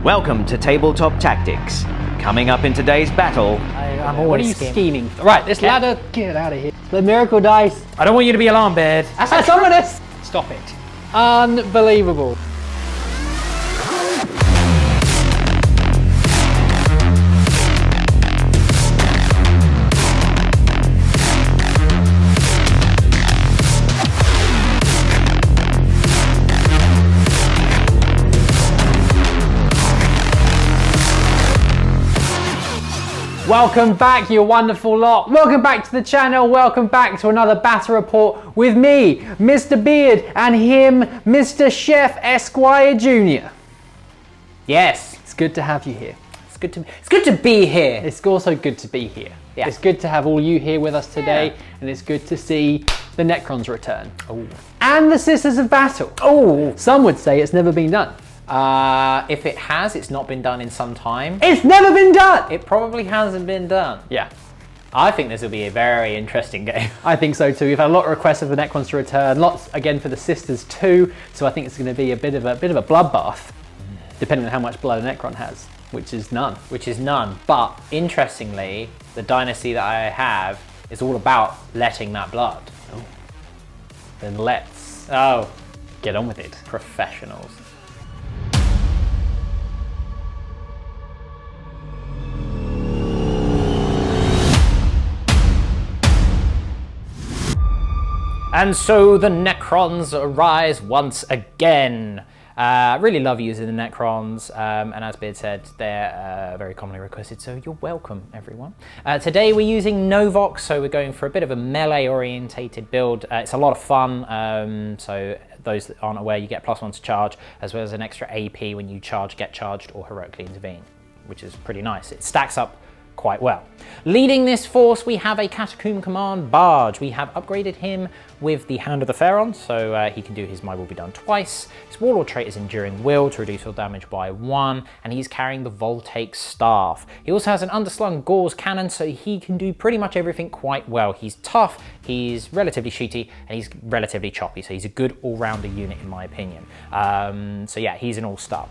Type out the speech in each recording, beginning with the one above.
Welcome to Tabletop Tactics. Coming up in today's battle... I'm always scheming. Right, this ladder, get out of here. The miracle dice. I don't want you to be alarmed, Beard. That's ominous. Stop it. Unbelievable. Welcome back, you wonderful lot. Welcome back to the channel. Welcome back to another battle report with me, Mr. Beard, and him, Mr. Chef Esquire Jr. Yes. It's good to have you here. It's good to be here. It's also good to be here. Yeah. It's good to have all you here with us today, and it's good to see the Necrons return. Oh. And the Sisters of Battle. Oh. Some would say it's never been done. If it has, it's not been done in some time. It's never been done! It probably hasn't been done. Yeah. I think this will be a very interesting game. I think so too. We've had a lot of requests for the Necrons to return, lots again for the Sisters too, so I think it's going to be a bit of a bloodbath, depending on how much blood a Necron has, which is none. But interestingly, the dynasty that I have is all about letting that blood. Oh. Then let's Get on with it. Professionals. And so the Necrons arise once again. Really love using the Necrons, and as Beard said, they're very commonly requested, so you're welcome, everyone. Today we're using Novox, so we're going for a bit of a melee-orientated build. It's a lot of fun, so those that aren't aware, you get +1 to charge, as well as an extra AP when you charge, get charged, or heroically intervene, which is pretty nice. It stacks up quite well. Leading this force, we have a Catacomb Command Barge. We have upgraded him with the Hand of the Pharaon, so he can do his My Will Be Done twice. His Warlord trait is Enduring Will to reduce all damage by 1, and he's carrying the Voltaic Staff. He also has an Underslung Gauze Cannon, so he can do pretty much everything quite well. He's tough, he's relatively shooty, and he's relatively choppy, so he's a good all-rounder unit in my opinion. So yeah, he's an all-star.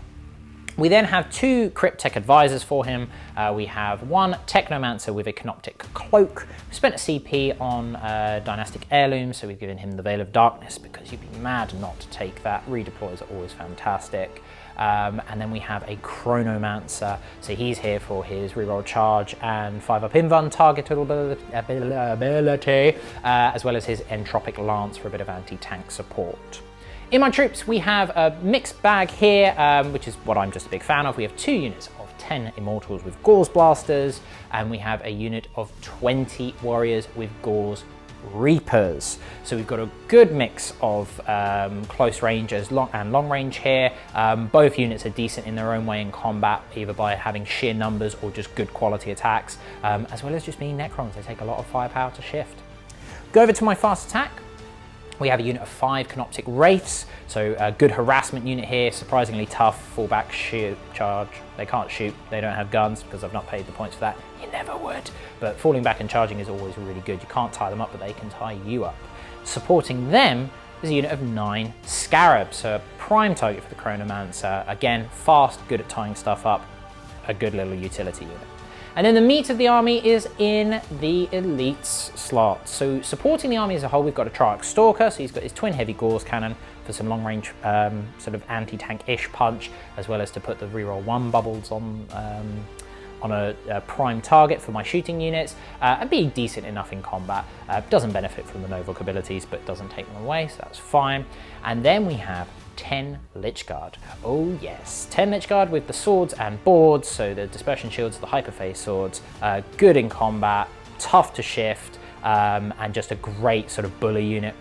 We then have 2 Cryptech Advisors for him. We have 1 Technomancer with a Canoptic Cloak. We spent a CP on Dynastic Heirloom, so we've given him the Veil of Darkness because you'd be mad not to take that. Redeploys are always fantastic. And then we have a Chronomancer, so he's here for his reroll charge and 5-up invuln targetable ability, as well as his Entropic Lance for a bit of anti-tank support. In my troops, we have a mixed bag here, which is what I'm just a big fan of. We have 2 units of 10 Immortals with Gauze Blasters, and we have a unit of 20 Warriors with Gauze Reapers. So we've got a good mix of close range and long range here. Both units are decent in their own way in combat, either by having sheer numbers or just good quality attacks, as well as just being Necrons. They take a lot of firepower to shift. Go over to my fast attack. We have a unit of 5 Canoptic Wraiths, so a good harassment unit here, surprisingly tough, fallback, shoot, charge. They can't shoot, they don't have guns because I've not paid the points for that. You never would. But falling back and charging is always really good. You can't tie them up, but they can tie you up. Supporting them is a unit of 9 Scarabs, so a prime target for the Chronomancer. Again, fast, good at tying stuff up, a good little utility unit. And then the meat of the army is in the elites slot. So supporting the army as a whole, we've got a Triax Stalker, so he's got his twin heavy Gauze Cannon for some long range sort of anti-tank-ish punch, as well as to put the reroll 1 bubbles on a prime target for my shooting units, and being decent enough in combat. Doesn't benefit from the Novoc abilities, but doesn't take them away, so that's fine. And then we have 10 Lichguard. Oh yes, 10 Lichguard with the swords and boards, so the dispersion shields, the hyperphase swords, good in combat, tough to shift, and just a great sort of bully unit.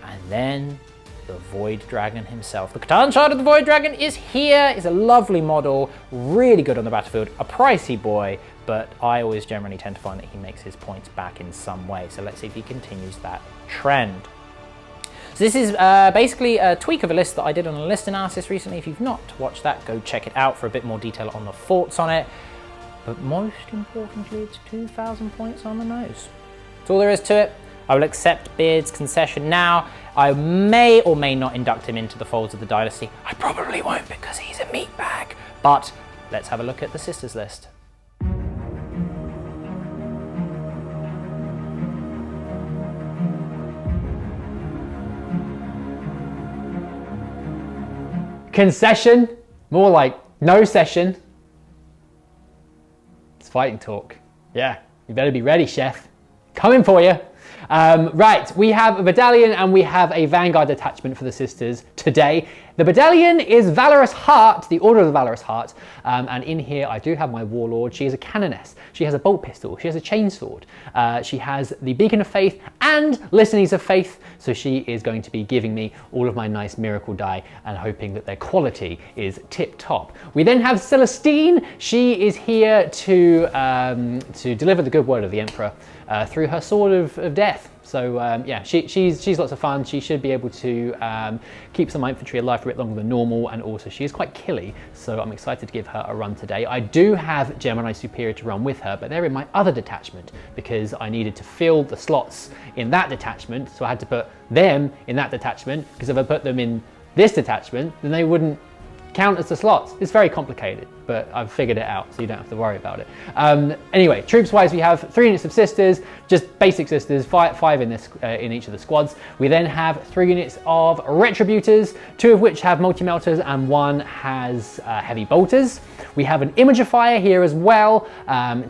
And then the Void Dragon himself. The Catan Shard of the Void Dragon is here. It's a lovely model, really good on the battlefield, a pricey boy, but I always generally tend to find that he makes his points back in some way. So let's see if he continues that trend. So this is basically a tweak of a list that I did on a list analysis recently. If you've not watched that, go check it out for a bit more detail on the thoughts on it. But most importantly, it's 2,000 points on the nose. That's all there is to it. I will accept Beard's concession now. I may or may not induct him into the folds of the dynasty. I probably won't because he's a meatbag, but let's have a look at the Sisters list. Concession, more like no session. It's fighting talk. Yeah, you better be ready, chef. Coming for you. Right, we have a battalion and we have a vanguard detachment for the Sisters today. The battalion is Valorous Heart, the Order of the Valorous Heart, and in here I do have my Warlord. She is a Canoness, she has a bolt pistol, she has a chainsword, she has the Beacon of Faith and Litanies of Faith, so she is going to be giving me all of my nice miracle die and hoping that their quality is tip top. We then have Celestine. She is here to deliver the good word of the Emperor through her sword of death. So yeah, she's lots of fun. She should be able to keep some infantry alive for a bit longer than normal, and also she is quite killy, so I'm excited to give her a run today. I do have Gemini Superior to run with her, but they're in my other detachment because I needed to fill the slots in that detachment, so I had to put them in that detachment, because if I put them in this detachment, then they wouldn't count as the slots. It's very complicated, but I've figured it out, so you don't have to worry about it. Anyway, troops-wise, we have 3 units of Sisters, just basic Sisters, five in this in each of the squads. We then have 3 units of Retributors, 2 of which have multi-meltas and 1 has heavy bolters. We have an Imagifier here as well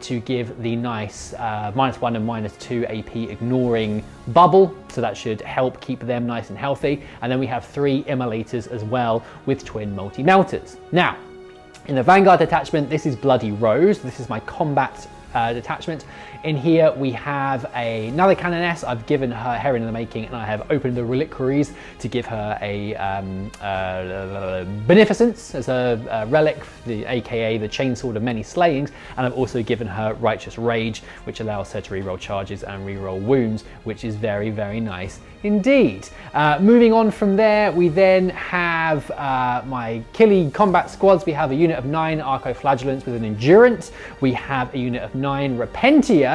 to give the nice -1 and -2 AP ignoring bubble, so that should help keep them nice and healthy. And then we have 3 Immolators as well with twin multi-meltas. Now, in the Vanguard detachment, this is Bloody Rose. This is my combat detachment. In here we have another Canoness. I've given her Heron in the Making, and I have opened the Reliquaries to give her a Beneficence as a relic, aka the Chainsword of Many Slayings, and I've also given her Righteous Rage, which allows her to reroll charges and reroll wounds, which is very, very nice indeed. Moving on from there, we then have my Killy combat squads. We have a unit of 9 Arco-Flagellants with an Endurance. We have a unit of 9 Repentia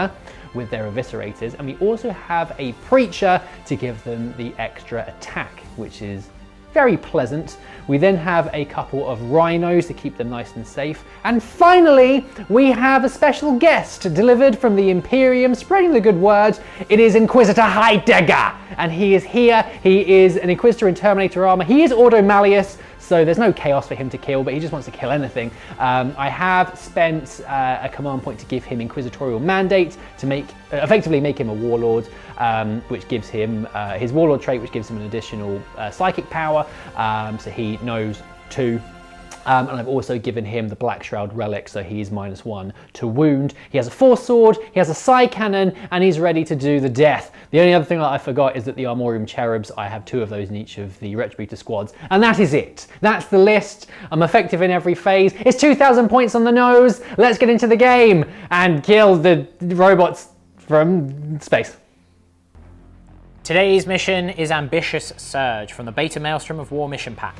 with their Eviscerators, and we also have a Preacher to give them the extra attack, which is very pleasant. We then have a couple of Rhinos to keep them nice and safe. And finally, we have a special guest delivered from the Imperium, spreading the good word. It is Inquisitor Heidegger, and he is here. He is an Inquisitor in Terminator armor. He is Ordo Malleus, so there's no chaos for him to kill, but he just wants to kill anything. I have spent a command point to give him Inquisitorial Mandate to effectively make him a Warlord, which gives him his Warlord trait, which gives him an additional psychic power, so he knows 2. And I've also given him the Blackshroud relic, so he's -1 to wound. He has a Force Sword, he has a Psycannon, and he's ready to do the death. The only other thing that I forgot is that the Armourium Cherubs, I have 2 of those in each of the Retributor squads, and that is it. That's the list. I'm effective in every phase. It's 2,000 points on the nose. Let's get into the game and kill the robots from space. Today's mission is Ambitious Surge from the Beta Maelstrom of War mission pack.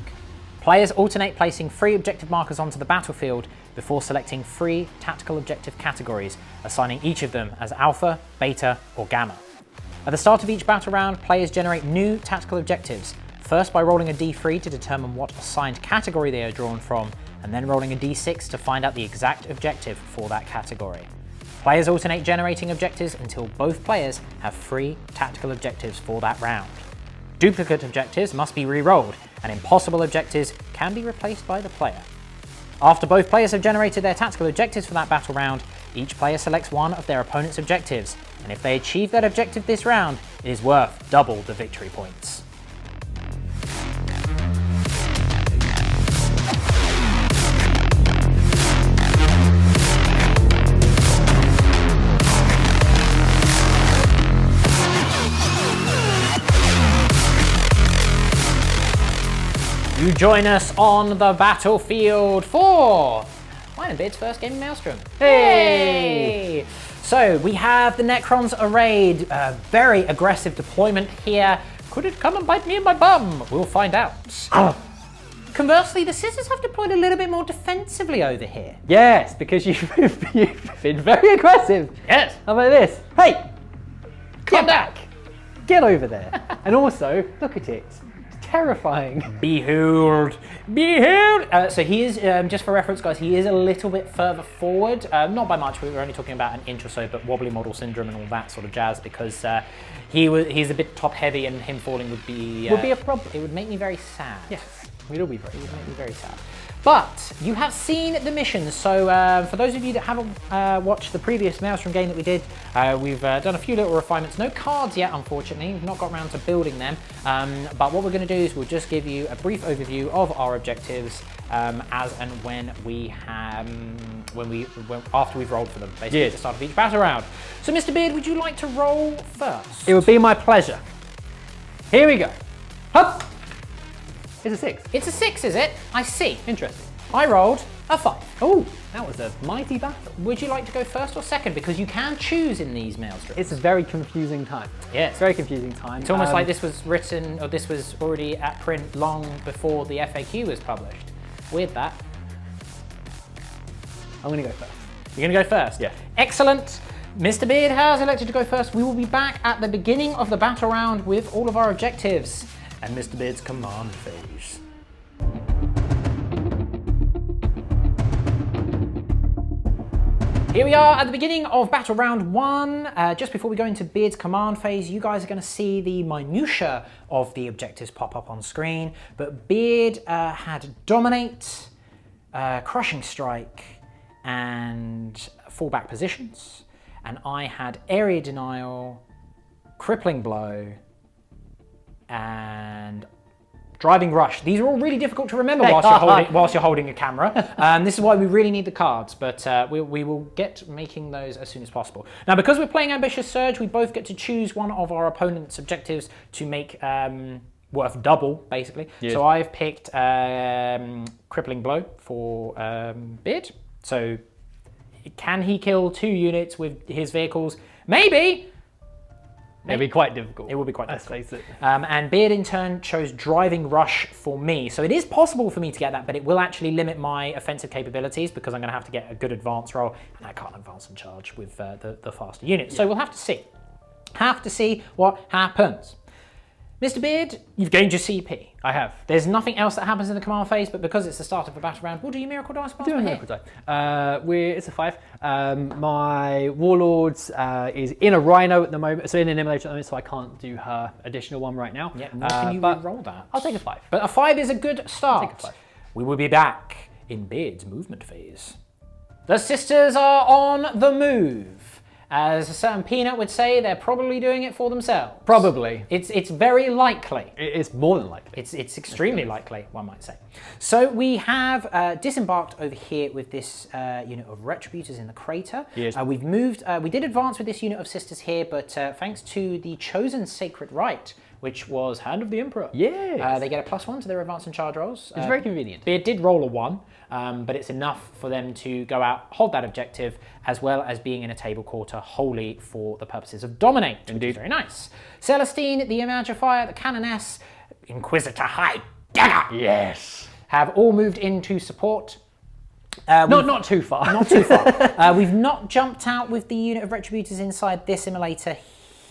Players alternate placing 3 objective markers onto the battlefield before selecting 3 tactical objective categories, assigning each of them as Alpha, Beta, or Gamma. At the start of each battle round, players generate new tactical objectives, first by rolling a d3 to determine what assigned category they are drawn from, and then rolling a d6 to find out the exact objective for that category. Players alternate generating objectives until both players have 3 tactical objectives for that round. Duplicate objectives must be re-rolled, and impossible objectives can be replaced by the player. After both players have generated their tactical objectives for that battle round, each player selects one of their opponent's objectives, and if they achieve that objective this round, it is worth double the victory points. You join us on the battlefield for mine and Beard's first game in Maelstrom. Hey! So we have the Necrons arrayed, very aggressive deployment here. Could it come and bite me in my bum? We'll find out. Conversely, the Sisters have deployed a little bit more defensively over here. Yes, because you've been very aggressive. Yes. How about this? Hey! Come back. Get over there. And also, look at it. It's terrifying. Behold, behold. So he is, just for reference, guys, he is a little bit further forward. Not by much. We were only talking about an inch or so, but wobbly model syndrome and all that sort of jazz, because he's a bit top heavy, and him falling would be a problem. It would make me very sad. Yes, it would make me very sad. But you have seen the missions, so for those of you that haven't watched the previous Maelstrom game that we did, we've done a few little refinements. No cards yet, unfortunately. We've not got around to building them. But what we're going to do is we'll just give you a brief overview of our objectives as and when we have, after we've rolled for them, basically at the start of each battle round. So, Mr. Beard, would you like to roll first? It would be my pleasure. Here we go. Hup! It's a 6. It's a 6, is it? I see. Interesting. I rolled a 5. Oh, that was a mighty battle. Would you like to go first or second? Because you can choose in these Maelstroms. It's a very confusing time. Yes. It's a very confusing time. It's almost like this was written, or this was already at print long before the FAQ was published. Weird that. I'm going to go first. You're going to go first? Yeah. Excellent. Mr. Beard has elected to go first. We will be back at the beginning of the battle round with all of our objectives and Mr. Beard's command phase. Here we are at the beginning of battle round 1. Just before we go into Beard's command phase, you guys are going to see the minutiae of the objectives pop up on screen. But Beard had Dominate, Crushing Strike, and fallback positions. And I had Area Denial, Crippling Blow, and Driving Rush. These are all really difficult to remember whilst you're holding a camera. This is why we really need the cards, but we will get making those as soon as possible. Now, because we're playing Ambitious Surge, we both get to choose one of our opponent's objectives to make worth double, basically. Yes. So I've picked Crippling Blow for Beard. So can he kill 2 units with his vehicles? Maybe. It'll be quite difficult. It will be quite difficult. Let's face it. And Beard in turn chose Driving Rush for me. So it is possible for me to get that, but it will actually limit my offensive capabilities because I'm going to have to get a good advance roll, and I can't advance and charge with the faster units. So we'll have to see. Have to see what happens. Mr. Beard, you've gained your CP. I have. There's nothing else that happens in the command phase, but because it's the start of a battle round, we'll do your Miracle Dice pass. Do a Miracle Die. It's a 5. My Warlord is in a Rhino at the moment, so in an Emulator at the moment, so I can't do her additional one right now. Yeah, can you roll that? I'll take a 5. But a 5 is a good start. I'll take a 5. We will be back in Beard's movement phase. The sisters are on the move. As a certain peanut would say, they're probably doing it for themselves. Probably. It's very likely. It's more than likely. It's extremely likely, one might say. So we have disembarked over here with this unit of Retributors in the crater. Yes. We've moved, we did advance with this unit of sisters here, but thanks to the chosen Sacred Rite, which was Hand of the Emperor. Yes. They get a +1 to their advance and charge rolls. It's very convenient. Beard did roll a 1, but it's enough for them to go out, hold that objective, as well as being in a table quarter wholly for the purposes of Dominate. Indeed. Very nice. Celestine, the Imagifier, the Canoness, Inquisitor High Dagger. Yes. Have all moved into support. Not too far. Not too far. We've not jumped out with the unit of Retributors inside this Immolator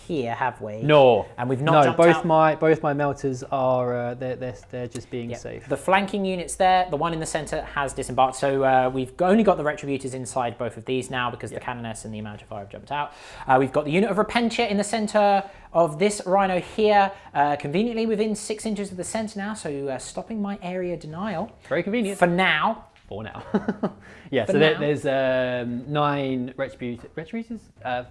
here, have we? No. And we've not jumped out. Both my melters are they're just being safe. The flanking units there, the one in the centre has disembarked, so we've only got the Retributors inside both of these now because the Canoness and the Imagifier have jumped out. We've got the unit of Repentia in the centre of this Rhino here, conveniently within 6 inches of the centre now, so stopping my area denial. Very convenient. For now. For now. Yeah, so there's 9 Retributors,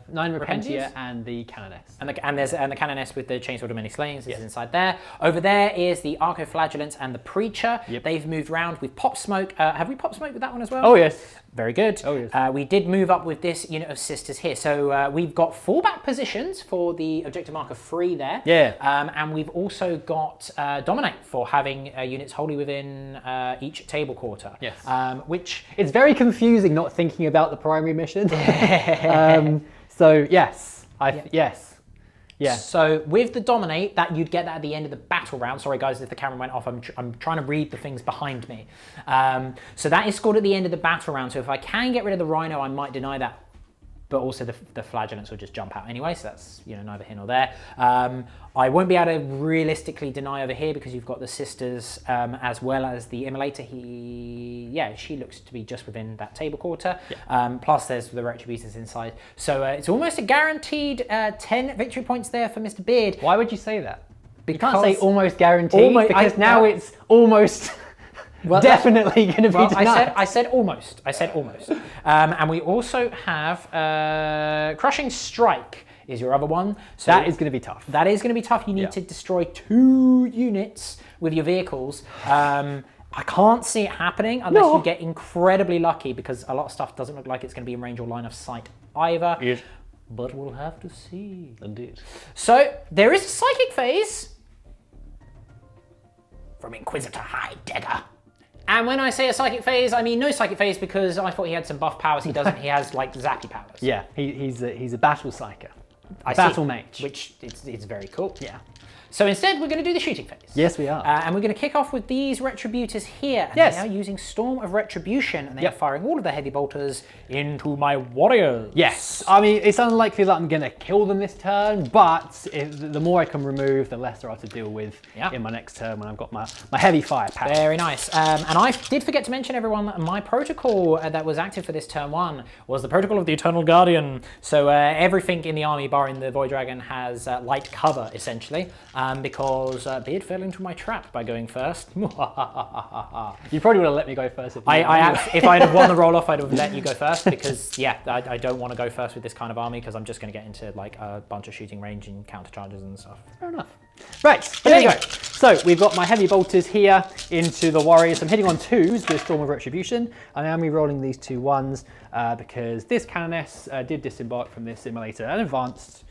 9 Repentia, and the Canoness. And the Canoness with the Chainsword of Many Slayings is inside there. Over there is the Archoflagellants and the Preacher. Yep. They've moved round with Pop Smoke. Have we Pop Smoke with that one as well? Oh, yes. Very good. Oh, yes. We did move up with this unit of sisters here. So we've got fallback positions for the objective marker 3 there. Yeah. And we've also got Dominate for having units wholly within each table quarter. Yes. Which it's very confusing not thinking about the primary mission. So yes, yes. Yeah. So with the Dominate, that you'd get that at the end of the battle round. Sorry guys, if the camera went off, I'm trying to read the things behind me. So that is scored at the end of the battle round. So if I can get rid of the Rhino, I might deny that but also the flagellants will just jump out anyway, so that's, you know, neither here nor there. I won't be able to realistically deny over here because you've got the sisters as well as the Immolator. She looks to be just within that table quarter. Yeah. Plus there's the Retributors inside. So it's almost a guaranteed 10 victory points there for Mr. Beard. Why would you say that? Because you can't say almost guaranteed, because now it's almost... Well, definitely going to be denied. I said almost. And we also have Crushing Strike is your other one. So that is going to be tough. That is going to be tough. You need to destroy 2 units with your vehicles. I can't see it happening unless you get incredibly lucky, because a lot of stuff doesn't look like it's going to be in range or line of sight either. Yes. But we'll have to see. Indeed. So there is a psychic phase from Inquisitor Heidegger. And when I say a psychic phase, I mean no psychic phase, because I thought he had some buff powers. He doesn't. He has like zappy powers. Yeah, he's a battle psyker, battle mage, which it's very cool. Yeah. So instead, we're going to do the shooting phase. Yes, we are. And we're going to kick off with these Retributors here. And yes. They are using Storm of Retribution, and they are firing all of their heavy bolters into my warriors. Yes. I mean, it's unlikely that I'm going to kill them this turn, but the more I can remove, the less there are to deal with in my next turn when I've got my heavy firepower. Very nice. And I did forget to mention, everyone, that my protocol that was active for this turn 1 was the Protocol of the Eternal Guardian. So everything in the army, barring the Void Dragon, has light cover, essentially. Because Beard fell into my trap by going first. You probably would have let me go first. If I'd have won the roll-off, I'd have let you go first, because, I don't want to go first with this kind of army, because I'm just going to get into like a bunch of shooting range and counter charges and stuff. Fair enough. Right, here we go. So we've got my heavy bolters here into the warriors. I'm hitting on 2s with Storm of Retribution, and I'm re-rolling these 2 1s because this Canoness did disembark from this simulator and advanced.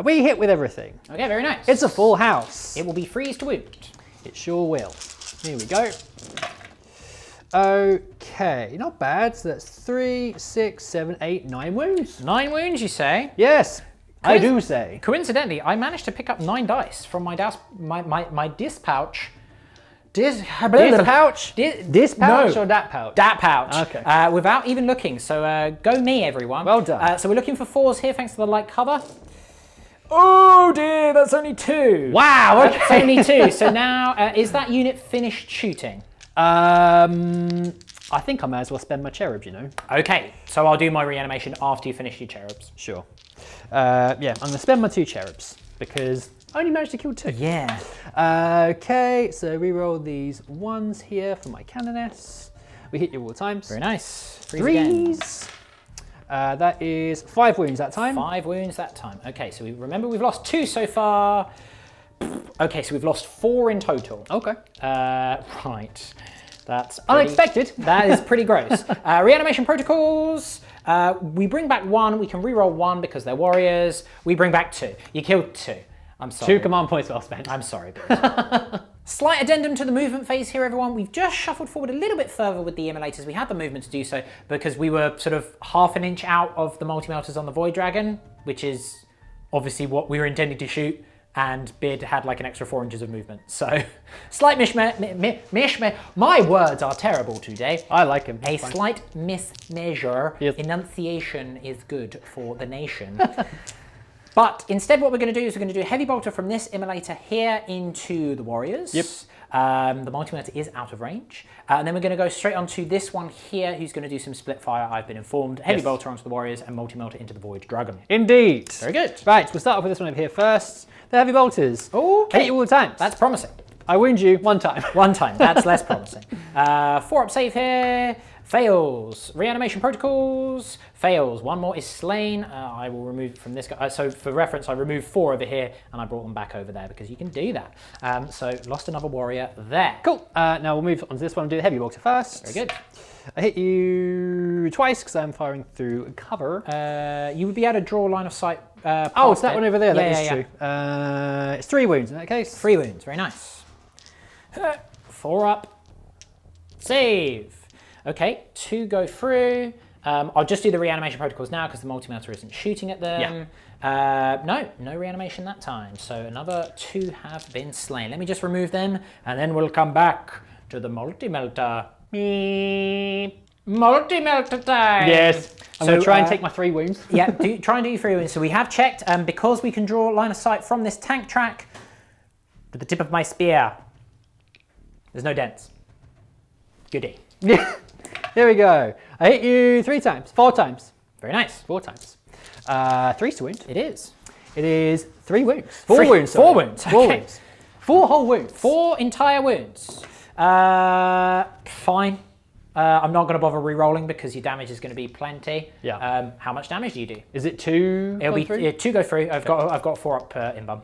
We hit with everything. Okay, very nice. It's a full house. It will be freeze to wound. It sure will. Here we go. Okay, not bad. So that's 3, 6, 7, 8, 9 wounds. 9 wounds, you say? Yes, I do say. Coincidentally, I managed to pick up 9 dice from my disc pouch. This pouch? This pouch or that pouch? That pouch. Okay. Without even looking. So go me, everyone. Well done. So we're looking for 4s here, thanks to the light cover. Oh dear, that's only 2. Wow, okay. That's only 2. So now, is that unit finished shooting? I think I might as well spend my cherubs, you know. Okay, so I'll do my reanimation after you finish your cherubs. Sure. I'm going to spend my 2 cherubs because I only managed to kill 2. Yeah. Okay, so re-roll these 1s here for my Canoness. We hit you all the times. Very nice. 3s. That is 5 wounds that time. 5 wounds that time. Okay, so remember we've lost 2 so far. Okay, so we've lost 4 in total. Okay. Right. That's unexpected. That is pretty gross. Reanimation Protocols. We bring back 1. We can reroll 1 because they're warriors. We bring back 2. You killed 2. I'm sorry. 2 command points well spent. I'm sorry, Bills. Slight addendum to the movement phase here, everyone. We've just shuffled forward a little bit further with the Immolators. We had the movement to do so because we were sort of half an inch out of the multi-melters on the Void Dragon, which is obviously what we were intending to shoot, and Beard had like an extra 4 inches of movement. So, slight mishmash. My words are terrible today. I like him. A slight mismeasure. Yes. Enunciation is good for the nation. But instead what we're going to do is we're going to do a heavy bolter from this Immolator here into the warriors. Yep. The multi-melta is out of range. And then we're going to go straight onto this one here who's going to do some split fire, I've been informed. Heavy bolter onto the warriors and multi-melta into the Void Dragon. Indeed. Very good. Right, we'll start off with this one over here first. The heavy bolters. Okay. I hit you all the time. That's promising. I wound you 1 time. 1 time. That's less promising. 4 up save here. Fails. Reanimation Protocols. Fails. 1 more is slain. I will remove from this guy. So for reference, I removed 4 over here and I brought them back over there because you can do that. So lost another warrior there. Cool. Now we'll move on to this one and do the heavy bolter first. Very good. I hit you twice because I'm firing through cover. You would be able to draw line of sight. Oh, it's that one over there. Yeah, that is true. It's 3 wounds in that case. 3 wounds. Very nice. 4 up. Save. Okay, 2 go through. I'll just do the reanimation protocols now because the multi-melta isn't shooting at them. Yeah. No reanimation that time. So another 2 have been slain. Let me just remove them and then we'll come back to the multi-melta. Multi-melta time. Yes. I'm going to try and take my 3 wounds. Yeah, try and do your 3 wounds. So we have checked, because we can draw line of sight from this tank track to the tip of my spear. There's no dents. Goodie. Yeah. Here we go. I hit you 3 times. 4 times. Very nice. 4 times. 3's to wound. It is. It is 3 wounds. 4 wounds. 4 wounds. 4 Okay. wounds. 4 whole wounds. 4 entire wounds. Fine. I'm not going to bother re-rolling because your damage is going to be plenty. Yeah. How much damage do you do? Is it 2? It'll be 2 go through. I've got 4 up in bum.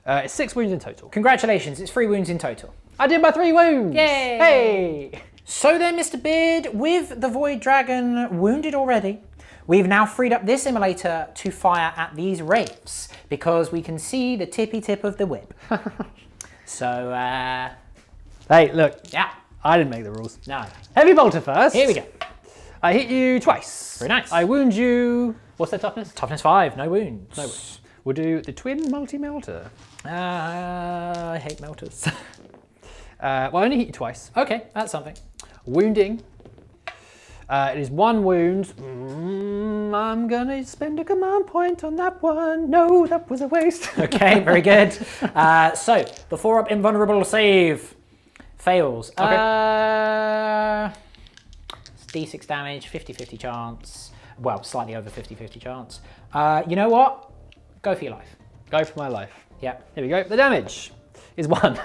It's 6 wounds in total. Congratulations, it's 3 wounds in total. I did my 3 wounds. Yay! Hey! So then, Mr. Beard, with the Void Dragon wounded already, we've now freed up this immolator to fire at these wraiths because we can see the tippy tip of the whip. So, Hey, look. yeah. I didn't make the rules. No. Heavy bolter first. Here we go. I hit you twice. Very nice. I wound you. What's their toughness? Toughness 5, no wounds. No wounds. We'll do the twin multi-melta. I hate melters. Well, I only hit you twice. Okay, that's something. Wounding. It is 1 wound. I'm gonna spend a command point on that one. No, that was a waste. Okay, very good. So, the 4-up invulnerable save fails. Okay. It's D6 damage, 50-50 chance. Well, slightly over 50-50 chance. You know what? Go for your life. Go for my life. Yeah. Here we go. The damage is 1.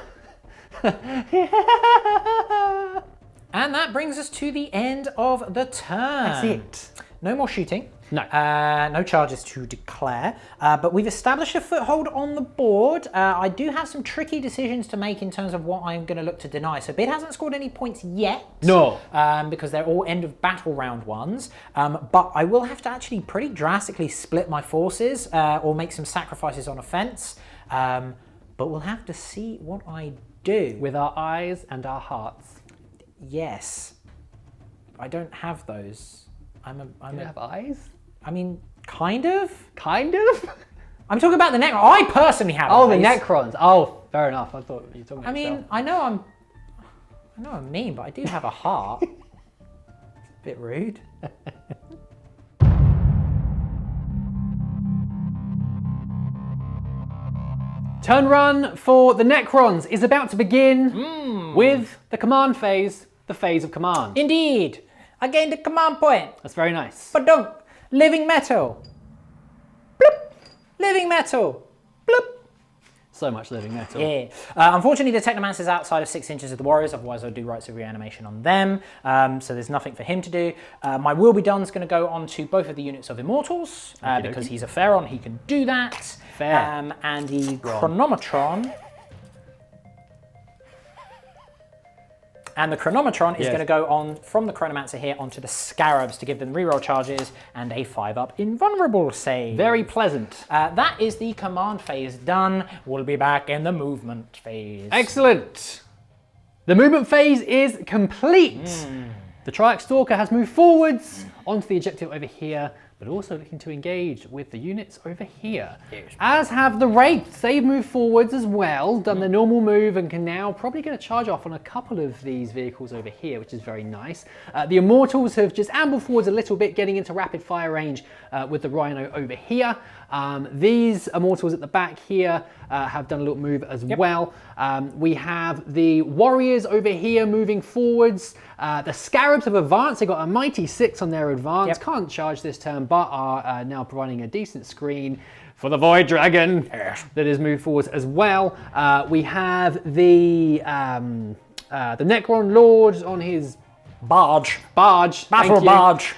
And that brings us to the end of the turn. That's it. No more shooting. No. No charges to declare. But we've established a foothold on the board. I do have some tricky decisions to make in terms of what I'm going to look to deny. So Bid hasn't scored any points yet. No. Because they're all end of battle round ones. But I will have to actually pretty drastically split my forces or make some sacrifices on offense. But we'll have to see what I do. With our eyes and our hearts. Yes. I don't have those. You have eyes? I mean, kind of? Kind of? I'm talking about the Necrons. I personally have Oh, eyes. the Necrons. Oh, fair enough. I thought you were talking about I mean, yourself. I know I'm mean, but I do have a heart. It's a bit rude. Turn run for the Necrons is about to begin with the command phase, the phase of command. Indeed. I gained a command point. That's very nice. But don't. Living metal. Bloop. Living metal. Bloop. So much living metal. Yeah. Unfortunately, the Technomancer is outside of 6 inches of the Warriors, otherwise I'd do rites of reanimation on them. So there's nothing for him to do. My Will Be Done is going to go on to both of the units of Immortals, because he's a Pharaon, he can do that. Fair. And the Chronometron. And the Chronometron is Yes. going to go on from the Chronomancer here onto the Scarabs to give them reroll charges and a 5-up invulnerable save. Very pleasant. That is the command phase done. We'll be back in the movement phase. Excellent. The movement phase is complete. The Triax Stalker has moved forwards onto the objective over here, but also looking to engage with the units over here. Yes. As have the Wraiths. They've moved forwards as well, done the normal move, and can now probably get a charge off on a couple of these vehicles over here, which is very nice. The Immortals have just ambled forwards a little bit, getting into rapid fire range with the Rhino over here. These Immortals at the back here have done a little move as well. We have the Warriors over here moving forwards. The Scarabs have advanced. They got a mighty 6 on their advance. Can't charge this turn, but are now providing a decent screen for the Void Dragon that has moved forwards as well. We have the Necron Lord on his barge, Battle barge.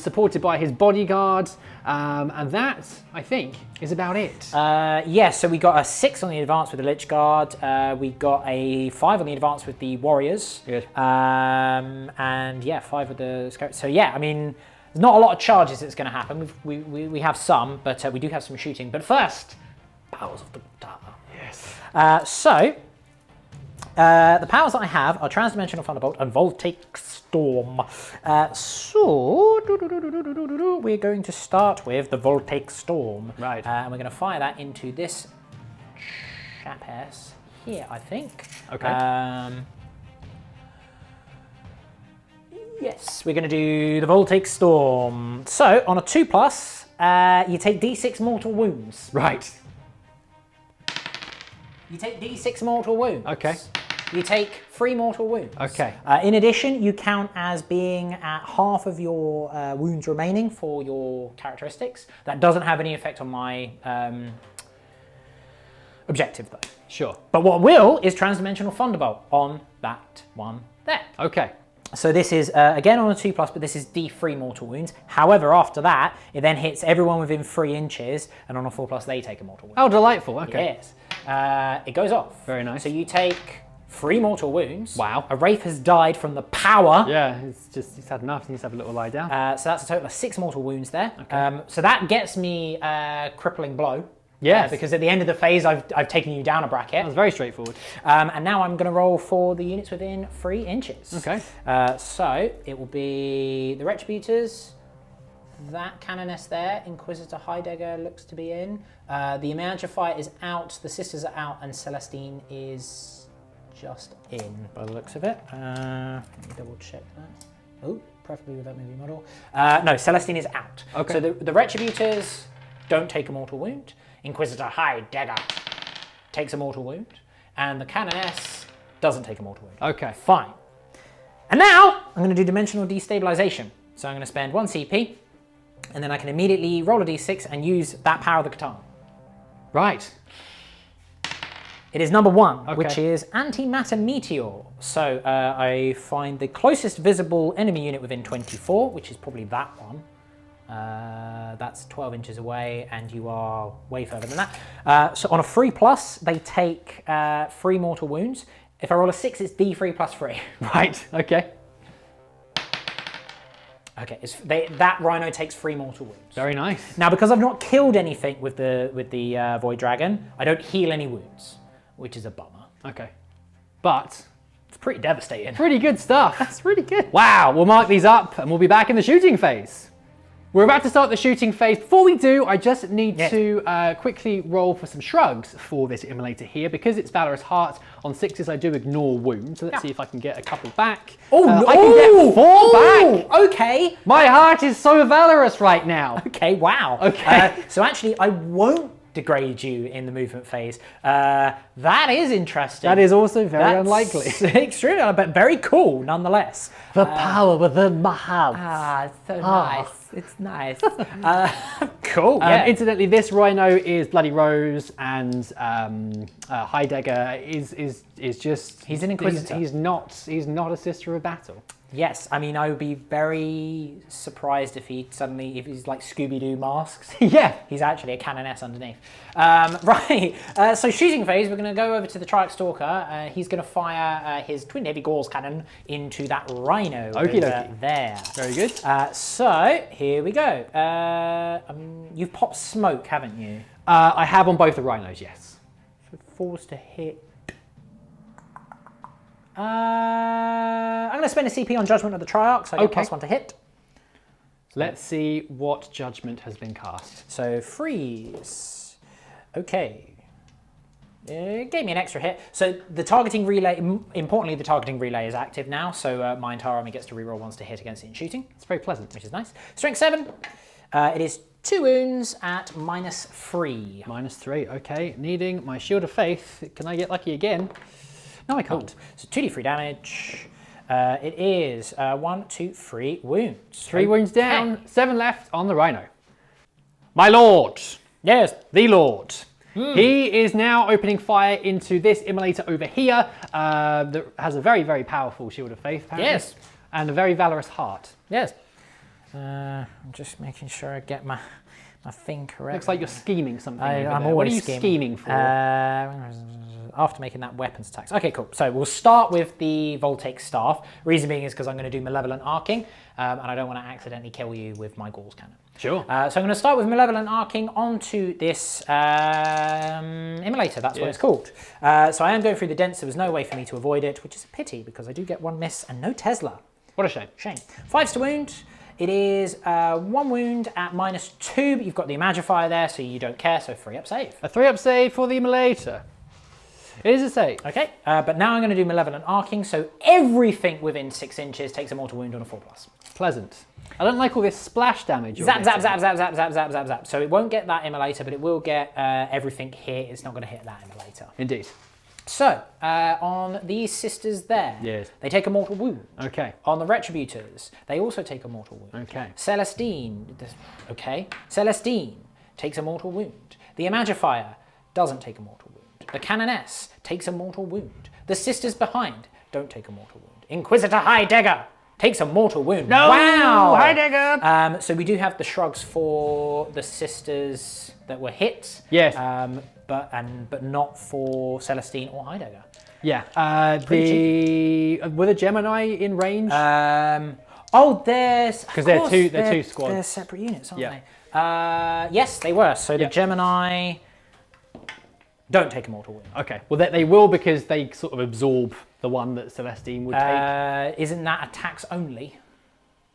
supported by his bodyguard. And that, I think, is about it. Yes, so we got a 6 on the advance with the Lich Guard. We got a 5 on the advance with the Warriors. Good. And yeah, 5 with the Scarabs. So yeah, I mean, there's not a lot of charges that's going to happen. We have some, but we do have some shooting. But first, powers of the Data. Yes. The powers that I have are Transdimensional Thunderbolt and Voltaic Storm. We're going to start with the Voltaic Storm. Right. And we're going to fire that into this chapass here, I think. Okay. Yes, we're going to do the Voltaic Storm. So, on a 2+, you take D6 mortal wounds. Right. You take D6 mortal wounds. Okay. You take 3 mortal wounds. Okay. In addition, you count as being at half of your wounds remaining for your characteristics. That doesn't have any effect on my objective, though. Sure. But what will is Transdimensional Thunderbolt on that one there. Okay. So this is, again on a 2+, but this is D3 mortal wounds. However, after that, it then hits everyone within 3 inches, and on a 4+, they take a mortal wound. Oh, delightful. Okay. Yes. It goes off. Very nice. So you take 3 mortal wounds. Wow. A Wraith has died from the power. Yeah, he's had enough. He needs to have a little lie down. So that's a total of 6 mortal wounds there. Okay. So that gets me Crippling Blow. Yes. Because at the end of the phase, I've taken you down a bracket. That was very straightforward. And now I'm going to roll for the units within 3 inches. Okay. So it will be the Retributors, that Canoness there, Inquisitor Heidegger looks to be in. The Imagifier is out, the Sisters are out, and Celestine is just in by the looks of it. Let me double check that. Oh, preferably with that movie model. No, Celestine is out. Okay. So the Retributors don't take a mortal wound. Inquisitor Heidegger takes a mortal wound, and the Canoness doesn't take a mortal wound. Okay. Fine. And now I'm going to do Dimensional Destabilization. So I'm going to spend 1 CP, and then I can immediately roll a D6 and use that power of the katana. Right. It is number 1, Okay. which is Antimatter Meteor. So I find the closest visible enemy unit within 24, which is probably that one. That's 12 inches away, and you are way further than that. So on a 3+, they take 3 mortal wounds. If I roll a 6, it's D3 plus 3. Right. Okay. Okay, that Rhino takes 3 mortal wounds. Very nice. Now, because I've not killed anything with the Void Dragon, I don't heal any wounds, which is a bummer. Okay. But It's pretty devastating. pretty good stuff. That's really good. Wow. We'll mark these up, and we'll be back in the shooting phase. We're about to start the shooting phase. Before we do, I just need to quickly roll for some shrugs for this immolator here. Because it's Valorous Heart, on 6s I do ignore wounds. So let's see if I can get a couple back. Oh, no. I can get 4 back! Okay. My heart is so valorous right now. Okay, wow. Okay. So actually, I won't degrade you in the movement phase. That is interesting. That is also very That's unlikely. Extremely, but very cool nonetheless. The power within my heart. It's so nice. It's nice. Cool. Yeah. Incidentally, this Rhino is Bloody Rose, and Heidegger is just... He's an Inquisitor. He's not a Sister of Battle. Yes, I mean, I would be very surprised if he's like Scooby-Doo masks. Yeah. He's actually a Canoness underneath. Right, so shooting phase, we're going to go over to the Triax Stalker. He's going to fire his Twin Heavy Gauze Cannon into that Rhino Okie over dokie. there. Very good. So, here we go. You've popped smoke, haven't you? I have on both the Rhinos, yes. So falls to hit. I'm going to spend a CP on Judgment of the Triarch, so I get +1 to hit. Let's see what judgment has been cast. So freeze. Okay. It gave me an extra hit. So the targeting relay, importantly, the targeting relay is active now, so my entire army gets to reroll once to hit against it in shooting. It's very pleasant. Which is nice. Strength 7. It is 2 wounds at -3. -3, okay. Needing my Shield of Faith. Can I get lucky again? No, I can't. So 2d3 damage. It is 1, 2, 3 wounds. 3 wounds down, 7 left on the Rhino. My Lord. Yes. The Lord. He is now opening fire into this immolator over here that has a very, very powerful Shield of Faith, apparently. Yes. And a very valorous heart. Yes. I'm just making sure I get my thing correct. Looks like you're scheming something. I'm over there. always What are you scheming for? After making that weapons attacks. Okay, cool. So we'll start with the Voltaic Staff. Reason being is because I'm going to do Malevolent Arcing, and I don't want to accidentally kill you with my Gauze Cannon. Sure. So I'm going to start with Malevolent Arcing onto this immolator. That's what it's called. So I am going through the dents. There was no way for me to avoid it, which is a pity because I do get 1 miss and no Tesla. What a shame. Shame. 5 to wound. It is 1 wound at -2, but you've got the Imagifier there, so you don't care, so 3-up save. A 3-up save for the immolator. It is a save. Okay, but now I'm going to do Malevolent Arcing, so everything within 6 inches takes a mortal wound on a 4+. Pleasant. I don't like all this splash damage. Zap, zap, zap, zap, zap, zap, zap, zap, zap. So it won't get that immolator, but it will get everything here. It's not going to hit that immolator. Indeed. So, on these sisters there, yes, they take a mortal wound. Okay. On the Retributors, they also take a mortal wound. Okay. Celestine, okay. Celestine takes a mortal wound. The Imagifier doesn't take a mortal wound. The Canoness takes a mortal wound. The sisters behind don't take a mortal wound. Inquisitor Heidegger takes a mortal wound. No! Wow! Heidegger! So we do have the shrugs for the sisters that were hit. Yes. But not for Celestine or Heidegger. Yeah. Were the Gemini in range? There's because they're two squads. They're separate units, aren't they? Yes, they were. So the Gemini don't take a mortal wound. Okay. Well, they will because they sort of absorb the one that Celestine would take. Isn't that attacks only?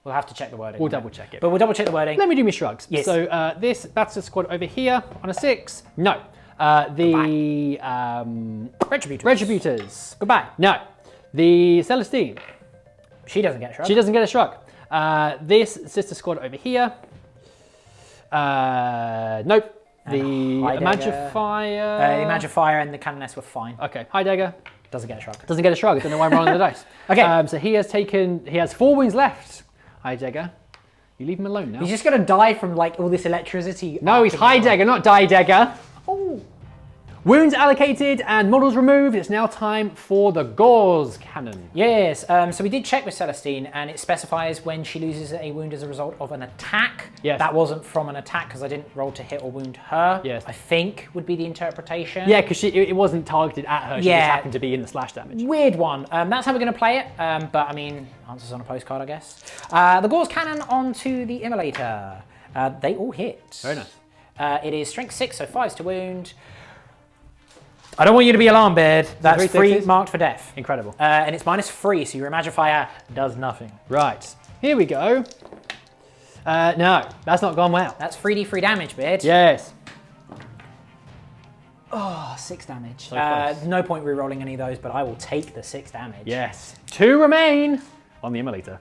We'll have to check the wording. We'll double check it. But we'll double check the wording. Let me do my shrugs. Yes. So this Battlestar Squad over here on a 6. No. The Retributors. Goodbye. No. The Celestine. She doesn't get a shrug. She doesn't get a shrug. This sister squad over here. Nope. The Imagifier. The Imagifier and the Canoness were fine. Okay. Heidegger. Doesn't get a shrug. Doesn't get a shrug. I don't know why I'm rolling the dice. Okay. So he has 4 wounds left. Heidegger. You leave him alone now. He's just going to die from like all this electricity. No, he's Heidegger, not Heidegger. Oh. Wounds allocated and models removed. It's now time for the Gauze Cannon. Yes, so we did check with Celestine and it specifies when she loses a wound as a result of an attack. Yes. That wasn't from an attack because I didn't roll to hit or wound her. Yes. I think would be the interpretation. Yeah, because it wasn't targeted at her. She just happened to be in the slash damage. Weird one. That's how we're going to play it. But I mean, answers on a postcard, I guess. The Gauze Cannon onto the Immolator. They all hit. Very nice. It is strength 6, so 5s to wound. I don't want you to be alarmed, Beard. That's 3 marked for death. Incredible. And it's -3, so your Imagifier does nothing. Right. Here we go. No, that's not gone well. That's 3d3 damage, Beard. Yes. Oh, 6 damage. So close. No point re-rolling any of those, but I will take the 6 damage. Yes. 2 remain on the Immolator.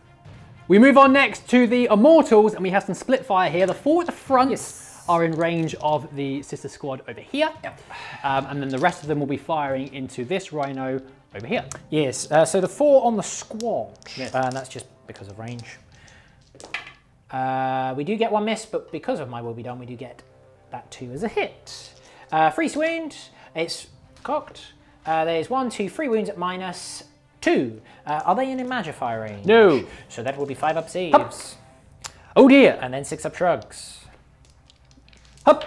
We move on next to the Immortals, and we have some split fire here. The 4 at the front are in range of the sister squad over here. Yep. And then the rest of them will be firing into this Rhino over here. Yes, so the 4 on the squad, and that's just because of range. We do get 1 miss, but because of my will be done, we do get that 2 as a hit. Freeze wound, it's cocked. There's 1, 2, 3 wounds at -2. Are they in Imagifier range? No. So that will be 5 up saves. Oh dear. And then 6 up shrugs. Hup.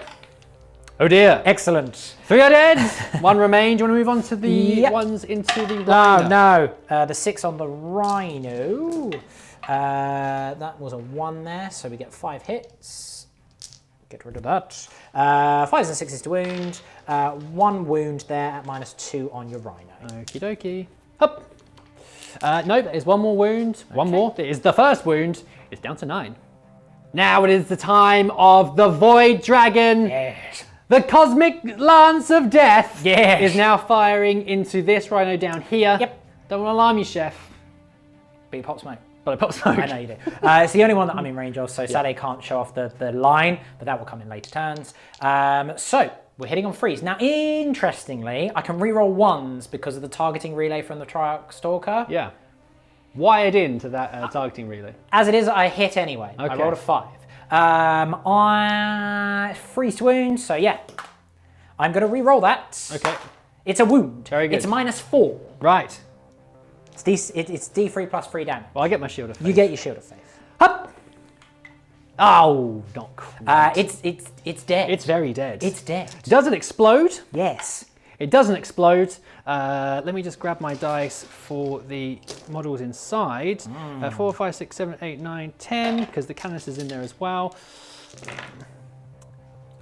Oh dear. Excellent. 3 are dead. 1 remains. Do you want to move on to the ones into the Rhino? No. The 6 on the Rhino. That was a 1 there, so we get 5 hits. Get rid of that. 5s and 6s to wound. 1 wound there at -2 on your Rhino. Okie dokie. Hup. No, there is 1 more wound. Okay. 1 more. It is the first wound. It's down to 9. Now it is the time of the Void Dragon. Yes. The Cosmic Lance of Death is now firing into this Rhino down here. Yep. Don't want to alarm you, Chef. But you pop smoke. But I pop smoke. I know you do. It's the only one that I'm in range of, so sadly I can't show off the line, but that will come in later turns. So we're hitting on freeze. Now, interestingly, I can reroll 1s because of the targeting relay from the Triax Stalker. Yeah. Wired into that targeting relay. As it is, I hit anyway. Okay. I rolled a 5. I freeze wound, so yeah. I'm going to re-roll that. Okay. It's a wound. Very good. It's -4. Right. It's D3 plus 3 damage. Well, I get my Shield of Faith. You get your Shield of Faith. Hup! Oh, not quite. It's dead. It's very dead. It's dead. Does it explode? Yes. It doesn't explode. Let me just grab my dice for the models inside. 4, 5, 6, 7, 8, 9, 10, because the Canoness is in there as well.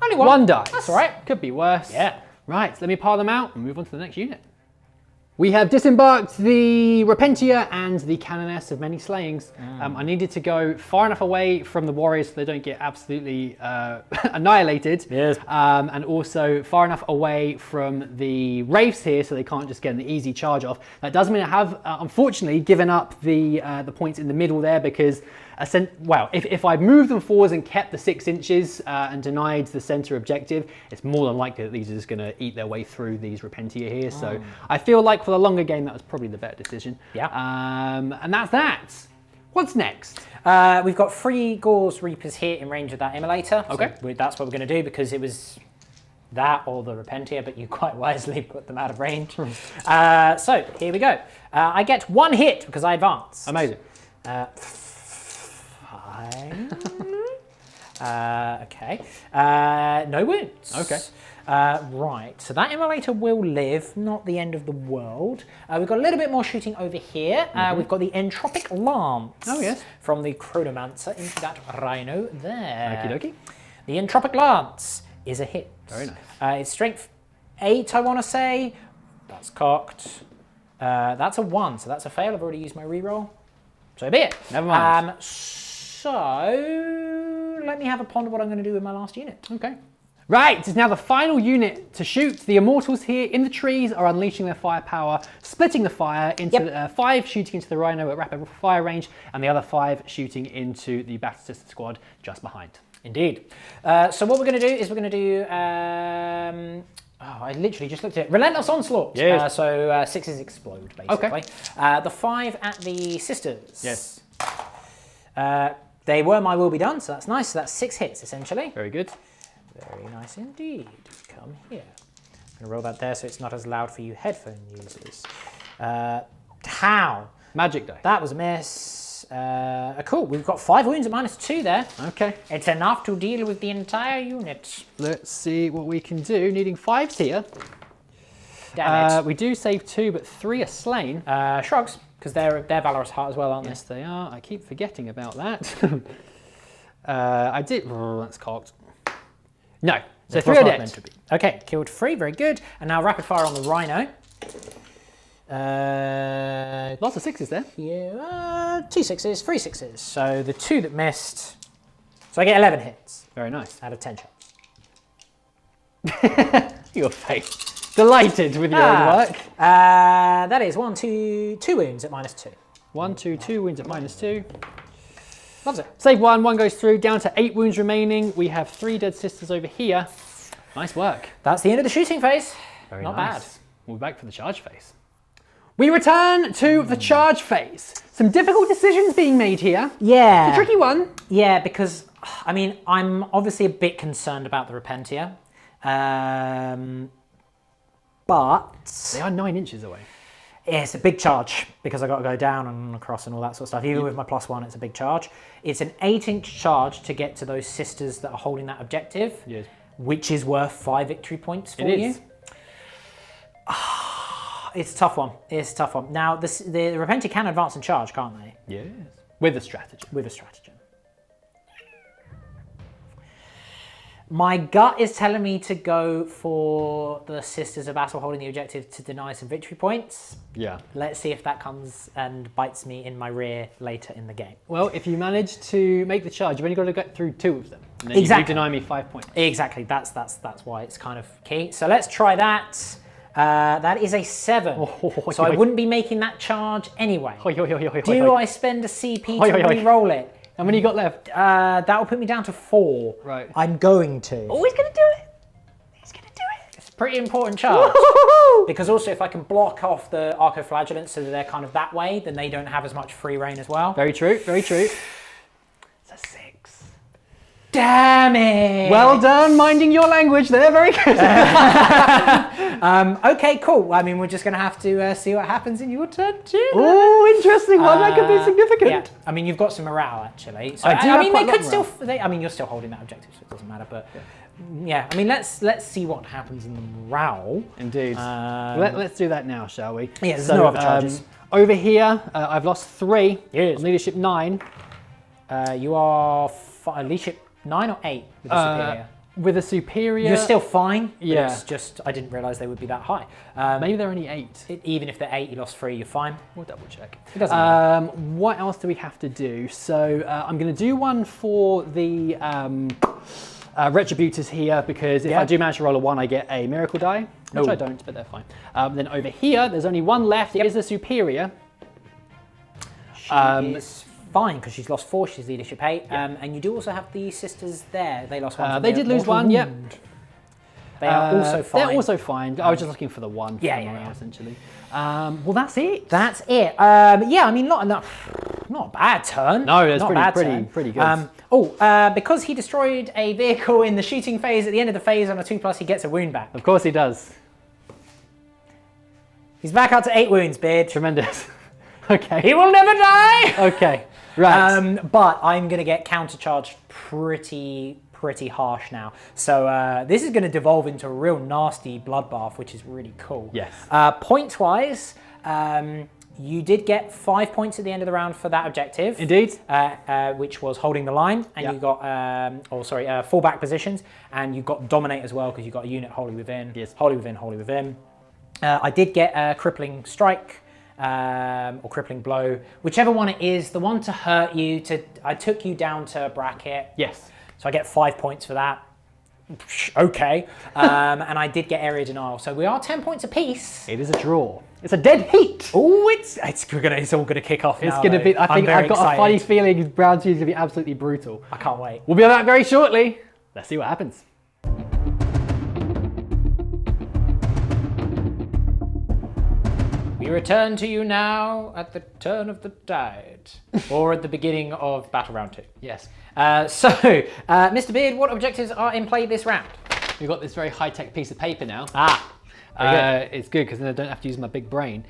Only 1 dice. That's all right. Could be worse. Yeah. Right, so let me pile them out and move on to the next unit. We have disembarked the Repentia and the Canoness of Many Slayings. I needed to go far enough away from the warriors so they don't get absolutely annihilated. Yes. And also far enough away from the Wraiths here so they can't just get an easy charge off. That does mean I have, unfortunately, given up the points in the middle there because if I'd moved them forwards and kept the 6 inches and denied the center objective, it's more than likely that these are just going to eat their way through these Repentia here. So I feel like for the longer game, that was probably the better decision. Yeah. And that's that. What's next? We've got 3 Gauls Reapers here in range of that Immolator. Okay. So that's what we're going to do because it was that or the Repentia, but you quite wisely put them out of range. So here we go. I get 1 hit because I advance. Amazing. Okay. No wounds. Okay. Right, so that Immolator will live, not the end of the world. We've got a little bit more shooting over here. We've got the Entropic Lance. Oh, yes. From the Chronomancer into that Rhino there. Okie dokie. The Entropic Lance is a hit. Very nice. It's strength 8, I want to say. That's cocked. That's a 1, so that's a fail. I've already used my reroll. So be it. Never mind. So let me have a ponder what I'm going to do with my last unit. Okay. Right, it's now the final unit to shoot. The Immortals here in the trees are unleashing their firepower, splitting the fire into 5 shooting into the Rhino at rapid fire range, and the other 5 shooting into the Battle Sister Squad just behind. Indeed. So what we're going to do is we're going to do... I literally just looked at it. Relentless Onslaught. Yes. So 6s explode, basically. Okay. The 5 at the Sisters. Yes. They were my will be done, so that's nice. So that's 6 hits, essentially. Very good. Very nice indeed. Come here. I'm going to roll that there so it's not as loud for you headphone users. How? Magic die. That was a miss. Cool. We've got 5 wounds at -2 there. Okay. It's enough to deal with the entire unit. Let's see what we can do. Needing 5s here. Damn it. We do save 2, but 3 are slain. Shrugs, because they're Valorous Heart as well, aren't Yes, they are. I keep forgetting about that. I did. Oh, that's cocked. No. So 3 are dead. Okay, killed 3. Very good. And now rapid fire on the Rhino. Lots of 6s there. Yeah, 2 6s, 3 6s. So the 2 that missed. So I get 11 hits. Very nice. Out of 10 shots. Your face. Delighted with your own work. That is 1, 2 wounds at -2. 1, 2, 2 wounds at -2. Loves it. Save 1 goes through, down to 8 wounds remaining. We have 3 dead sisters over here. Nice work. That's the end of the shooting phase. Very Not nice. bad. We'll be back for the charge phase. We return to the charge phase. Some difficult decisions being made here. Yeah. It's a tricky one. Yeah, because, I mean, I'm obviously a bit concerned about the Repentia. But They are 9 inches away. it's a big charge because I got to go down and across and all that sort of stuff. Even with my +1, it's a big charge. It's an 8-inch charge to get to those sisters that are holding that objective, Yes. which is worth 5 victory points for It you. is. It's a tough one. It's a tough one. Now, the Repentia can advance and charge, can't they? Yes. With a strategy. With a stratagem. My gut is telling me to go for the Sisters of Battle holding the objective to deny some victory points. Yeah. Let's see if that comes and bites me in my rear later in the game. Well, if you manage to make the charge, you've only got to get through 2 of them. And then Exactly. you deny me 5 points. Exactly. That's why it's kind of key. So let's try that. That is a 7. So I wouldn't be making that charge anyway. Do I spend a CP to re-roll it? How many you got left? That will put me down to 4. Right. I'm going to. Oh, he's going to do it. He's going to do it. It's a pretty important charge. Because also if I can block off the Arcoflagellants so that they're kind of that way, then they don't have as much free reign as well. Very true. Very true. It's a 6. Damn it! Well done, minding your language there. Very good. Okay, cool. I mean, we're just going to have to see what happens in your turn too. Oh, interesting one. That could be significant. Yeah. I mean, you've got some morale actually. So, I do have mean, quite they a lot could of still. I mean, you're still holding that objective, so it doesn't matter. But yeah, I mean, let's see what happens in the morale. Indeed. Let's do that now, shall we? Yeah, there's no other charges. Over here, I've lost 3. Yes. On leadership 9. You are leadership 9 or 8 with the superior. with a superior... You're still fine. Yeah. It's just, I didn't realise they would be that high. Maybe they're only 8. Even if they're 8, you lost 3, you're fine. We'll double check. It doesn't matter. What else do we have to do? So I'm going to do one for the Retributors here, because if I do manage to roll a 1, I get a miracle die, which I don't, but they're fine. Then over here, there's only one left. It is a superior. She is fine because she's lost 4. She's leadership 8, and you do also have the sisters there. They lost 1. They did lose 1. Yep. They are also fine. They're also fine. I was just looking for the 1. Essentially. Well, that's it. That's it. Yeah, I mean, not a bad turn. No, that's pretty good. Because he destroyed a vehicle in the shooting phase, at the end of the phase on a 2+, he gets a wound back. Of course he does. He's back up to 8 wounds, Beard. Tremendous. Okay. He will never die! Okay, right. But I'm going to get countercharged pretty harsh now. So this is going to devolve into a real nasty bloodbath, which is really cool. Yes. Points-wise, you did get 5 points at the end of the round for that objective. Indeed. Which was holding the line, and you got, fallback positions, and you got dominate as well, because you got a unit wholly within. Yes. Wholly within. I did get a crippling strike, or crippling blow, whichever one it is, the one to hurt you. I took you down to bracket. Yes. So I get 5 points for that. Okay. And I did get area denial. So we are 10 points apiece. It is a draw. It's a dead heat. Oh, it's all gonna kick off. It's gonna be. I think I've got a funny feeling round 2 is gonna be absolutely brutal. I can't wait. We'll be on that very shortly. Let's see what happens. We return to you now at the turn of the tide, or at the beginning of Battle Round 2. Yes. Mr. Beard, what objectives are in play this round? We've got this very high-tech piece of paper now. It's good because then I don't have to use my big brain.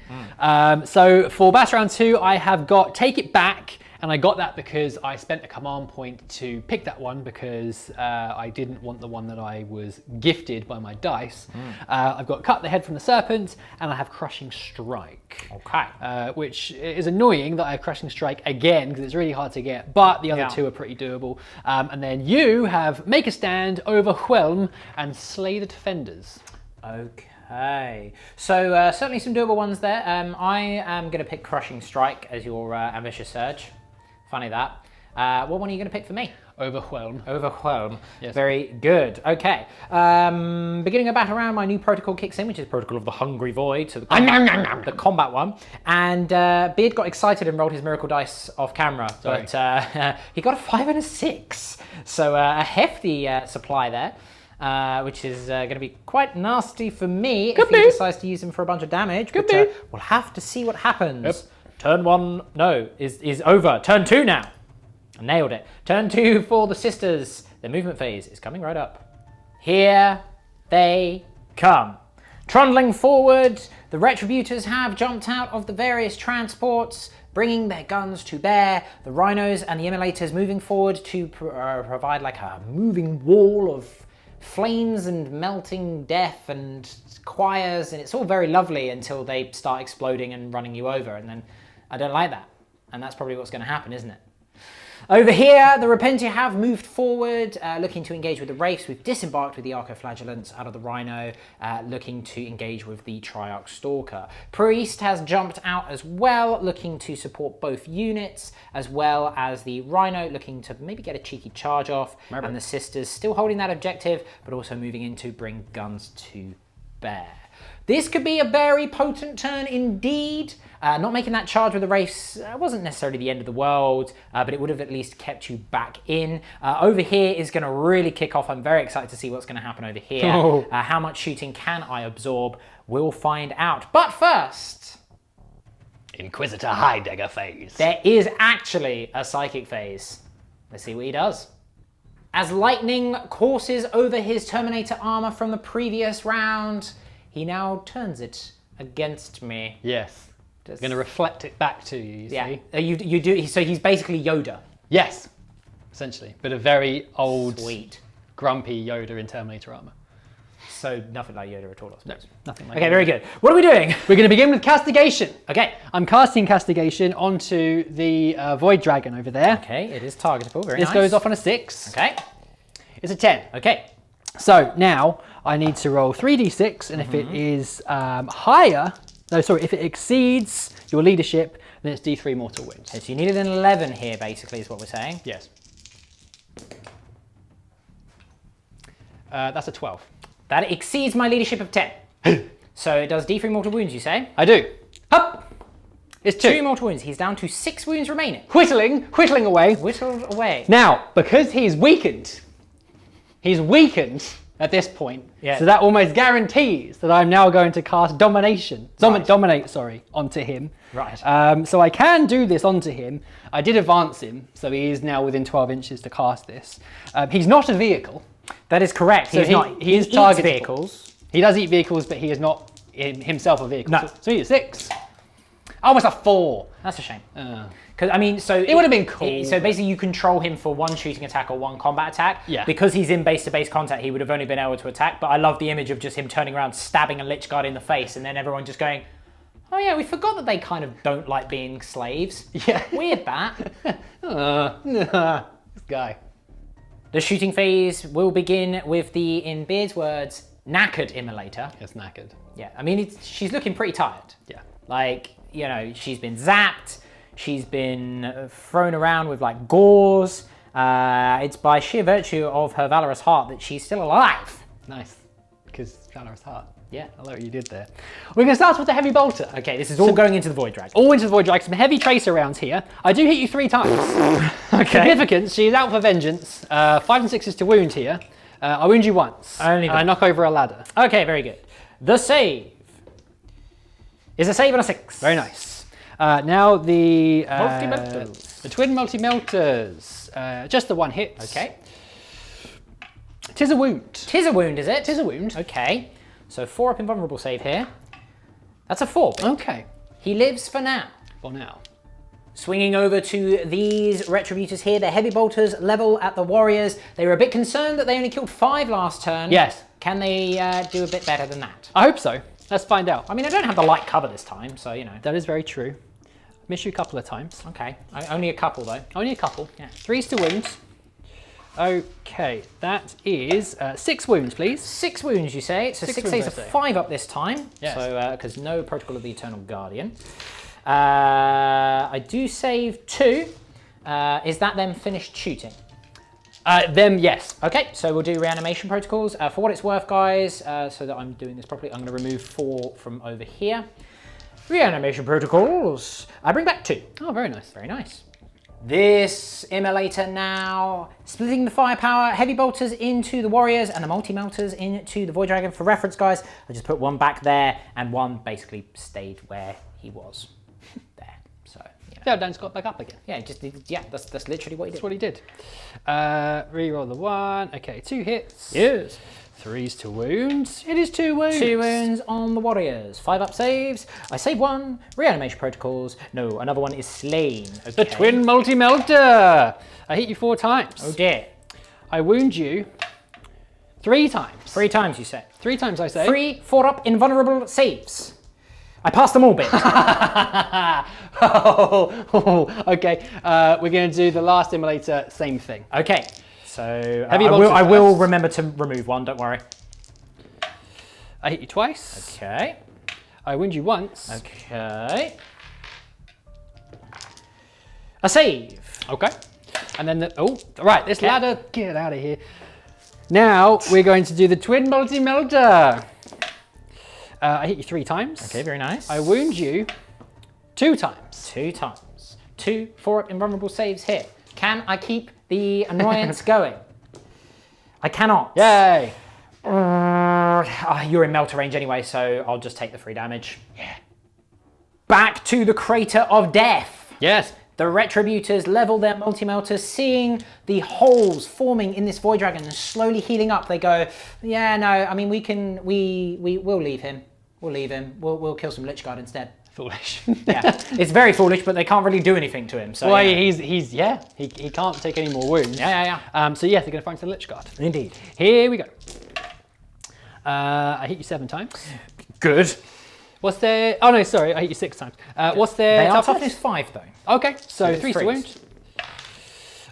So for Battle Round 2, I have got Take It Back, and I got that because I spent a command point to pick that one because I didn't want the one that I was gifted by my dice. I've got Cut the Head from the Serpent, and I have Crushing Strike. Okay. Which is annoying that I have Crushing Strike again because it's really hard to get, but the other two are pretty doable. And then you have Make a Stand, Overwhelm, and Slay the Defenders. Okay. So certainly some doable ones there. I am going to pick Crushing Strike as your Ambitious Surge. Funny that. What one are you going to pick for me? Overwhelm. Yes. Very good. Okay. Beginning of battle round, my new protocol kicks in, which is Protocol of the Hungry Void, so the combat one. And Beard got excited and rolled his miracle dice off camera, but he got a 5 and a 6. So a hefty supply there. Which is going to be quite nasty for me if he decides to use them for a bunch of damage. We'll have to see what happens. Yep. Turn 1, is over. Turn 2 now. I nailed it. Turn 2 for the sisters. The movement phase is coming right up. Here they come. Trundling forward, the Retributors have jumped out of the various transports, bringing their guns to bear. The Rhinos and the Immolators moving forward to provide like a moving wall of flames and melting death and choirs, and it's all very lovely until they start exploding and running you over, and then I don't like that, and that's probably what's going to happen, isn't it? Over here, the Repentia have moved forward, looking to engage with the Wraiths. We've disembarked with the Arcoflagellants out of the Rhino, looking to engage with the Triax Stalker. Priest has jumped out as well, looking to support both units, as well as the Rhino, looking to maybe get a cheeky charge off, and the Sisters still holding that objective, but also moving in to bring guns to bear. This could be a very potent turn indeed. Not making that charge with the Wraiths wasn't necessarily the end of the world, but it would have at least kept you back in. Over here is going to really kick off. I'm very excited to see what's going to happen over here. How much shooting can I absorb? We'll find out. But first, Inquisitor Heidegger phase. There is actually a psychic phase. Let's see what he does. As lightning courses over his Terminator armor from the previous round, he now turns it against me. Yes. It's going to reflect it back to you, see? You do. So he's basically Yoda. Yes, essentially. But a very old, sweet, grumpy Yoda in Terminator armor. So nothing like Yoda at all, I suppose. No, nothing like Okay, Yoda. very good. What are we doing? We're going to begin with Castigation. Okay. I'm casting Castigation onto the Void Dragon over there. Okay, it is targetable. Very nice. This goes off on a 6. Okay. It's a 10. Okay. So now I need to roll 3d6, and if it is if it exceeds your leadership, then it's d3 mortal wounds. Okay, so you needed an 11 here, basically, is what we're saying. Yes. That's a 12. That exceeds my leadership of 10. So it does d3 mortal wounds, you say? I do. Hup! It's 2. 2 mortal wounds. He's down to 6 wounds remaining. Whittling away. Whittled away. Now, because he's weakened at this point, Yeah. so that almost guarantees that I'm now going to cast dominate onto him. Right. So I can do this onto him. I did advance him, so he is now within 12 inches to cast this. He's not a vehicle. That is correct. So he is eats targetable. vehicles. He does eat vehicles, but he is not himself a vehicle. No. So he's a 6. Almost a 4. That's a shame. Because I mean, so it would have been cool. So basically, you control him for 1 shooting attack or 1 combat attack. Yeah. Because he's in base-to-base contact, he would have only been able to attack. But I love the image of just him turning around, stabbing a Lich Guard in the face, and then everyone just going, "Oh yeah, we forgot that they kind of don't like being slaves." Yeah. Weird that. This guy. The shooting phase will begin with the, in Beard's words, knackered immolator. It's knackered. Yeah. I mean, she's looking pretty tired. Yeah. Like, you know, she's been zapped. She's been thrown around with like gauze. It's by sheer virtue of her valorous heart that she's still alive. Nice. Because valorous heart. Yeah. I like what you did there. We're going to start with the heavy bolter. Okay, this is all going into the Void Dragon. All into the Void Dragon. Some heavy tracer rounds here. I do hit you 3 times. Okay. Significance. She's out for vengeance. 5 and 6s to wound here. I wound you once. Only and I knock over a ladder. Okay, very good. The save is a save on a 6. Very nice. Now the Multi-meltas. the twin multi-meltas. Just the 1 hit. Okay. Tis a wound. Tis a wound, is it? Tis a wound. Okay. So 4 up invulnerable save here. That's a 4. Okay. He lives for now. For now. Swinging over to these Retributors here. They're heavy bolters, level at the warriors. They were a bit concerned that they only killed 5 last turn. Yes. Can they do a bit better than that? I hope so. Let's find out. I mean, I don't have the light cover this time, so, you know. That is very true. Missed you a couple of times. Okay. Only a couple, though. Only a couple. Yeah. 3s to wound. Okay, that is 6 wounds, please. 6 wounds, you say? So 6 wounds, saves I of say. 5 up this time. Yes. So, because no Protocol of the Eternal Guardian. I do save 2. Is that them finished shooting? Them, yes. Okay, so we'll do Reanimation Protocols. For what it's worth, guys, so that I'm doing this properly, I'm going to remove 4 from over here. Reanimation Protocols. I bring back 2. Oh, very nice. Very nice. This immolator now, splitting the firepower, heavy bolters into the warriors and the multi-melters into the Void Dragon. For reference, guys, I just put 1 back there and 1 basically stayed where he was there. So, you know. Yeah, Dan's got back up again. Yeah, that's literally what he did. That's what he did. Reroll the 1. Okay, 2 hits. Yes. 3s to wounds. It is 2 wounds. 2 wounds on the warriors. 5 up saves. I save 1. Reanimation Protocols. No, another one is slain. Okay. The twin multi-melta. I hit you 4 times. Oh dear. I wound you 3 times. 3 times, you said. 3 times, I say. 3 4 up invulnerable saves. I passed them all, bit. Okay. We're going to do the last immolator, same thing. Okay. So Heavy I will first. remember to remove 1, don't worry. I hit you twice. Okay. I wound you once. Okay. A save. Okay. And then right, this ladder, get out of here. Now we're going to do the twin multi-melta. I hit you 3 times. Okay, very nice. I wound you 2 times. 2 times. 2 4 up invulnerable saves here. Can I keep the annoyance going? I cannot. Yay. You're in melter range anyway, so I'll just take the 3 damage. Yeah. Back to the Crater of Death. Yes. The Retributors level their multi-melters, seeing the holes forming in this Void Dragon and slowly healing up. They go, yeah, no, I mean, we'll leave him. We'll leave him. We'll kill some Lich Guard instead. Foolish. Yeah, it's very foolish, but they can't really do anything to him. So well, yeah. he can't take any more wounds. Yeah. So yeah, they're going to find some Lich Guard. Indeed. Here we go. I hit you 7 times. Good. What's their? Oh no, sorry, I hit you 6 times. What's their? They are toughness? toughness 5 though. Okay, so 3s to threes. wound.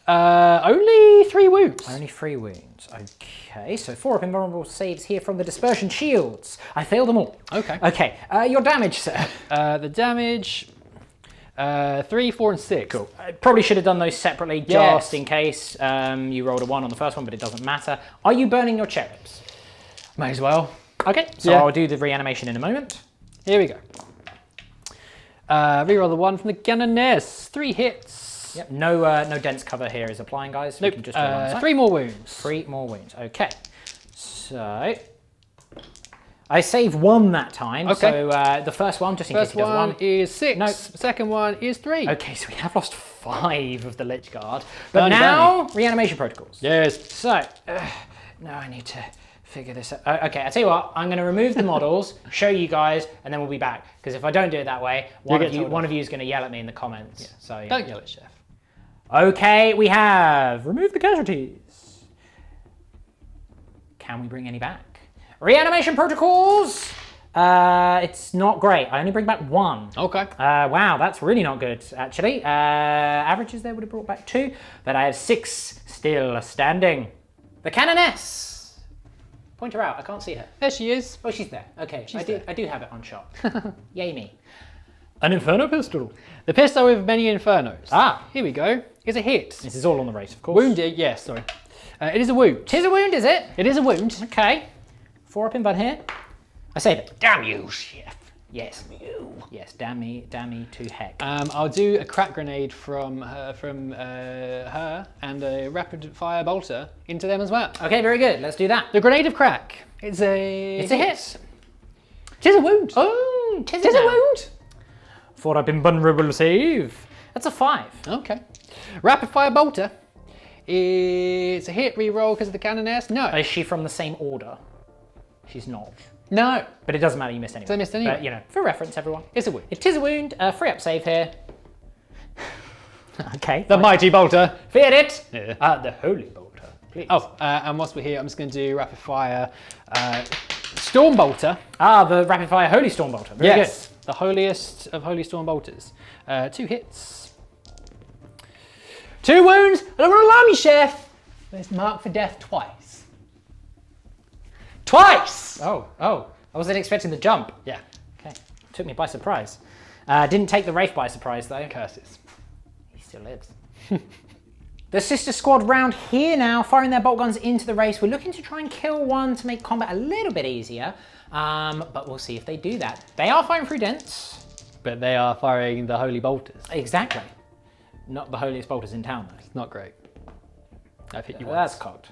Only 3 wounds. Only 3 wounds. wounds. Okay, so 4 up invulnerable saves here from the dispersion shields. I failed them all. Okay. Okay, your damage, sir. The damage, 3, 4, and 6. Cool. I probably should have done those separately just in case you rolled a 1 on the first one, but it doesn't matter. Are you burning your cherubs? Might as well. Okay, so I'll do the reanimation in a moment. Here we go. Reroll the 1 from the Canoness. 3 hits. Yep, no dense cover here is applying, guys. Nope. We can just do it on the side. 3 more wounds. 3 more wounds. Okay. So I saved 1 that time. Okay. So the first one, just in case First he does one 1. is 6. No. Second one is 3. Okay, so we have lost 5 of the Lich Guard. But Burny, now, reanimation protocols. Yes. So, now I need to figure this out. Okay, I'll tell you what, I'm going to remove the models, show you guys, and then we'll be back. Because if I don't do it that way, one of you is going to yell at me in the comments. Yeah. So, yeah. Don't yell at Chef. Okay, we have remove the casualties. Can we bring any back? Reanimation protocols. It's not great. I only bring back 1. Okay. Wow, that's really not good, actually. Averages there would have brought back 2, but I have 6 still standing. The Canoness. Point her out. I can't see her. There she is. Oh, she's there. Okay, I do have it on shot. Yay me. An Inferno pistol. The pistol with many infernos. Ah, here we go. It's a hit. This is all on the race, of course. Wounded, yes, sorry. It is a wound. Tis a wound, is it? It is a wound. Okay. 4 up in bud here. I save it. Damn you, chef. Yes. You. Yes, damn me to heck. I'll do a crack grenade from her and a rapid fire bolter into them as well. Okay, very good. Let's do that. The grenade of crack. It's a hit. Tis a wound. Oh, Tis a wound. 4 up in vulnerable save. That's a 5. Okay. Rapid fire bolter. It's a hit reroll because of the Canoness. No. Is she from the same order? She's not. No. But it doesn't matter, you missed anyway. So I missed anyway. But, you know, for reference, everyone. It's a wound. It is a wound. 3 up save here. Okay. The mighty bolter. Feared it. Yeah. The holy bolter, please. Oh, and whilst we're here, I'm just going to do rapid fire storm bolter. Ah, the rapid fire holy storm bolter. Very Yes. The holiest of holy storm bolters. 2 hits. 2 wounds. I don't want to alarm you, Chef. But it's marked for death twice. Twice! good. Oh. I wasn't expecting the jump. Yeah. Okay. Took me by surprise. Didn't take the Wraith by surprise, though. Curses. He still lives. The sister squad round here now, firing their bolt guns into the race. We're looking to try and kill one to make combat a little bit easier. But we'll see if they do that. They are firing through dents. But they are firing the holy bolters. Exactly. Not the holiest bolters in town, though. It's not great. I've hit you That's once. cocked.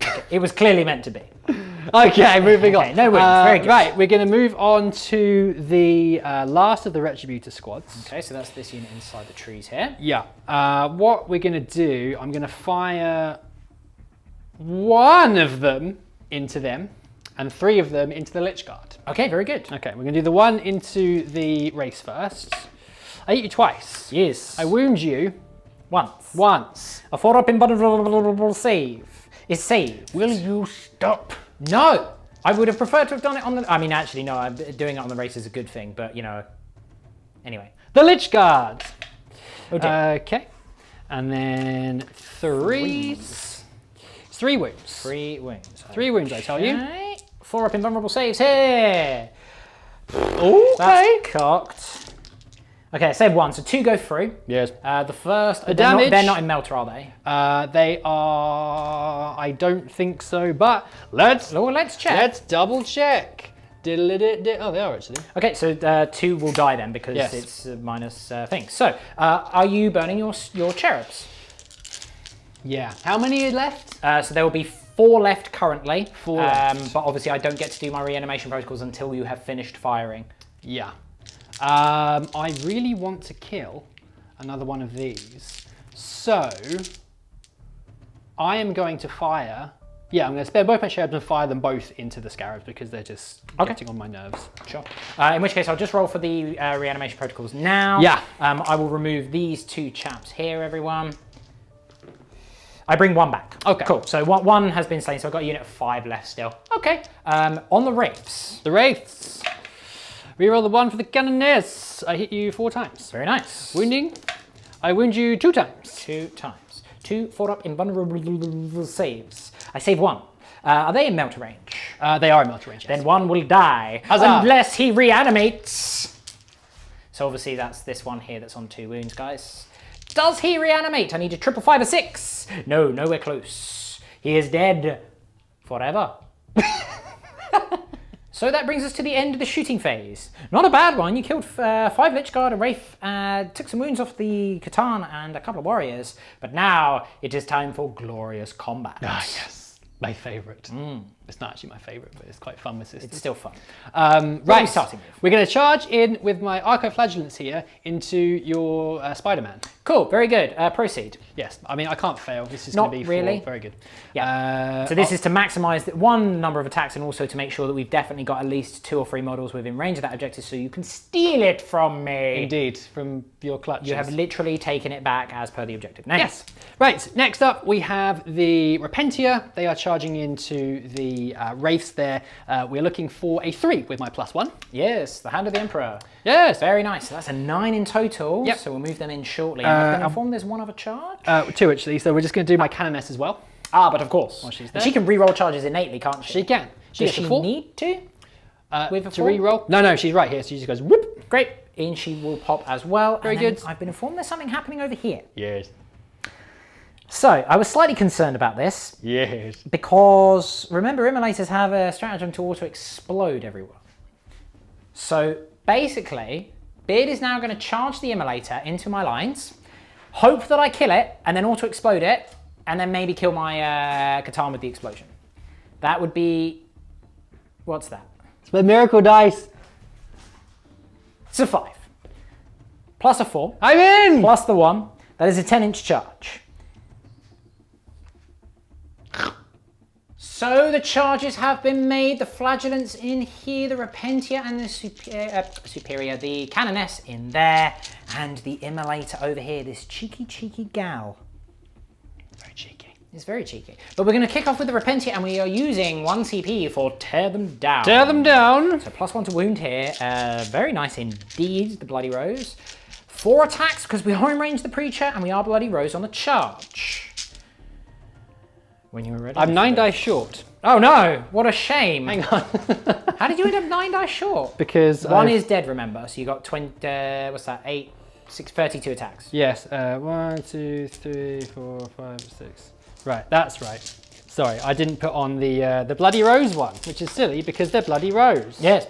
Okay, it was clearly meant to be. Okay, moving on. No wounds. Very good. Right, we're going to move on to the last of the Retributor squads. Okay, so that's this unit inside the trees here. Yeah. What we're going to do, I'm going to fire 1 of them into them and 3 of them into the Lich Guard. Okay, very good. Okay, we're going to do the 1 into the race first. I hit you twice. Yes. I wound you once. A 4 up in vulnerable save is saved. Will you stop? No! I would have preferred to have done it on the... I mean, actually, no, doing it on the race is a good thing, but, you know... Anyway. The Lich Guard. Oh dear. Okay. And then 3. It's 3 wounds. 3 wounds. 3 wounds, I tell you. Okay. 4 up in vulnerable saves here. Okay. That's cocked. Okay, save 1, so 2 go through. Yes. The first... The damage... They're not in Melter, are they? They are... I don't think so, but let's check. Let's double check. Oh, they are actually. Okay, so 2 will die then because it's minus things. So, are you burning your cherubs? Yeah. How many are left? So there will be 4 left currently. 4 left. But obviously I don't get to do my reanimation protocols until you have finished firing. Yeah. I really want to kill another one of these. So, I am going to fire... Yeah, I'm going to spare both my cherubs and fire them both into the scarabs because they're just getting on my nerves. Sure. In which case, I'll just roll for the reanimation protocols now. Yeah. I will remove these 2 chaps here, everyone. I bring 1 back. Okay. Cool. So 1 has been slain, so I've got a unit of 5 left still. Okay. On the Wraiths. The Wraiths. Reroll the 1 for the Canoness. I hit you 4 times. Very nice. Wounding. I wound you 2 times. 2 times. 2 4-up invulnerable saves. I save 1. Are they in melta range? They are in melta range, yes. Then 1 will die. Huzzah. Unless he reanimates. So obviously that's this one here that's on 2 wounds, guys. Does he reanimate? I need a 5 5 or 6. No, nowhere close. He is dead forever. So that brings us to the end of the shooting phase. Not a bad one. You killed 5 Lich Guard, a Wraith, took some wounds off the Catan and a couple of warriors. But now it is time for glorious combat. Ah, yes. My favourite. It's not actually my favourite, but it's quite fun with sisters. It's still fun. Right, What are we starting with? We're going to charge in with my Archoflagellants here into your Spider-Man. Cool, very good. Proceed. Yes, I mean, I can't fail. This is Not going to be really. very good. Yeah. So this is to maximise the 1 number of attacks and also to make sure that we've definitely got at least 2 or 3 models within range of that objective so you can steal it from me. Indeed, from your clutches. You have literally taken it back as per the objective. Nice. Yes. Right, next up we have the Repentia. They are charging into the Wraiths there. We're looking for a 3 with my +1. Yes, the Hand of the Emperor. Yes. Very nice. So that's a 9 in total. Yep. So we'll move them in shortly. I've been informed there's 1 other charge. 2 actually, so we're just going to do my Canoness as well. But of course. While she's And there. she can re-roll charges innately, can't she? She can. Does she need to? With a to 4? re-roll? No, she's right here, so she just goes whoop. Great. In she will pop as well. Very And then good. I've been informed there's something happening over here. Yes. So I was slightly concerned about this Yes. because remember immolators have a stratagem to auto-explode everyone. So basically, Beard is now going to charge the immolator into my lines, hope that I kill it, and then auto-explode it, and then maybe kill my Catan with the explosion. That would be... What's that? It's my miracle dice. It's a 5. Plus a 4. I'm in! Plus the 1. That is a 10-inch charge. So the charges have been made. The Flagellants in here, the Repentia and the Superior, the Canoness in there, and the Immolator over here, this cheeky gal. Very cheeky. It's very cheeky. But we're going to kick off with the Repentia, and we are using 1 CP for Tear Them Down. Tear them down. So +1 to wound here. Very nice indeed, the Bloody Rose. 4 attacks, because we are in range of the Preacher, and we are Bloody Rose on the charge. When you were ready. I'm 9 dice short. Oh no, what a shame. Hang on. How did you end up 9 dice short? Because 1 is dead, remember. So you got 20, what's that, 8, 6, 32 attacks. Yes, 1, 2, 3, 4, 5, 6. Right, that's right. Sorry, I didn't put on the Bloody Rose one, which is silly because they're Bloody Rose. Yes.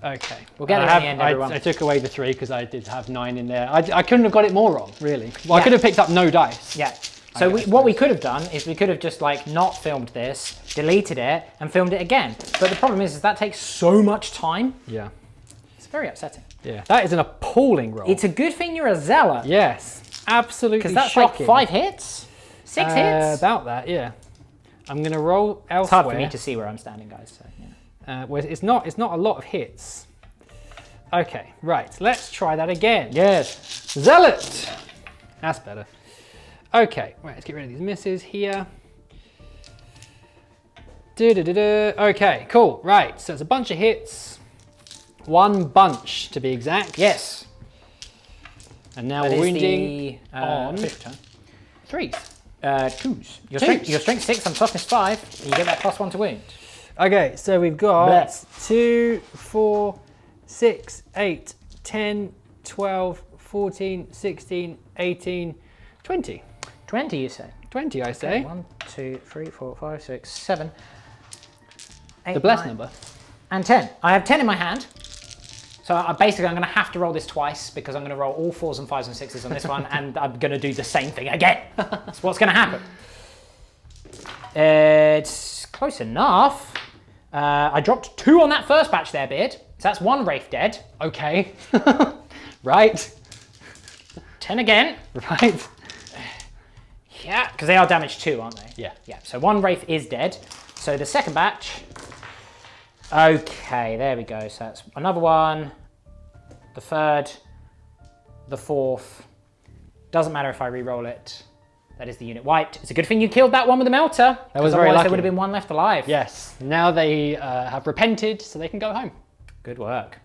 Okay. We'll get there in the end, everyone. I took away the 3 because I did have 9 in there. I couldn't have got it more wrong, really. Well, I could have picked up no dice. Yeah. So what we could have done is we could have just like not filmed this, deleted it, and filmed it again. But the problem is that takes so much time. Yeah. It's very upsetting. Yeah. That is an appalling roll. It's a good thing you're a zealot. Yes. Absolutely Because that's shocking. like 5 hits? 6 hits? About that, yeah. I'm going to roll elsewhere. It's hard for me to see where I'm standing, guys. So, yeah. Well, it's not a lot of hits. Okay, right. Let's try that again. Yes. Zealot. That's better. Okay, right, let's get rid of these misses here. Okay, cool. Right, so it's a bunch of hits. 1 bunch, to be exact. Yes. And now That we're is wounding the, on fifth turn. 3s. 2s. Your strength 6 and toughness 5. And you get that +1 to wound. Okay, so we've got Bless. 2, 4, 6, 8, 10, 12, 14, 16, 18, 20. 20, you say? 20, I say. 1, 2, 3, 4, 5, 6, 7. 8, The blessed 9, number. And 10. I have 10 in my hand. So I'm going to have to roll this twice because I'm going to roll all 4s and 5s and 6s on this one and I'm going to do the same thing again. That's what's going to happen. It's close enough. I dropped 2 on that first batch there, Beard. So that's 1 Wraith dead. Okay. Right. 10 again. Right. Yeah, because they are damaged too, aren't they? Yeah. Yeah, so 1 Wraith is dead. So the second batch. Okay, there we go. So that's another one. The third. The fourth. Doesn't matter if I re-roll it. That is the unit wiped. It's a good thing you killed that one with the melter. That was very lucky. There would have been 1 left alive. Yes. Now they have repented, so they can go home. Good work.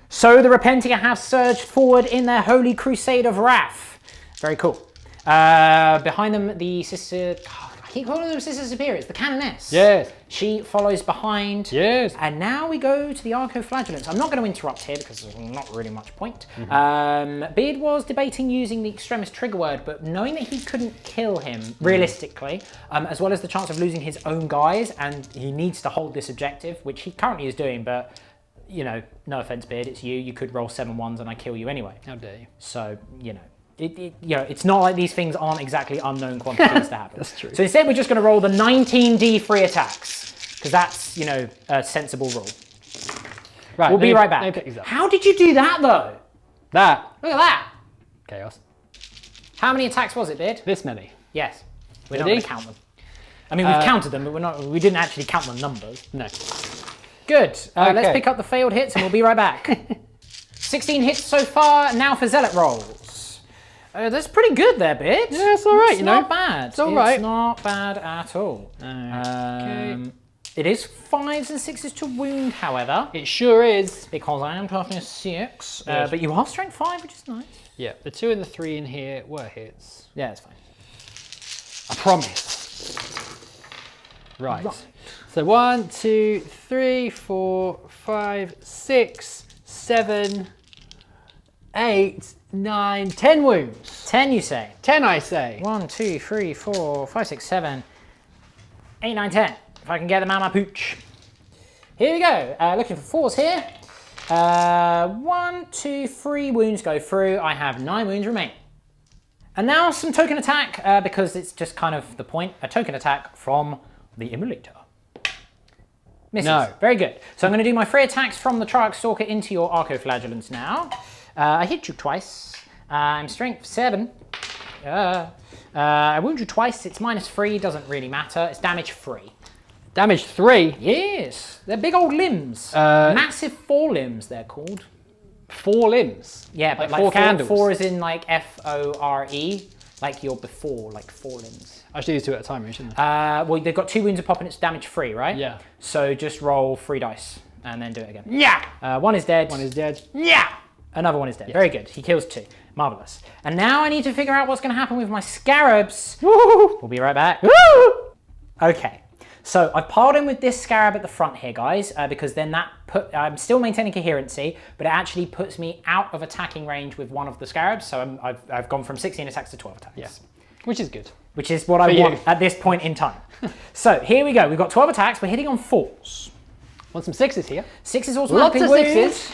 So the Repentia have surged forward in their holy crusade of wrath. Very cool. Behind them, the sister... I keep calling them Sister Superiors, the Canoness. Yes. She follows behind. Yes. And now we go to the Arco-Flagellants. I'm not going to interrupt here because there's not really much point. Beard was debating using the Extremis trigger word, but knowing that he couldn't kill him, realistically, as well as the chance of losing his own guys, and he needs to hold this objective, which he currently is doing, but, you know, no offense, Beard, it's you. You could roll 7 1s and I kill you anyway. How dare you? So, you know. You know, it's not like these things aren't exactly unknown quantities to happen. That's true. So instead, we're just going to roll the 19d free attacks because that's, you know, a sensible rule. Right. We'll be right back. How did you do that though? That. Look at that. Chaos. How many attacks was it, Beard? This many. Yes. We're not going to count them. I mean, we've counted them, but we didn't actually count the numbers. No. Good. Okay. Let's pick up the failed hits and we'll be right back. 16 hits so far. Now for Zealot rolls. That's pretty good there, Beard. Yeah, it's all right, it's you know. not bad. It's all right. It's not bad at all. Okay. It is 5s and 6s to wound, however. It sure is. Because I am toughness 6. Yes. But you are strength 5, which is nice. Yeah, the 2 and the 3 in here were hits. Yeah, it's fine. I promise. Right. So 1, 2, 3, 4, 5, 6, 7, 8, 9, 10 wounds. 10, you say? 10, I say. 1, 2, 3, 4, 5, 6, 7, 8, 9, 10. If I can get them out of my pooch. Here we go. Looking for 4s here. 1, 2, 3 wounds go through. I have 9 wounds remaining. And now some token attack, because it's just kind of the point. A token attack from the Immolator. Misses. No. Very good. So I'm going to do my 3 attacks from the Triax Stalker into your Arco-Flagellants now. I hit you twice. I'm strength 7. I wound you twice. It's -3. Doesn't really matter. It's damage 3. Damage 3? Yes. They're big old limbs. Massive forelimbs, they're called. 4 limbs? Yeah, but like 4 candles? 4 is in like F-O-R-E. Like you're before, like forelimbs. I should use 2 at a time, shouldn't I? Well, they've got 2 wounds a pop and it's damage 3, right? Yeah. So just roll 3 dice and then do it again. Yeah! 1 is dead. 1 is dead. Yeah! Another 1 is dead. Yes. Very good. He kills 2. Marvelous. And now I need to figure out what's going to happen with my scarabs. Woo! We'll be right back. Woo! Okay. So I've piled in with this scarab at the front here, guys, because then I'm still maintaining coherency, but it actually puts me out of attacking range with one of the scarabs. So I've gone from 16 attacks to 12 attacks. Yeah. Which is good. Which is what I want at this point in time. So here we go. We've got 12 attacks. We're hitting on 4s. Want some 6s here? 6s automatically Lots of 6s.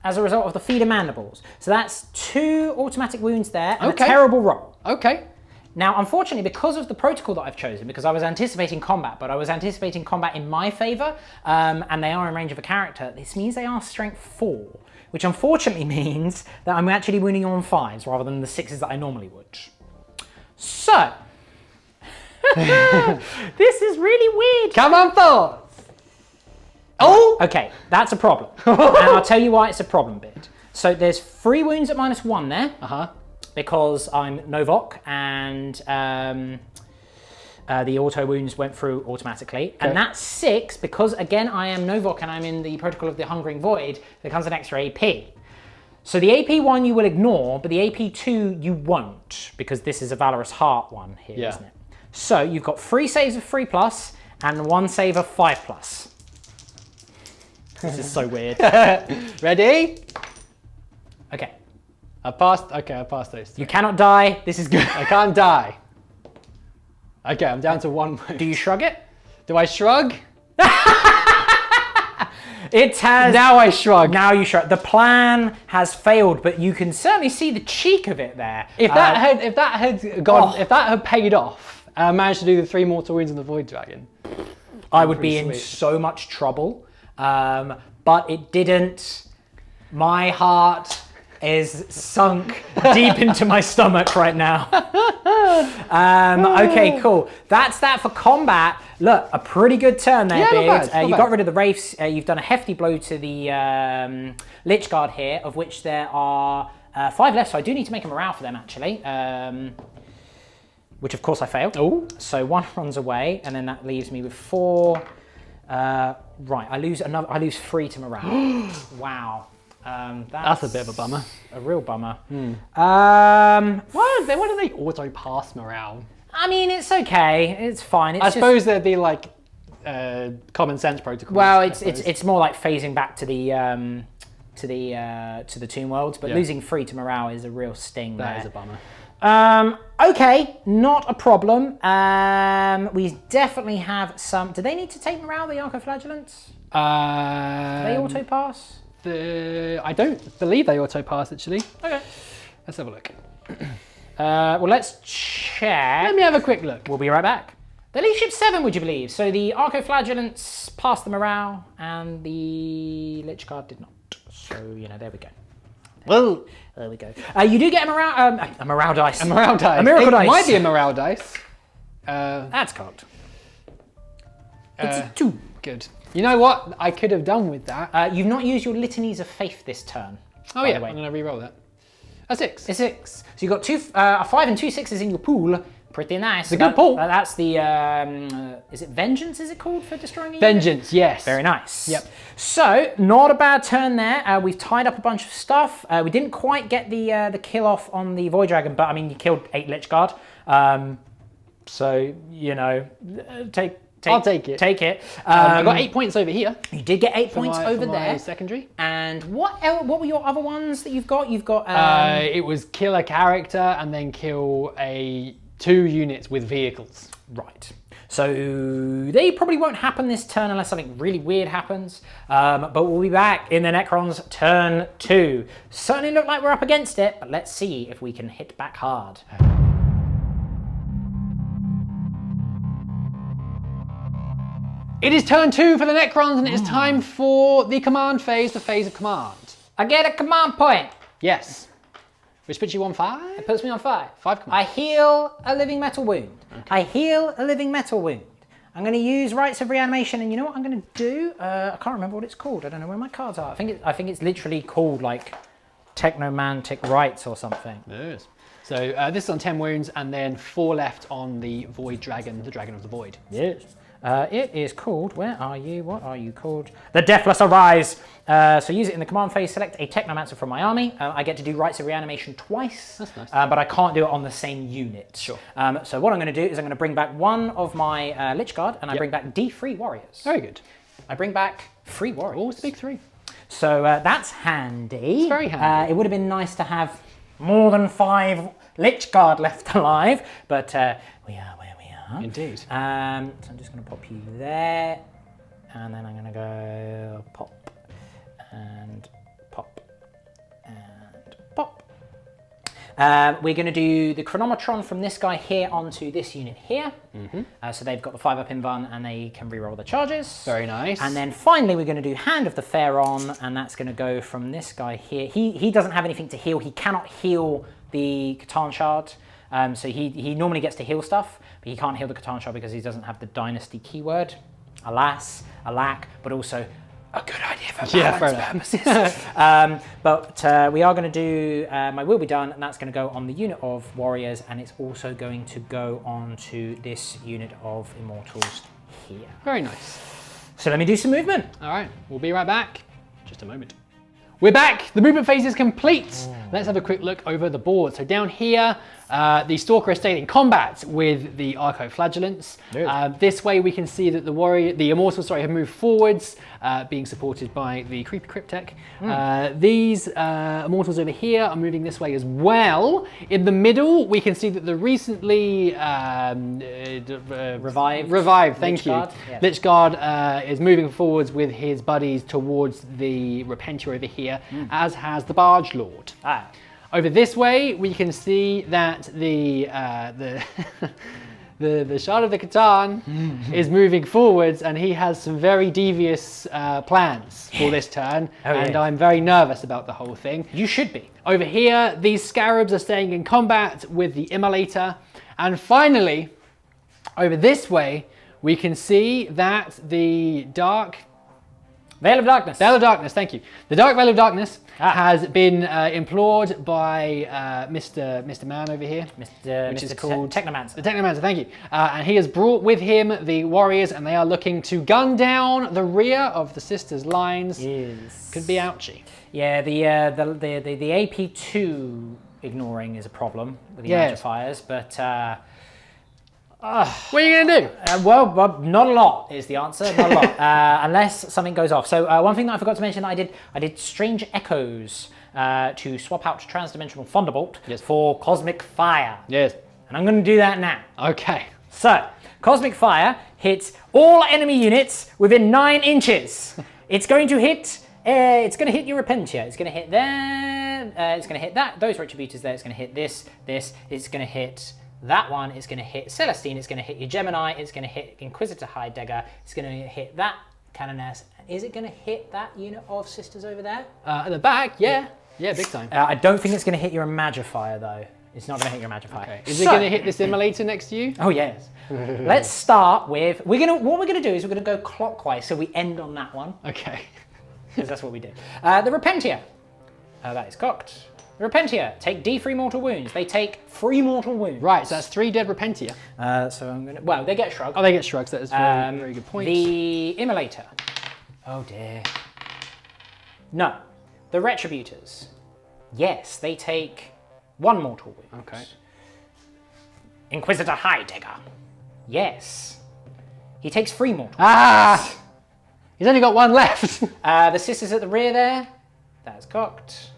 As a result of the feeder mandibles. So that's 2 automatic wounds there and a terrible roll. Okay. Now, unfortunately, because of the protocol that I've chosen, because I was anticipating combat, but I was anticipating combat in my favor, and they are in range of a character, this means they are strength 4, which unfortunately means that I'm actually wounding on 5s rather than the 6s that I normally would. So, this is really weird. Come on, 4. Oh! Okay, that's a problem. And I'll tell you why it's a problem, Bit. So there's 3 wounds at -1 there. Because I'm Novok and the auto wounds went through automatically. Okay. And that's 6 because, again, I am Novok and I'm in the Protocol of the Hungering Void. There comes an extra AP. So the AP 1 you will ignore, but the AP 2 you won't, because this is a Valorous Heart one here, isn't it? So you've got 3 saves of 3+ and 1 save of 5+. This is so weird. Ready? Okay. I passed those 3. You cannot die. This is good. I can't die. Okay, I'm down to 1 wound. Do you shrug it? Do I shrug? It has. Now I shrug. Now you shrug. The plan has failed, but you can certainly see the cheek of it there. If that had paid off, and I managed to do the 3 mortal wounds on the Void Dragon, I would be in so much trouble. But it didn't. My heart is sunk deep into my stomach right now. Okay, cool. That's that for combat. Look, a pretty good turn there, Beard. You got rid of the Wraiths. You've done a hefty blow to the Lich Guard here, of which there are 5 left, so I do need to make a morale for them, actually. Which, of course, I failed. Oh. So 1 runs away, and then that leaves me with 4. Right, I lose 3 to morale. Wow. That's a bit of a bummer. A real bummer. Why do they auto-pass morale? I mean, it's okay. It's fine. It's I suppose there'd be like common sense protocols. Well, it's more like phasing back to the Tomb Worlds, but losing 3 to morale is a real sting. That is a bummer. Okay, not a problem. We definitely have some. Do they need to take morale, the Archoflagellants? They auto pass? I don't believe they auto pass actually. Okay. Let's have a look. Well, let's check. Let me have a quick look. We'll be right back. The Leadership 7, would you believe? So the Archoflagellants passed the morale, and the Lich Guard did not. So, there we go. Well, there we go. You do get a morale dice. A morale dice. A miracle dice. It might be a morale dice. That's cocked. It's a 2. Good. You know what I could have done with that? You've not used your Litanies of Faith this turn. Oh yeah, I'm going to re-roll that. A 6. A 6. So you've got a 5 and 2 6s in your pool. Pretty nice. It's a good pool. That's the, is it Vengeance, is it called, for destroying a unit? Vengeance, yes. Very nice. Yep. So, not a bad turn there. We've tied up a bunch of stuff. We didn't quite get the kill off on the Void Dragon, but I mean, you killed 8 Lich Guard. So, I'll take it. Take it. I got 8 points over here. You did get 8 points over there. Secondary. And what were your other ones that you've got? You've got... it was kill a character and then kill 2 units with vehicles. Right. So they probably won't happen this turn unless something really weird happens. But we'll be back in the Necrons turn 2. Certainly look like we're up against it, but let's see if we can hit back hard. It is turn 2 for the Necrons, and it is time for the command phase, the phase of command. I get a command point. Yes. Which puts you on 5? It puts me on 5. 5 command. I heal a living metal wound. Okay. I heal a living metal wound. I'm going to use Rites of Reanimation, and you know what I'm going to do? I can't remember what it's called. I don't know where my cards are. I think it's literally called like Technomantic Rites or something. Yes. So this is on 10 wounds, and then 4 left on the Void Dragon, the Dragon of the Void. Yes. It is called, where are you? What are you called? The Deathless Arise. So use it in the command phase, select a Technomancer from my army. I get to do Rites of Reanimation twice. That's nice. But I can't do it on the same unit. Sure. So what I'm going to do is I'm going to bring back one of my Lich Guard, and I bring back D3 warriors. Very good. I bring back 3 warriors. Oh, it's a big 3. So that's handy. It's very handy. It would have been nice to have more than 5 Lich Guard left alive, but we are where we are. Indeed. So I'm just going to pop you there, and then I'm going to go pop, and pop, and pop. We're going to do the Chronometron from this guy here onto this unit here. So they've got the 5-up invuln, and they can reroll the charges. Very nice. And then finally we're going to do Hand of the Pharaon, and that's going to go from this guy here. He doesn't have anything to heal. He cannot heal the Catan Shard. So he normally gets to heal stuff, but he can't heal the Catan Shard because he doesn't have the Dynasty keyword. Alas, alack, but also a good idea for balance purposes. But we are going to do My Will Be Done, and that's going to go on the unit of warriors, and it's also going to go on to this unit of immortals here. Very nice. So let me do some movement. All right, we'll be right back. Just a moment. We're back. The movement phase is complete. Let's have a quick look over the board. So down here, the Stalker is staying in combat with the Archoflagellants. This way we can see that the Immortals, have moved forwards, being supported by the Creepy Cryptek. These Immortals over here are moving this way as well. In the middle, we can see that the recently revived, thank you, Lich Guard is moving forwards with his buddies towards the Repentia over here, as has the Barge Lord. Over this way, we can see that the Shard of the Catan is moving forwards, and he has some very devious plans for this turn, and I'm very nervous about the whole thing. You should be. Over here, these Scarabs are staying in combat with the Immolator, and finally, over this way, we can see that the Dark Veil of Darkness. Veil of Darkness, thank you. The Dark Veil of Darkness has been implored by Mr. Man over here, which is called Technomancer. The Technomancer, thank you. And he has brought with him the warriors, and they are looking to gun down the rear of the Sisters' lines. Yes. Could be ouchy. Yeah, the AP2 ignoring is a problem with the Imagifiers, but what are you going to do? well, not a lot is the answer. Not a lot, unless something goes off. So one thing that I forgot to mention, I did Strange Echoes to swap out Transdimensional Thunderbolt for Cosmic Fire. Yes. And I'm going to do that now. Okay. So Cosmic Fire hits all enemy units within 9 inches. It's going to hit. It's going to hit your Repentia. It's going to hit there. It's going to hit that. Those Retributors there. It's going to hit this. It's going to hit that one. It's going to hit Celestine. It's going to hit your Gemini. It's going to hit Inquisitor Heidegger. It's going to hit that Canoness. Is it going to hit that unit of Sisters over there? At the back, yeah, big time. I don't think it's going to hit your Imagifier though. It's not going to hit your Imagifier. Okay. Is it going to hit this Immolator next to you? Oh yes. Let's start with. What we're going to do is we're going to go clockwise, so we end on that one. Okay. Because that's what we do. The Repentia. That is cocked. The Repentia take D3 mortal wounds. They take 3 mortal wounds. Right, so that's 3 dead Repentia. So I'm gonna. Well, they get shrugged. Oh, they get shrugs. That is very, very good point. The Immolator. Oh dear. No. The Retributors. Yes, they take 1 mortal wound. Okay. Inquisitor Heidegger. Yes. He takes 3 mortal. Ah! He's only got 1 left. The Sisters at the rear there. That's cocked.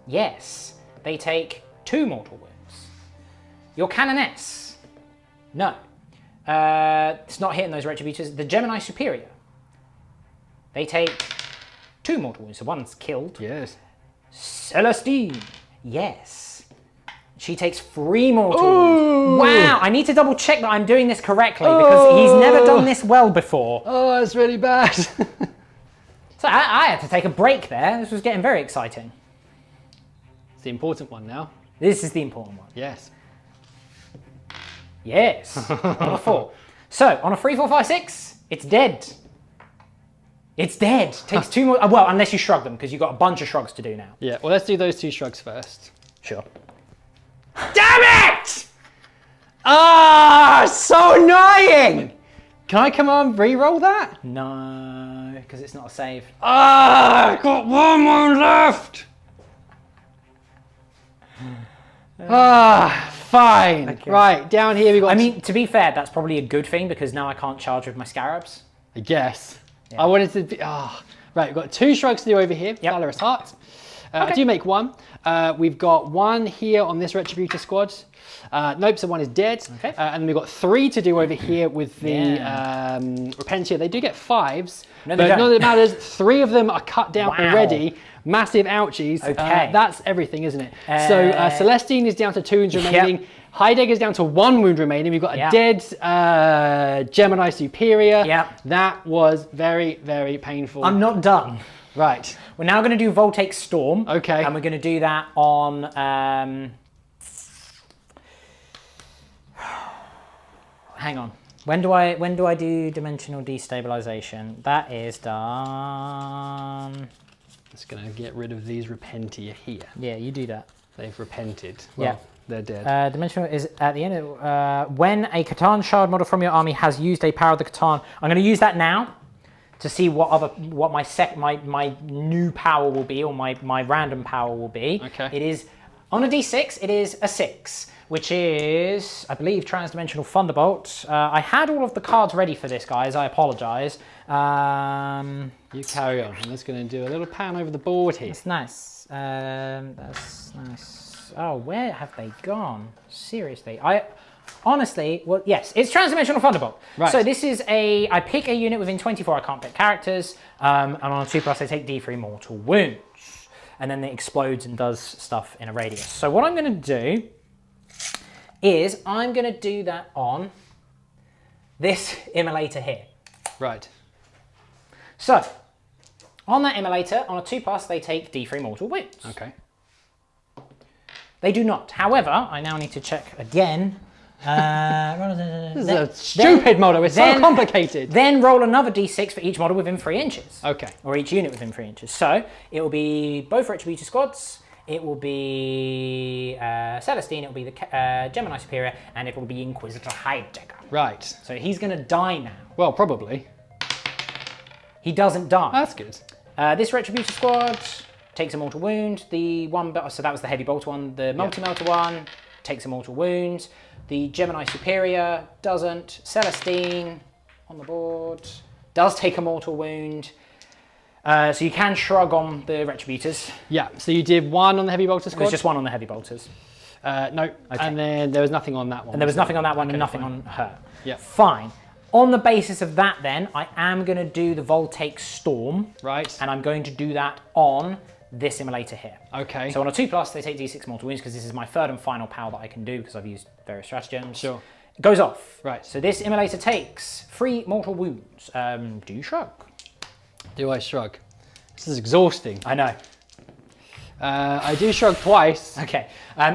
Yes. They take 2 mortal wounds. Your Canoness. No. It's not hitting those Retributors. The Gemini Superior. They take 2 mortal wounds. So 1's killed. Yes. Celestine. Yes. She takes 3 mortal wounds. Wow, I need to double check that I'm doing this correctly because he's never done this well before. Oh, that's really bad. So I had to take a break there. This was getting very exciting. It's the important one now. This is the important one. Yes. Yes. On a 4. So on a 3, 4, 5, 6, it's dead. It's dead. Takes 2 more. Well, unless you shrug them because you've got a bunch of shrugs to do now. Yeah, well, let's do those 2 shrugs first. Sure. Damn it! Ah, so annoying! Can I come on re-roll that? No, because it's not a save. Ah, I've got 1 wound left! Ah, fine. Okay. Right, down here we got... I mean, to be fair, that's probably a good thing because now I can't charge with my Scarabs. I guess. Yeah. I wanted to be... Ah, right, we've got 2 shrugs to do over here. Yep. Valorous Heart. I do make 1. We've got 1 here on this Retributor squad. Nope, so 1 is dead. Okay. And we've got 3 to do over here with the Repentia. They do get 5s, No, but they don't. none of it matters. 3 of them are cut down Wow. already. Massive ouchies. Okay. That's everything, isn't it? So Celestine is down to 2 wounds remaining. Heidegger's down to 1 wound remaining. We've got a dead Gemini Superior. Yep. That was very, very painful. I'm not done. Right. We're now going to do Voltaic Storm. Okay. And we're going to do that on... hang on. When do I do Dimensional Destabilization? That is done... Just going to get rid of these Repentia here. Yeah, you do that. They've repented. Well, they're dead. Dimensional is at the end of... when a Catan Shard model from your army has used a power of the Catan... I'm going to use that now to see what my new power will be, or my random power will be. Okay. It is on a d6. It is a 6, which is, I believe, Transdimensional Thunderbolt. I had all of the cards ready for this, guys. I apologise. You carry on. I'm just going to do a little pan over the board here. It's nice. That's nice. Oh, where have they gone? Seriously, honestly, well, yes, it's Transdimensional Thunderbolt. Right. So this is I pick a unit within 24, I can't pick characters, and on a 2+, I take D3 mortal wounds. And then it explodes and does stuff in a radius. So what I'm going to do is I'm going to do that on this Immolator here. Right. So, on that Immolator, on a 2+, they take D3 mortal wounds. Okay. They do not. However, I now need to check again This is a stupid model. It's so complicated. Then roll another d6 for each model within 3 inches. Okay. Or each unit within 3 inches. So it will be both Retributor squads. It will be Celestine. It will be the Gemini Superior, and it will be Inquisitor Hijacker. Right. So he's going to die now. Well, probably. He doesn't die. That's good. This Retributor squad takes a mortal wound. So that was the heavy bolter one. The multi-melta one takes a mortal wound. The Gemini Superior doesn't. Celestine on the board does take a mortal wound. So you can shrug on the Retributors. Yeah, so you did 1 on the heavy bolter squad? There's just 1 on the heavy bolters. No, Okay. and then there was nothing on that one. And there was nothing on that one and nothing on her. Yeah. Fine. On the basis of that then, I am going to do the Voltaic Storm. Right. And I'm going to do that on this immolator here. Okay. So on a 2+, they take d6 mortal wounds because this is my third and final power that I can do because I've used various stratagems. Sure. It goes off. Right. So this immolator takes 3 mortal wounds. Do you shrug? Do I shrug? This is exhausting. I know. I do shrug twice. Okay.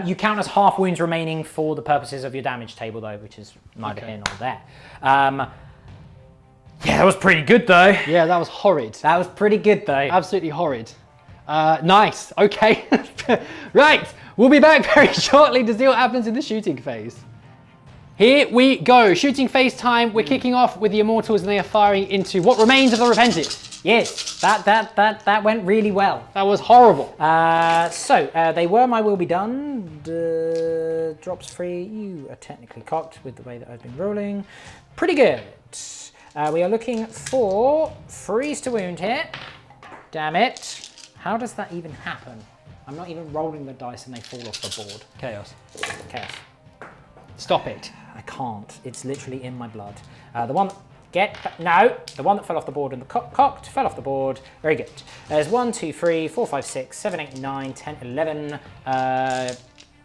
You count as half wounds remaining for the purposes of your damage table though, which is neither here nor there. Yeah, that was pretty good though. Yeah, that was horrid. That was pretty good though. Absolutely horrid. Nice. Okay. Right. We'll be back very shortly to see what happens in the shooting phase. Here we go. Shooting phase time. We're kicking off with the Immortals and they are firing into what remains of the Repented. Yes, that went really well. That was horrible. They were my will be done. Drops 3. You are technically cocked with the way that I've been rolling. Pretty good. We are looking for freeze to wound here. Damn it. How does that even happen? I'm not even rolling the dice and they fall off the board. Chaos. Chaos. Stop it. I can't. It's literally in my blood. The one that fell off the board and the cocked fell off the board. Very good. There's 1, 2, 3, 4, 5, 6, 7, 8, 9, 10, 11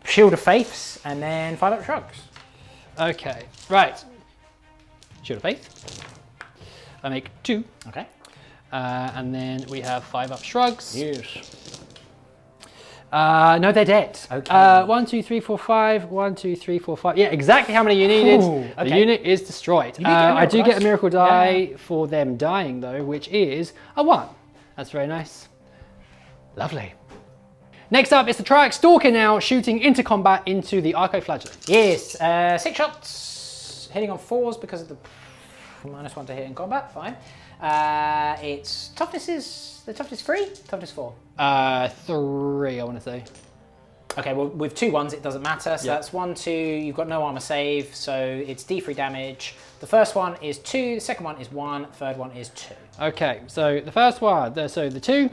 Shield of Faiths and then 5 up shrugs. Okay, right. Shield of Faith. I make 2. Okay. And then we have 5 up shrugs. Yes. No, they're dead. Okay. 1, 2, 3, 4, 5. 1, 2, 3, 4, 5. Yeah, exactly how many you needed. Ooh, okay. The unit is destroyed. I do get a miracle die for them dying though, which is a 1. That's very nice. Lovely. Next up is the Triax Stalker now shooting into combat into the Archoflagellum. Yes, 6 shots, hitting on 4s because of the -1 to hit in combat. Fine. Its toughness is 3, toughness 4. 3, I want to say. Okay, well with 2 1s it doesn't matter. So yep. That's 1, 2. You've got no armor save, so it's D3 damage. The first one is 2. The second one is 1. The third one is 2. Okay, so the first one, so the 2,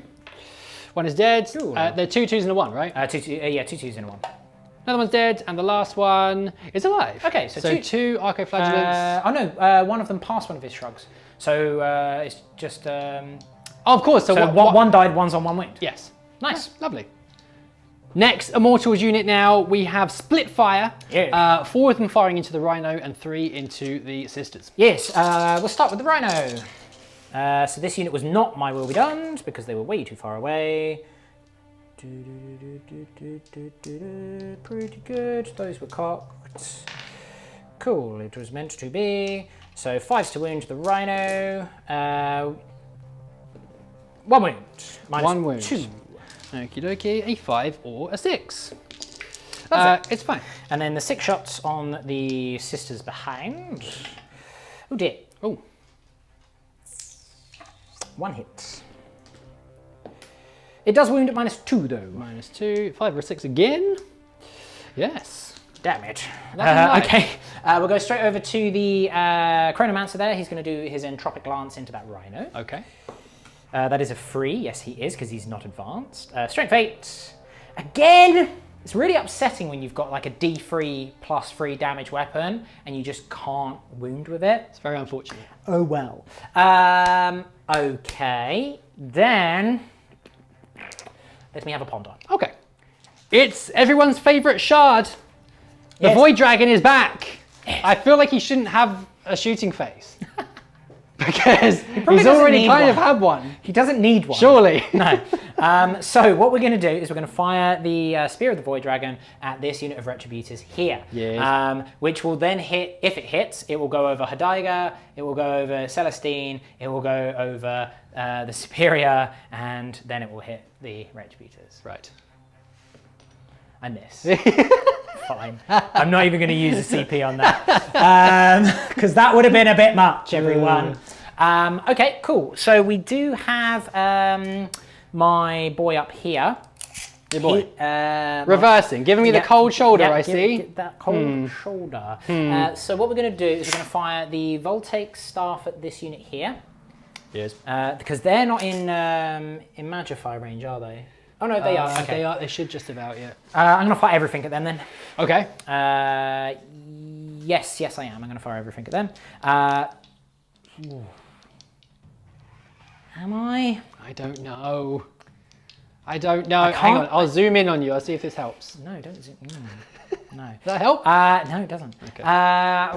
1 is dead. They're 2 2s and a 1, right? 2 2s and a 1. Another one's dead, and the last one is alive. Okay, so 2 Archoflagellants. Oh no, one of them passed one of his shrugs. So it's just. Oh, of course. So one died, 1's on 1 wound. Yes. Nice. Yeah, lovely. Next Immortals unit now, we have split fire. Yeah. 4 of them firing into the Rhino and 3 into the Sisters. Yes, we'll start with the Rhino. So this unit was not my will be done because they were way too far away. Pretty good. Those were cocked. Cool, it was meant to be. So 5s to wound the Rhino. 1 wound. -1 wound. 2. Okie dokie, a 5 or a 6. It's fine. And then the 6 shots on the Sisters behind. Oh dear. Oh. 1 hit. It does wound at -2 though. -2, 5 or a 6 again. Yes. Damn it. Nice. Okay, we'll go straight over to the Chronomancer there. He's going to do his Entropic Lance into that Rhino. Okay. That is a 3. Yes, he is, because he's not advanced. Strength 8. Again! It's really upsetting when you've got like a D3 +3 damage weapon and you just can't wound with it. It's very unfortunate. Oh well. Okay, then let me have a ponder. Okay. It's everyone's favourite shard. The Yes. Void Dragon is back. I feel like he shouldn't have a shooting phase. Because probably he's doesn't already need kind of one. had one. He doesn't need one. Surely. No. So what we're going to do is we're going to fire the Spear of the Void Dragon at this unit of Retributors here. Yes. Which will then hit, if it hits, it will go over Hadaiga, it will go over Celestine, it will go over the Superior, and then it will hit the Retributors. Right. I miss. Fine. I'm not even going to use a CP on that. Because that would have been a bit much, everyone. Okay, cool. So we do have my boy up here. Your boy. Reversing, giving me the cold shoulder, I see. Get that cold shoulder. So what we're going to do is we're going to fire the Voltaic Staff at this unit here. Yes. Because they're not in Imagifier range, are they? Oh no, they are. Okay. They are. They should just about, yeah. I'm going to fire everything at them then. Okay. Yes, I am. I'm going to fire everything at them. Am I? I don't know. Hang on, I'll zoom in on you. I'll see if this helps. No, don't zoom. No. Does that help? No, it doesn't. Okay. Yeah,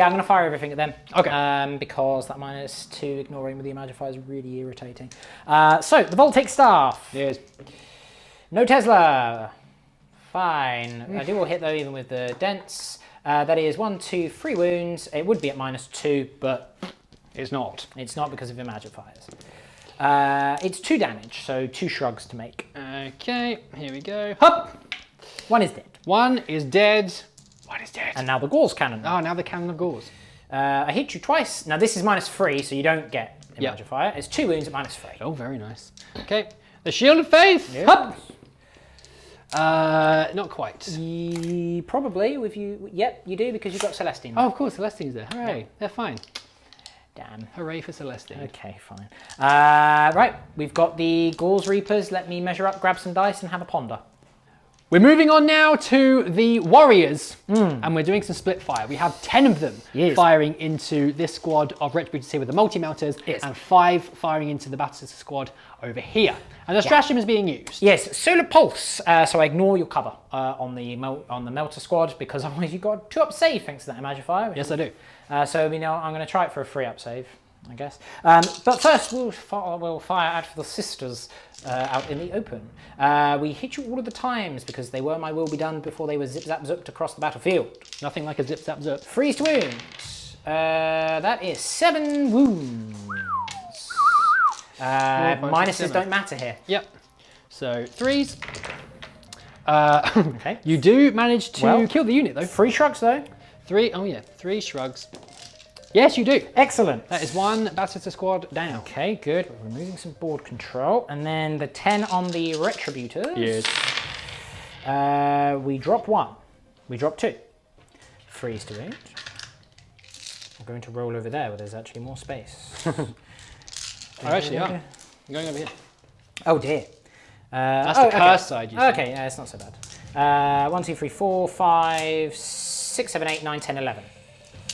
I'm going to fire everything at them. Okay. Because that -2 ignoring with the Imagifier is really irritating. So, the Voltaic Staff. Yes. No Tesla. Fine. I do all hit though, even with the dents. That is 1, 2, 3 wounds. It would be at -2, but it's not. It's not because of Imagifiers. It's 2 damage, so 2 shrugs to make. Okay, here we go. Hup! 1 is dead. 1 is dead. 1 is dead. And now the Gauls Cannon. Oh, now the Cannon of Gauls. I hit you twice. Now this is -3, so you don't get Imagifier. It's 2 wounds at -3. Oh, very nice. Okay, the Shield of Faith. Yep. Hup! Not quite. Probably with you. Yep, you do because you've got Celestine. Oh, of course, Celestine's there. Hooray! Yep. They're fine. Damn. Hooray for Celestine. Okay, fine. Right, we've got the Gauls Reapers. Let me measure up, grab some dice, and have a ponder. We're moving on now to the Warriors, and we're doing some split fire. We have 10 of them firing into this squad of Retributors here with the multi-meltas, and 5 firing into the Battlestar squad over here. And the stratagem is being used. Yes, Solar Pulse. So I ignore your cover on the Melter squad because otherwise you've got 2-up save thanks to that Imagifier. Yes, I do. So we know I'm going to try it for a 3-up save, I guess. But first we'll fire out for the sisters out in the open. We hit you all of the times because they were my will be done before they were zip zap zooped across the battlefield. Nothing like a zip zap zoop. Freeze to wound. That is 7 wounds. Minuses don't matter here. Yep. So 3s. Okay. You do manage to kill the unit though. 3 shrugs though. 3. Oh yeah, 3 shrugs. Yes, you do. Excellent. That is 1 Battlestar squad down. Okay, good. We're removing some board control, and then the 10 on the Retributors. Yes. We drop 1. We drop 2. Freeze to wound. I'm going to roll over there where there's actually more space. Oh, actually, yeah. I'm going over here. Oh dear. That's the curse side, you see. Okay, yeah, it's not so bad. 1, 2, 3, 4, 5, 6, 7, 8, 9, 10, 11.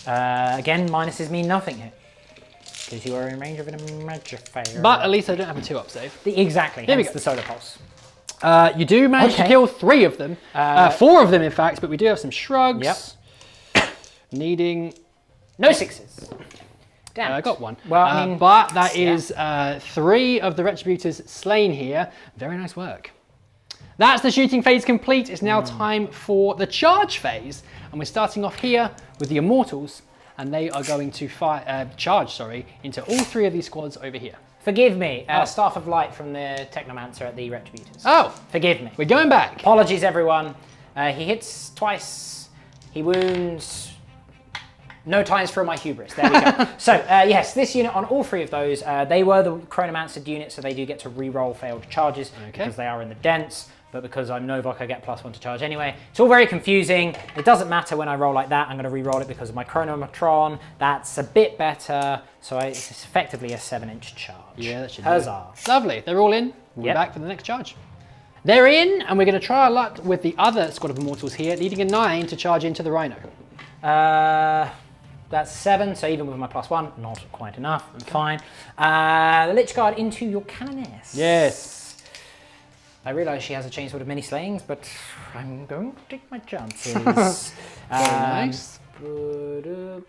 Again, minuses mean nothing here. Because you are in range of an Imagifier. But at least I don't have a 2-up save. Exactly, Here we hence go. the Solar Pulse. You do manage to kill 3 of them. 4 of them, in fact, but we do have some shrugs. Yep. Needing... No 6s. Damn. I got 1. Well, I mean, but that is 3 of the Retributors slain here. Very nice work. That's the shooting phase complete. It's now time for the charge phase. And we're starting off here with the Immortals. And they are going to charge into all 3 of these squads over here. Forgive me, Staff of Light from the Technomancer at the Retributors. Oh! Forgive me. We're going back. Apologies, everyone. He hits twice. He wounds. No times for my hubris. There we go. So, yes, this unit on all 3 of those, they were the Chronomancer unit, so they do get to re-roll failed charges because they are in the dents. But because I'm Novok, I get +1 to charge anyway. It's all very confusing. It doesn't matter when I roll like that. I'm going to re-roll it because of my Chronomatron. That's a bit better. So it's effectively a 7-inch charge. Yeah, that should Huzzah. Lovely. They're all in. We'll be back for the next charge. They're in, and we're going to try our luck with the other squad of Immortals here, needing a 9 to charge into the Rhino. That's 7, so even with my +1, not quite enough. Fine. The Lich Guard into your Canoness. Yes. I realise she has a Chainsword of many slayings, but I'm going to take my chances. Very nice. And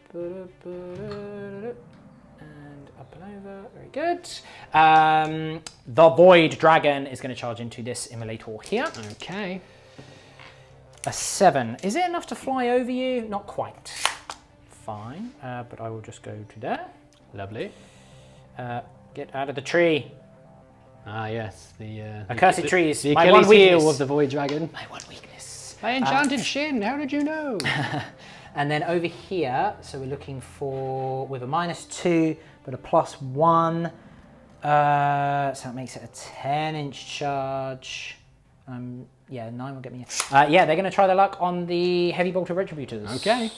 up and over. Very good. The Void Dragon is going to charge into this Immolator here. Okay. A 7. Is it enough to fly over you? Not quite. Fine. But I will just go to there. Lovely. Get out of the tree. Ah, yes. The accursed trees. The My Achilles one heel weakness. of the Void Dragon. My one weakness. My enchanted shin. How did you know? And then over here, so we're looking for, with a -2, but a +1. So that makes it a 10-inch charge. Yeah, 9 will get me. Yeah, they're going to try their luck on the heavy bolter retributors. Okay.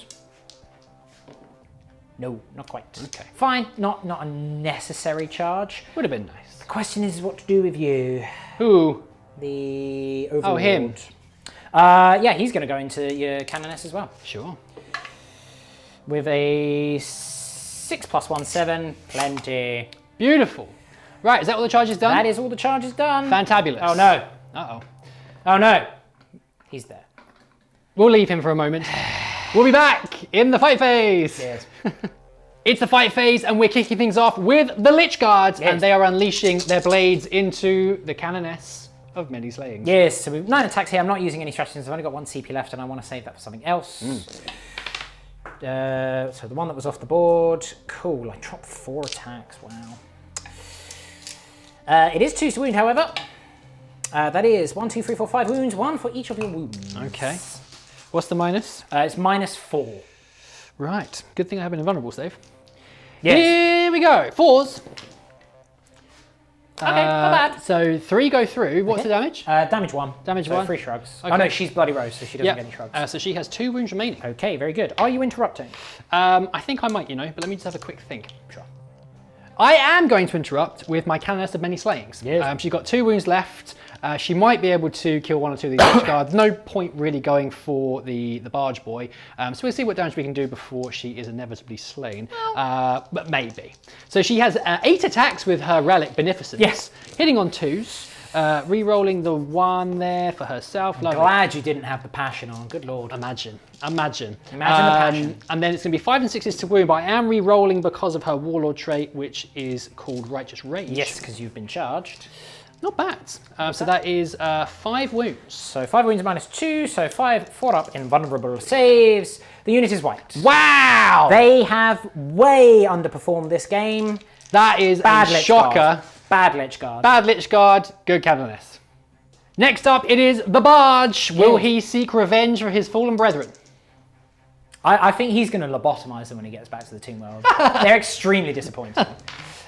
No, not quite. Okay. Fine, not a necessary charge. Would have been nice. The question is what to do with you. Who? The Overlord. Oh, him. Yeah, he's going to go into your Canoness as well. Sure. With a 6 + 1, 7. Plenty. Beautiful. Right, is that all the charges done? That is all the charges done. Fantabulous. Oh no. Uh-oh. Oh no. He's there. We'll leave him for a moment. We'll be back in the fight phase. Yes. It's the fight phase and we're kicking things off with the Lich Guards Yes. and they are unleashing their blades into the Canoness of many slayings. Yes, so we've 9 attacks here. I'm not using any stratagems. I've only got 1 CP left and I want to save that for something else. So the one that was off the board. Cool, I dropped 4 attacks. Wow. It is 2 to wound, however. That is 1, 2, 3, 4, 5 wounds. 1 for each of your wounds. Okay. What's the minus? It's -4. Right. Good thing I have an invulnerable save. Yes. Here we go. 4s. Okay, not bad. So 3 go through. What's the damage? Damage 1. Damage so 1. 3 shrugs. Okay. Oh no, she's Bloody Rose, so she doesn't Yep. get any shrugs. So she has 2 wounds remaining. Okay, very good. Are you interrupting? I think I might, you know, but let me just have a quick think. Sure. I am going to interrupt with my Canoness of many slayings. Yes. She's got 2 wounds left. She might be able to kill 1 or 2 of these Lich Guards. No point really going for the barge boy. So we'll see what damage we can do before she is inevitably slain. But maybe. So she has 8 attacks with her Relic Beneficence. Yes. Hitting on 2s. Re-rolling the 1 there for herself. Lovely. Glad you didn't have the passion on. Good lord. Imagine the passion. And then it's going to be 5 and 6s to wound, but I am re-rolling because of her Warlord trait, which is called Righteous Rage. Yes, because you've been charged. Not bad. So that is 5 wounds. So 5 wounds -2, so 5 4-up invulnerable saves. The unit is white. Wow! They have way underperformed this game. That is Bad a Lich shocker. Guard. Bad Lich Guard. Bad Lich Guard, good Canoness. Next up, it is the Barge. Will he seek revenge for his fallen brethren? I think he's going to lobotomize them when he gets back to the Tomb World. They're extremely disappointing.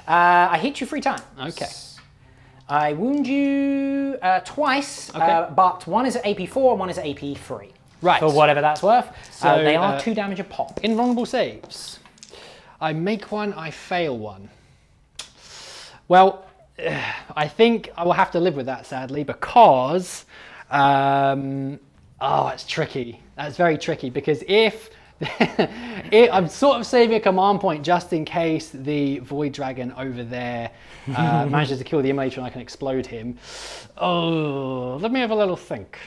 I hit you 3 times. Okay. I wound you twice, Okay. but 1 is at AP4 and 1 is at AP3. Right. For whatever that's worth. So, they are 2 damage a pop. Invulnerable saves. I make 1, I fail 1. Well, I think I will have to live with that, sadly, because... oh, it's tricky. That's very tricky, because if... I'm sort of saving a command point just in case the Void Dragon over there manages to kill the Immolator and I can explode him. Oh, let me have a little think.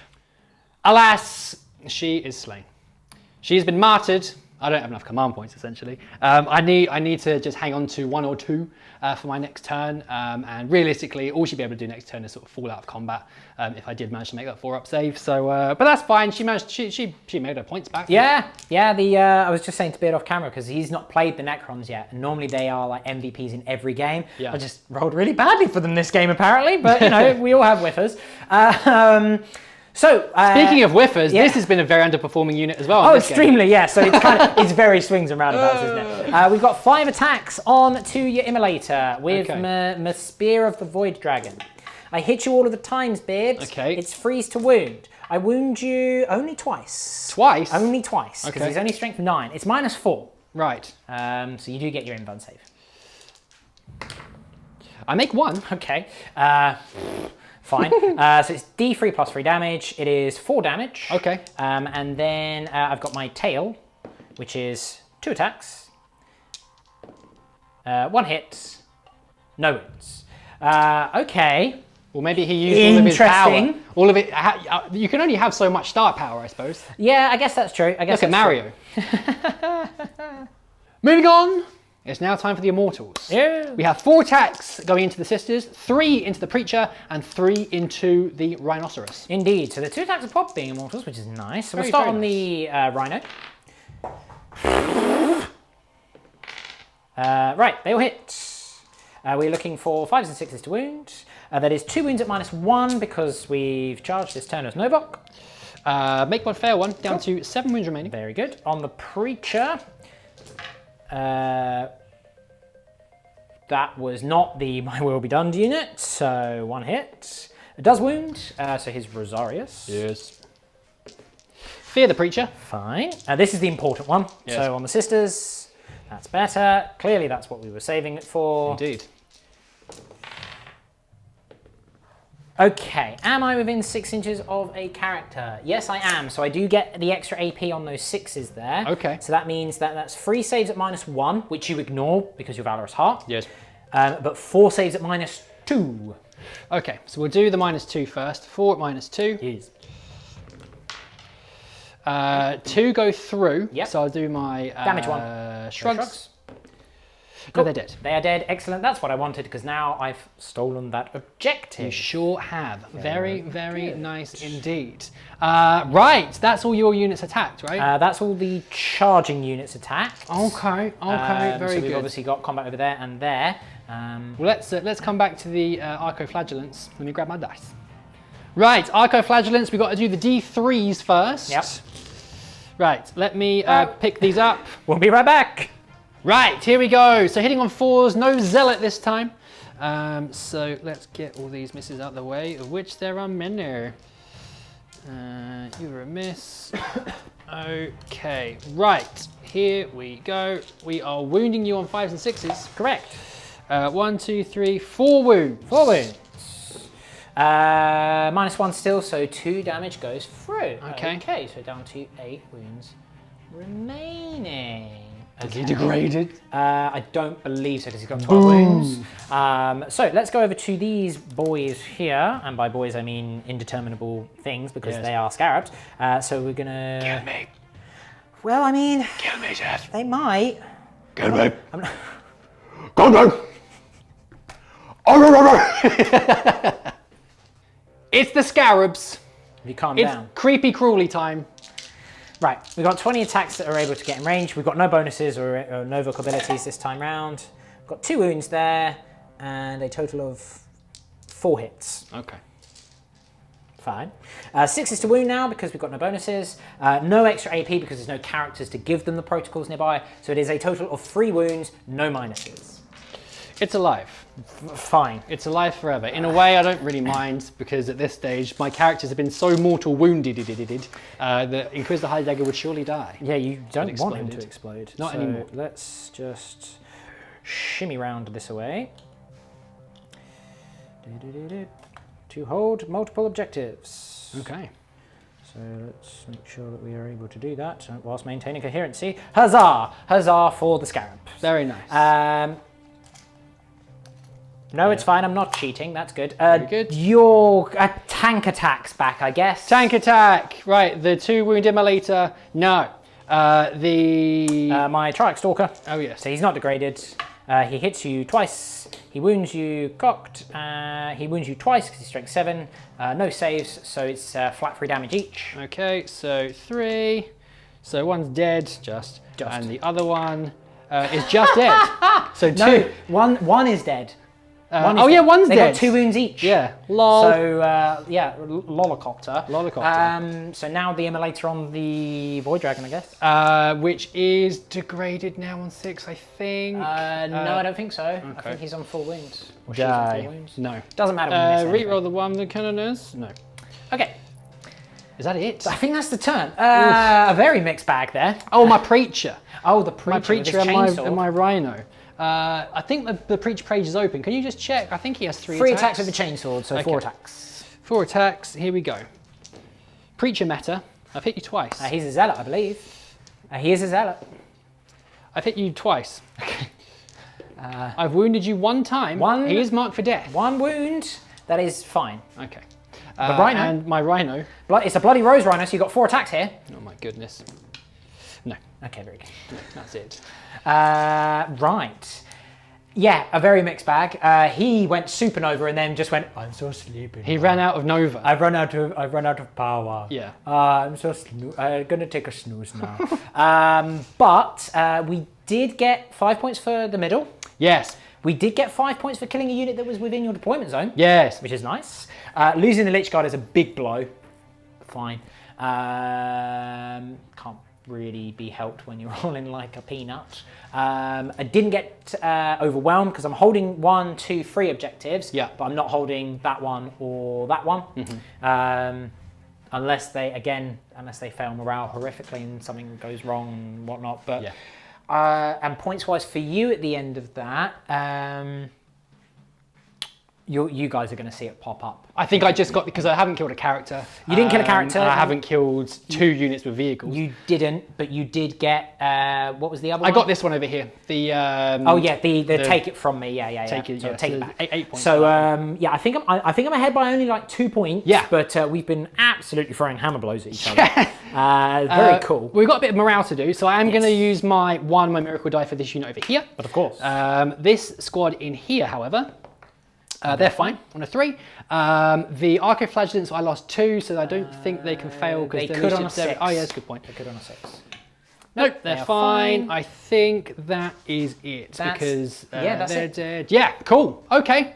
Alas, she is slain. She's been martyred. I don't have enough command points, essentially. I need to just hang on to 1 or 2 for my next turn, and realistically, all she'd be able to do next turn is sort of fall out of combat if I did manage to make that 4-up save. So, but that's fine. She managed. She made her points back. Yeah. I was just saying to Beard off camera because he's not played the Necrons yet, and normally they are like MVPs in every game. Yeah. I just rolled really badly for them this game apparently, but you know we all have whiffers. So Speaking of whiffers, yeah. this has been a very underperforming unit as well. Oh, extremely, yeah. So it's kind of it's very swings and roundabouts, isn't it? We've got 5 attacks on to your Immolator with my Spear of the Void Dragon. I hit you all of the times, Beard. Okay. It's freeze to wound. I wound you only twice. Twice? Only twice, because he's only strength 9. It's -4. Right. So you do get your invuln save. I make 1. Okay. Fine. So it's D3 plus 3 damage. It is 4 damage. Okay. And then I've got my tail, which is 2 attacks, 1 hit, no wounds. Okay. Or maybe he used all of his power. Interesting. All of it. You can only have so much start power, I suppose. Yeah, I guess that's true. I guess Look at Mario. Moving on. It's now time for the Immortals. Yeah. We have 4 attacks going into the Sisters, 3 into the Preacher, and 3 into the Rhinoceros. Indeed. So the 2 attacks are pop being Immortals, which is nice. So Very, we'll start very on the Rhino. Right, they all hit. We're looking for 5s and 6s to wound. That is 2 wounds at -1 because we've charged this turn as Novok. Make one, fail one, down to 7 wounds remaining. Very good. On the Preacher, that was not the My Will Be Done unit, so 1 hit. It does wound, so he's Rosarius. Yes. Fear the Preacher. Fine. This is the important one. Yes. So on the Sisters, that's better. Clearly that's what we were saving it for. Indeed. Okay, am I within 6 inches of a character? Yes, I am. So I do get the extra AP on those 6s there. Okay. So that means that that's 3 saves at -1, which you ignore because you're Valorous Heart. Yes. But 4 saves at -2. Okay, so we'll do the -2 first. 4 at -2. Yes. 2 go through. Yep. So I'll do my Damage 1. Shrugs. Cool. No, they're dead. They are dead. Excellent. That's what I wanted because now I've stolen that objective. You sure have. Very, very nice indeed. Right, that's all your units attacked, right? That's all the charging units attacked. Okay, very so we've good. obviously got combat over there and there. Well, let's come back to the Arcoflagellants. Let me grab my dice. Right, Arcoflagellants, we've got to do the D3s first. Yep. Right, let me pick these up. We'll be right back. Right, here we go. So hitting on 4s, no Zealot this time. So let's get all these misses out of the way, of which there are many. You were a miss. Okay, right, here we go. We are wounding you on 5s and 6s. Correct. 1, 2, 3, 4 wounds. 4 wounds. -1 still, so 2 damage goes through. Okay. Okay, so down to 8 wounds remaining. Is he degraded? I don't believe so because he's got 12 wounds. So let's go over to these boys here, and by boys I mean indeterminable things because they are scarabs. So we're gonna. Kill me. Well, I mean. Kill me, Jeff. They might. Kill me. Go, go. It's the scarabs. If you calm It's down. creepy crawly time. Right, we've got 20 attacks that are able to get in range. We've got no bonuses or Novok abilities this time round. We've got 2 wounds there and a total of 4 hits. Okay. Fine. 6s to wound now because we've got no bonuses. No extra AP because there's no characters to give them the protocols nearby. So it is a total of 3 wounds, no minuses. It's alive. Fine. It's alive forever. In a way, I don't really mind because at this stage, my characters have been so mortal wounded that Inquisitor Heidegger would surely die. Yeah, you don't want him to exploded. explode. Not so anymore. Let's just shimmy round this away. To hold multiple objectives. Okay. So let's make sure that we are able to do that whilst maintaining coherency. Huzzah! Huzzah for the scarab. Very nice. No, it's fine. I'm not cheating. That's good. Very good. Your tank attacks back, I guess. Tank attack. Right, the 2 wound immolator. No. My Triax Stalker. Oh, yes. So he's not degraded. He hits you twice. He wounds you cocked. He wounds you twice because he's strength 7. No saves, so it's flat 3 damage each. Okay, so 3. So one's dead, just. And the other one is just dead. So 2. No, one is dead. One's they dead. Got 2 wounds each. Yeah. Lol. So yeah, Lolicopter. Lolicopter. So now the immolator on the Void Dragon, I guess. Which is degraded now on 6, I think. No, I don't think so. I okay. think he's on full wounds. Or she's on full wounds. No. Doesn't matter. When you miss Reroll the 1, the Canoness. No. Okay. Is that it? I think that's the turn. A very mixed bag there. Oh, my Preacher. Oh, the Preacher. My Preacher with his and my Rhino. I think the Preacher page is open. Can you just check? I think he has 3 3 attacks. attacks with the chainsword, so 4 attacks. 4 attacks. Here we go. Preacher meta. I've hit you twice. He's a zealot, I believe. He is a zealot. I've hit you twice. Okay. I've wounded you 1 time. He is marked for death. 1 wound. That is fine. Okay. The Rhino. And my Rhino. It's a bloody Rose Rhino, so you've got 4 attacks here. Oh my goodness. No. Okay, very good. That's it. Right. Yeah, a very mixed bag. He went supernova and then just went, I'm so sleepy. He ran out of Nova. I've run out of power. Yeah. I'm so I'm gonna take a snooze now. But we did get 5 points for the middle. Yes. We did get 5 points for killing a unit that was within your deployment zone. Yes. Which is nice. Losing the Lich Guard is a big blow. Fine. Can't really be helped when you're rolling like a peanut. I didn't get overwhelmed because I'm holding 1, 2, 3 objectives. Yeah. But I'm not holding that one or that one. Unless they fail morale horrifically and something goes wrong and whatnot. But yeah. And points-wise for you at the end of that, you guys are going to see it pop up. I think I just got, because I haven't killed a character. You didn't kill a character. And I haven't killed 2 units with vehicles. You didn't, but you did get, what was the other one? I got this one over here. The the take it from me. Yeah. Take it, so yeah. take it So back. 8 points. So yeah, I think I'm ahead by only like 2 points. Yeah. But we've been absolutely throwing hammer blows at each other. Very cool. We've got a bit of morale to do, so I am going to use my miracle die for this unit over here. But of course. This squad in here, however, they're fine on a 3. The Archoflagellants, I lost 2, so I don't think they can fail. They could on a 6. Oh yeah, that's a good point. They could on a 6. Nope, they're fine. I think that is it because that's they're it. dead. Yeah, cool. Okay.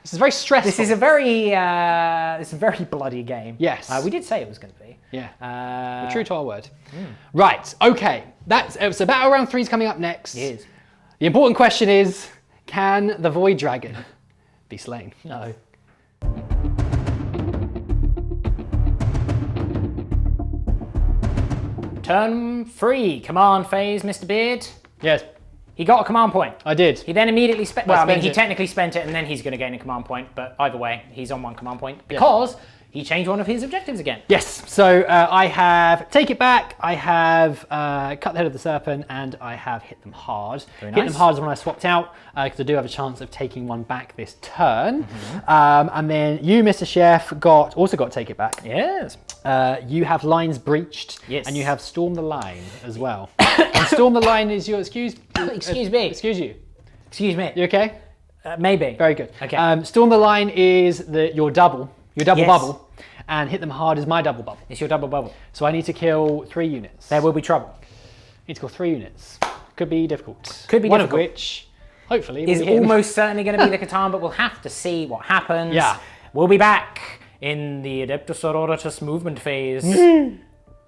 This is very stressful. This is a very bloody game. Yes. We did say it was going to be. Yeah. We're true to our word. Right. Okay. So battle round 3 is coming up next. It is. The important question is, can the Void Dragon be slain? No. Turn 3, command phase, Mr. Beard. Yes, He got a command point. I did. He then immediately spent, well, I mean, spent he it. technically spent it and then he's going to gain a command point, but either way, he's on 1 command point because he changed one of his objectives again. Yes, so I have Take It Back, I have Cut the Head of the Serpent, and I have Hit Them Hard. Very Hit nice. Them Hard is when I swapped out, because I do have a chance of taking 1 back this turn. And then you, Mr. Chef, also got Take It Back. Yes. You have Lines Breached, Yes. and you have Storm the Line as well. And Storm the Line is your, Excuse me. Excuse you. Excuse me. You okay? Maybe. Very good. Okay. Storm the Line is your double Yes. bubble, and Hit Them Hard is my double bubble. It's your double bubble. So I need to kill 3 units. There will be trouble. Need to kill 3 units. Could be difficult. Could be One difficult. of which, hopefully, Is will be him. almost certainly going to be the Catan, but we'll have to see what happens. Yeah. We'll be back in the Adepta Sororitas movement phase.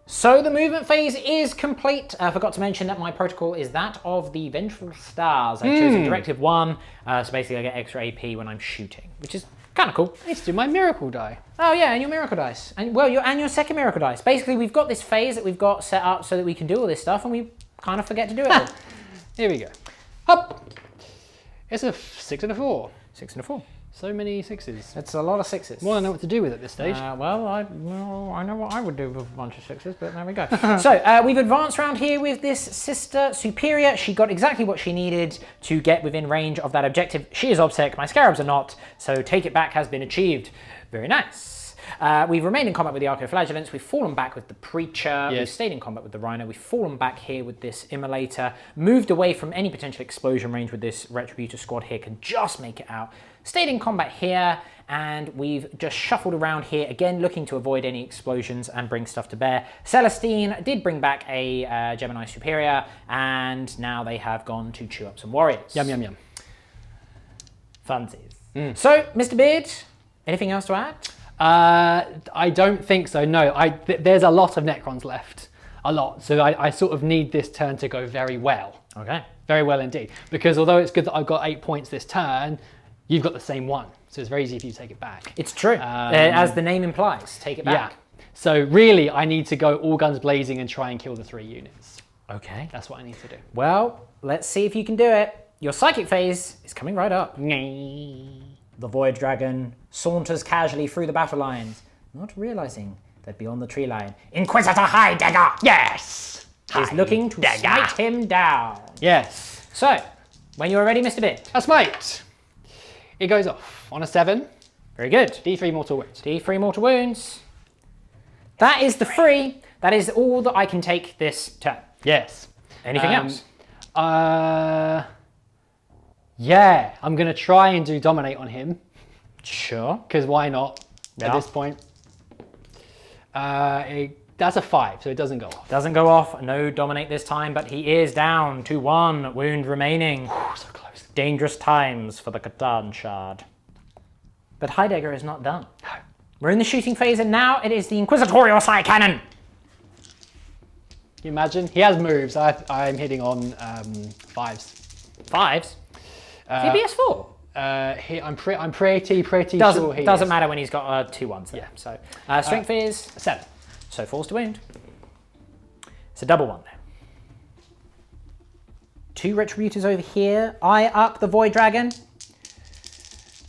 So the movement phase is complete. I forgot to mention that my protocol is that of the Vengeful Stars. I chose a Directive 1, so basically I get extra AP when I'm shooting, which is kind of cool. I need to do my miracle die. Oh yeah, and your miracle dice. And well, your second miracle dice. Basically, we've got this phase that we've got set up so that we can do all this stuff, and we kind of forget to do it all. Here we go. Up. It's a 6 and a 4. 6 and a 4. So many 6s. That's a lot of 6s. More than I know what to do with at this stage. Well, I know what I would do with a bunch of 6s, but there we go. So we've advanced around here with this Sister Superior. She got exactly what she needed to get within range of that objective. She is OBSEC, my Scarabs are not, so Take It Back has been achieved. Very nice. We've remained in combat with the Archoflagellants. We've fallen back with the Preacher. Yes. We've stayed in combat with the Rhino. We've fallen back here with this Immolator. Moved away from any potential explosion range with this Retributor squad here. Can just make it out. Stayed in combat here, and we've just shuffled around here, again, looking to avoid any explosions and bring stuff to bear. Celestine did bring back a Gemini Superior, and now they have gone to chew up some warriors. Yum, yum, yum. Funsies. So, Mr. Beard, anything else to add? I don't think so, no. There's a lot of Necrons left. A lot. So I sort of need this turn to go very well. Okay. Very well indeed. Because although it's good that I've got 8 points this turn, you've got the same 1. So it's very easy for you to take it back. It's true. As the name implies, take it back. Yeah. So really, I need to go all guns blazing and try and kill the 3 units. Okay. That's what I need to do. Well, let's see if you can do it. Your psychic phase is coming right up. The Void Dragon saunters casually through the battle lines, not realizing that beyond the tree line, Inquisitor Heidegger, Yes! is looking to smite him down. Yes. So, when you are ready, Mr. Bit. A smite. It goes off on a 7. Very good. D3 mortal wounds. D3 mortal wounds. That is the free. That is all that I can take this turn. Yes. Anything else? Yeah, I'm going to try and do dominate on him. Sure. Because why not at this point? That's a 5, so it doesn't go off. Doesn't go off. No dominate this time, but he is down to 1 wound remaining. So close. Dangerous times for the Catan Shard. But Heidegger is not done. We're in the shooting phase, and now it is the Inquisitorial Psycannon. Can you imagine? He has moves. I'm hitting on 5s. 5s? CBS4? I'm pretty sure he Doesn't is. matter when he's got 2 1s there. So strength is 7. so force to wound. It's a double 1 there. 2 Retributors over here. Eye up the Void Dragon.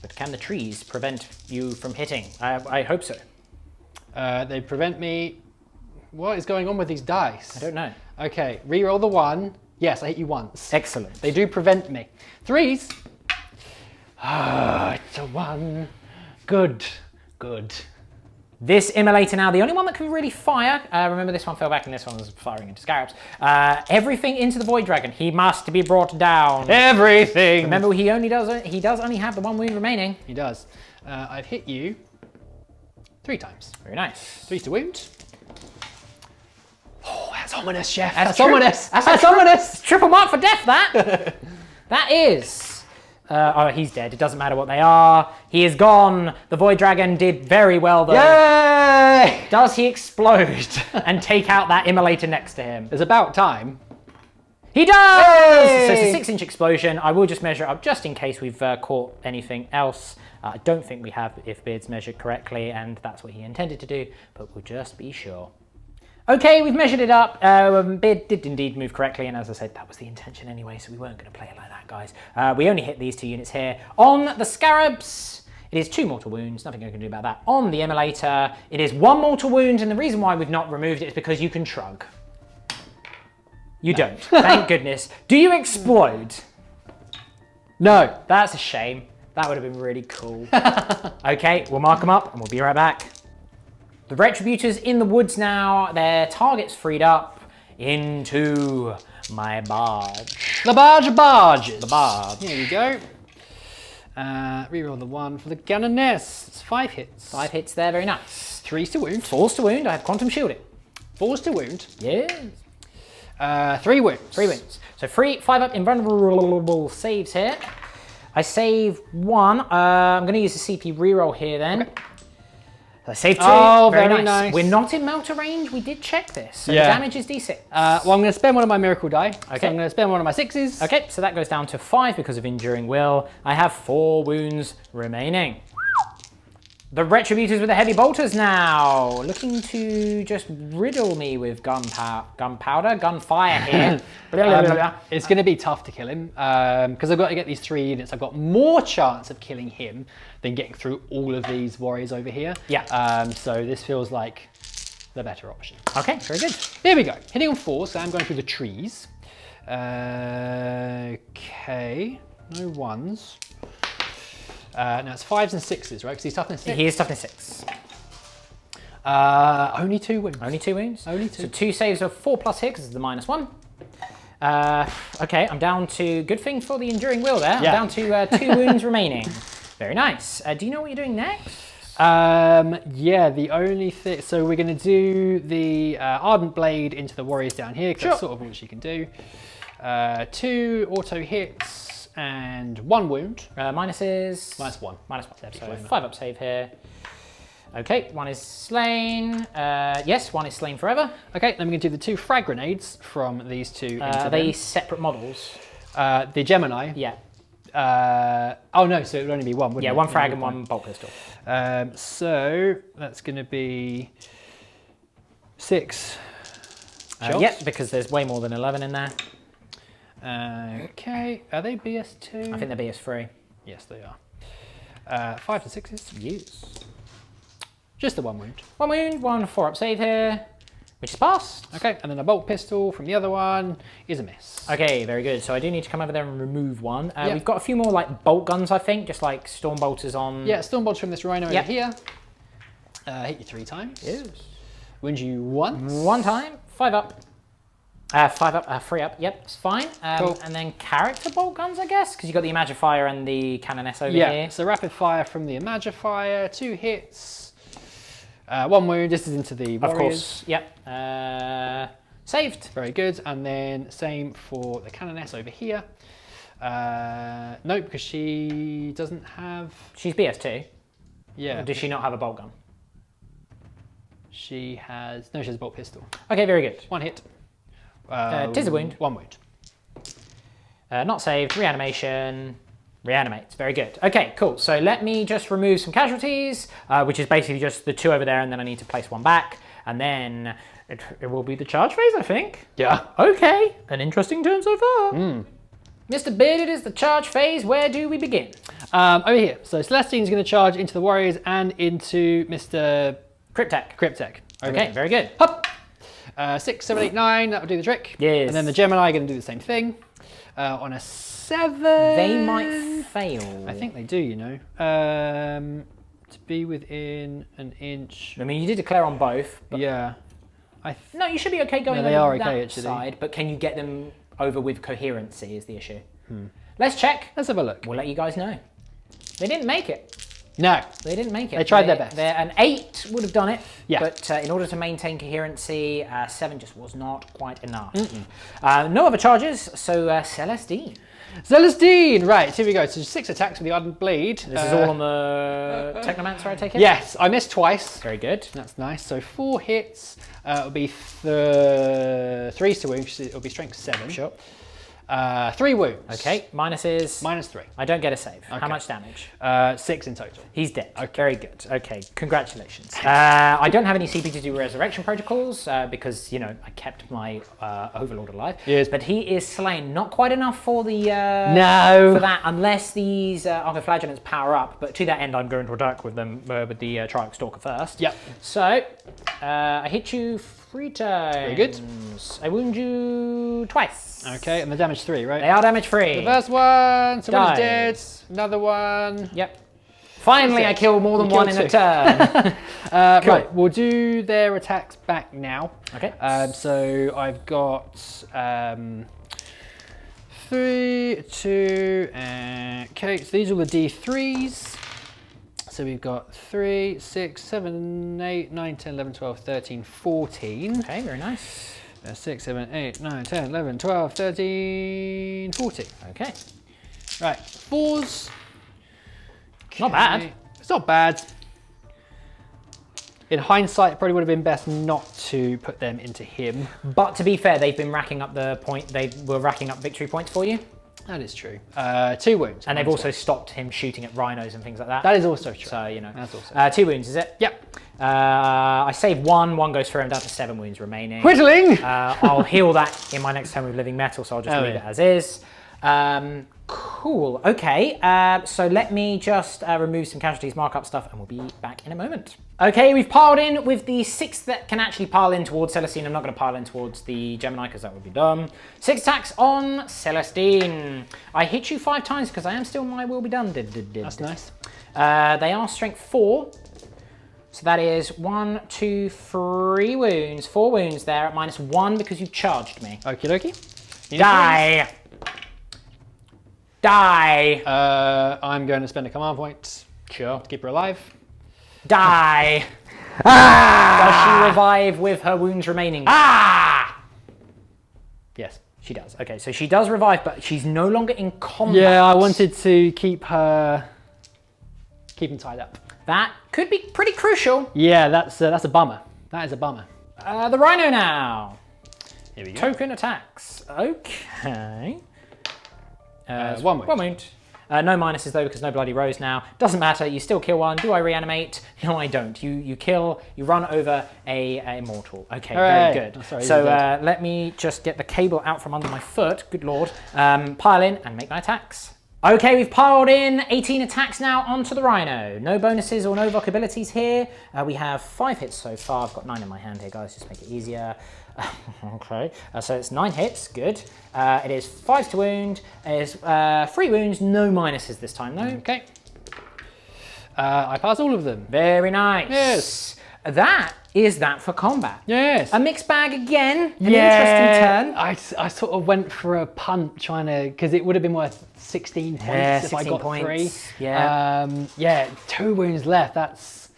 But can the trees prevent you from hitting? I hope so. They prevent me. What is going on with these dice? I don't know. Okay, reroll the 1. Yes, I hit you once. Excellent. They do prevent me. 3s. It's a 1. Good. This Immolator now, the only one that can really fire. Remember, this one fell back and this one was firing into Scarabs. Everything into the Void Dragon. He must be brought down. Everything. Remember, he does only have the 1 wound remaining. He does. I've hit you 3 times. Very nice. 3s to wound. Oh, that's ominous, Chef. That's ominous. That's ominous. Triple mark for death, that. That is. Oh, he's dead. It doesn't matter what they are. He is gone. The Void Dragon did very well, though. Yay! Does he explode and take out that Immolator next to him? It's about time. He does! Yay! So it's a 6-inch explosion. I will just measure it up just in case we've caught anything else. I don't think we have if Beard's measured correctly, and that's what he intended to do, but we'll just be sure. Okay, we've measured it up. Beard did indeed move correctly, and as I said, that was the intention anyway, so we weren't going to play it like that, guys. We only hit these 2 units here. On the Scarabs, it is 2 mortal wounds, nothing I can do about that. On the Immolator, it is 1 mortal wound, and the reason why we've not removed it is because you can shrug. You don't, thank goodness. Do you explode? No. That's a shame. That would have been really cool. Okay, we'll mark them up, and we'll be right back. The Retributors in the woods now, their targets freed up into my barge. The barges. The barge. Here we go. Reroll the 1 for the Canoness. It's 5 hits. 5 hits there, very nice. 3s to wound. 4s to wound, I have Quantum Shielding. 4s to wound. Yes. 3 wounds. 3 wounds. So 5 up invulnerable saves here. I save 1. I'm going to use the CP reroll here then. Okay. I saved 2. Oh, very nice. We're not in melter range. We did check this. So yeah. The damage is D6. Well, I'm going to spend one of my miracle die. Okay. So I'm going to spend one of my 6s. Okay, so that goes down to 5 because of Enduring Will. I have 4 wounds remaining. The Retributors with the heavy bolters now, looking to just riddle me with gunfire here. It's going to be tough to kill him because I've got to get these 3 units. I've got more chance of killing him than getting through all of these warriors over here. Yeah. So this feels like the better option. Okay, very good. Here we go. Hitting on 4, so I'm going through the trees. Okay, no 1s. No, it's 5s and 6s, right? Because he's toughness 6. He is toughness 6. Only 2 wounds. Only 2 wounds? Only 2. So 2 saves of 4+ hit, because it's the -1. Okay, I'm down to, good thing for the Enduring Will there. Yeah. I'm down to 2 wounds remaining. Very nice. Do you know what you're doing next? Yeah, the only thing, so we're going to do the Ardent Blade into the warriors down here, because that's sort of what she can do. 2 auto hits and 1 wound. Minus is? -1. -1. So 5 up save here. Okay, 1 is slain. Yes, 1 is slain forever. Okay, then we're going to do the 2 frag grenades from these 2 into are they separate models? The Gemini. Yeah. Oh no, so it would only be 1, wouldn't it? Yeah, 1 frag and 1 bolt pistol. So that's going to be 6 shots. Yeah, because there's way more than 11 in there. Okay, are they BS2? I think they're BS3. Yes, they are. 5s and 6s. Yes. Just the 1 wound. 1 wound, 1 4 up save here. which is passed. Okay, and then a bolt pistol from the other one is a miss. Okay, very good. So I do need to come over there and remove one. Yep. We've got a few more like bolt guns, I think, just like storm bolters on. Yeah, storm bolts from this rhino Yep. over here. Hit you 3 times. Yes. Wound you once. 1 time, 5 up. 5 up, 3 up. Yep, it's fine. Cool. And then character bolt guns, I guess, because you've got the Imagifier and the Canoness over here. So rapid fire from the Imagifier, 2 hits, 1 wound. This is into the warriors. Of course. Yep. Saved. Very good. And then same for the Canoness over here. No, because she doesn't have. She's BS2. Yeah. Or does she not have a bolt gun? She has. No, she has a bolt pistol. Okay, very good. 1 hit. Tis a wound. 1 wound. Not saved. Reanimation. Reanimates. Very good. Okay, cool. So let me just remove some casualties, which is basically just the 2 over there, and then I need to place 1 back, and then it will be the charge phase, I think. Yeah. Okay. An interesting turn so far. Mr. Bearded is the charge phase. Where do we begin? Over here. So Celestine is going to charge into the warriors and into Mr. Cryptek. Cryptek. Okay, very good. Hop. 6, 7, 8, 9. That will do the trick. Yes. And then the Gemini are going to do the same thing. On a 7. They might fail. I think they do, you know. To be within an inch. I mean, you did declare on both. But Yeah. no, you should be okay going No, they over are that okay, actually. side, but can you get them over with coherency is the issue. Let's check. Let's have a look. We'll let you guys know. They didn't make it. No. They didn't make it. They tried their best. An 8 would have done it, Yeah. but in order to maintain coherency, 7 just was not quite enough. No other charges, so Celestine. Celestine! Right, here we go. So 6 attacks with the Ardent Blade. This is all on the Technomancer, I take it? Yes, I missed twice. Very good. That's nice. So 4 hits. It'll be 3 to wound. It'll be strength 7. Sure. 3 wounds. Okay, minuses. -3. I don't get a save. How Okay. much damage? 6 in total. He's dead. Okay. Very good. Okay, congratulations. I don't have any CP to do resurrection protocols because, you know, I kept my Overlord alive. Yes. But he is slain. Not quite enough for the No. for that, unless these Archiflagellants power up. But to that end, I'm going to attack with them with the Triax Stalker first. Yep. So I hit you 3 times. Very good. I wound you twice. Okay, and the damage 3, right? They are damage free. The first one, someone is dead. Dies. Another one. Yep. Finally, That's I it. kill more than You one in killed a turn. Cool. Right, we'll do their attacks back now. Okay. So I've got 3, 2, okay, so these are all the D3s. So we've got 3, 6, 7, 8, 9, 10, 11, 12, 13, 14. Okay, very nice. 6, 7, 8, 9, 10, 11, 12, 13, 14. Okay. Right, 4s. Not bad. Okay. It's not bad. In hindsight, it probably would have been best not to put them into him. But to be fair, they've been racking up they were racking up victory points for you. That is true. 2 wounds. And they've also stopped him shooting at rhinos and things like that. That is also true. So, you know. That's also 2 wounds, is it? Yep. I save 1, 1 goes through, I'm down to 7 wounds remaining. Whittling! I'll heal that in my next turn with living metal, so I'll just leave it as is. Cool, okay, so let me just remove some casualties, mark up stuff, and we'll be back in a moment. Okay, we've piled in with the 6 that can actually pile in towards Celestine. I'm not going to pile in towards the Gemini because that would be dumb. 6 attacks on Celestine. I hit you 5 times because I am still my will be done. That's nice. They are strength 4. So that is 1, 2, 3 wounds. 4 wounds there at -1 because you charged me. Okie dokie. Die! Die! I'm going to spend a command point. Sure. To keep her alive. Die! Does she revive with her wounds remaining? Yes. She does. Okay, so she does revive, but she's no longer in combat. Yeah, I wanted to keep her tied up. That could be pretty crucial. Yeah, that's a bummer. That is a bummer. The Rhino now. Here we go. Token attacks. Okay. 1 wound. 1 wound. No minuses though because no bloody rose now. Doesn't matter, you still kill 1. Do I reanimate? No, I don't. You kill, you run over a immortal. Okay, Hooray. very good. Oh, sorry, so he's dead. let me just get the cable out from under my foot, good lord. Pile in and make my attacks. Okay, we've piled in 18 attacks now onto the Rhino. No bonuses or no voc abilities here. We have 5 hits so far. I've got 9 in my hand here, guys, just to make it easier. Okay, so it's 9 hits, good. It is 5 to wound. It is 3 wounds, no minuses this time though. Okay. I pass all of them. Very nice. Yes. That is that for combat. Yes. A mixed bag again. An interesting turn. I sort of went for a punt trying to, because it would have been worth 16 points if 16 I got points. 3. Yeah. 2 wounds left. That's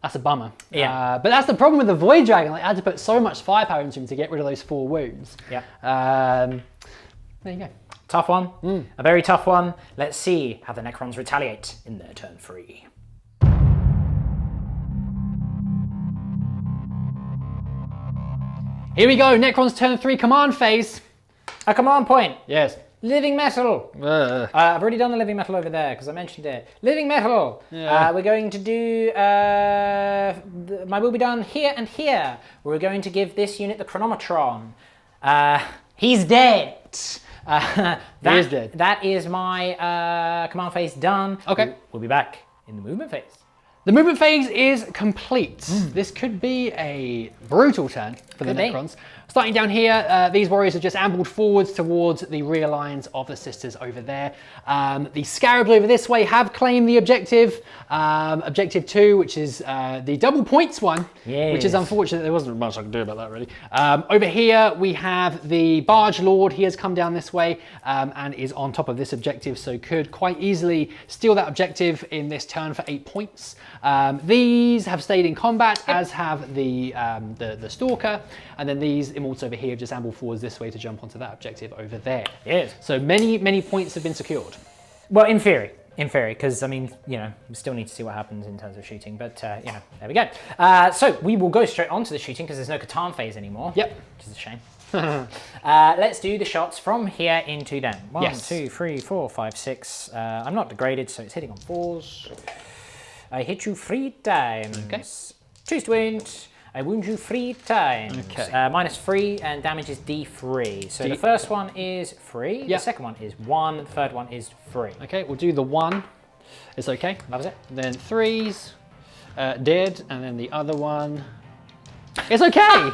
a bummer. Yeah. But that's the problem with the Void Dragon. Like, I had to put so much firepower into him to get rid of those 4 wounds. Yeah. There you go. Tough one. A very tough one. Let's see how the Necrons retaliate in their turn 3. Here we go. Necron's turn 3 command phase. A command point. Yes. Living metal. I've already done the living metal over there because I mentioned it. Living metal. Yeah. We're going to do my will be done here and here. We're going to give this unit the chronometron. He's dead. He is dead. That is my command phase done. Okay. We'll be back in the movement phase. The movement phase is complete. This could be a brutal turn for the Could be. Necrons. Starting down here, these warriors have just ambled forwards towards the rear lines of the sisters over there. The Scarabs over this way have claimed the objective. Objective 2, which is the double points one, which is Yes. unfortunate. There wasn't much I could do about that, really. Over here, we have the Barge Lord. He has come down this way and is on top of this objective, so could quite easily steal that objective in this turn for 8 points. These have stayed in combat, as have the Stalker, and then these Immortals over here have just ambled forwards this way to jump onto that objective over there. Yes. So many points have been secured. Well, in theory, because I mean, you know, we still need to see what happens in terms of shooting, but you know, there we go. So we will go straight on to the shooting because there's no Catan phase anymore. Yep. Which is a shame. Let's do the shots from here into them. 1, Yes. 2, 3, 4, 5, 6. I'm not degraded, so it's hitting on 4s. I hit you 3 times. Okay. 2 wound. I wound you 3 times. Okay. -3 and damage is D3. So the first one is 3. Yeah. The second one is 1. The third one is 3. Okay, we'll do the 1. It's okay. That was it. Then 3s, dead, and then the other one. It's okay.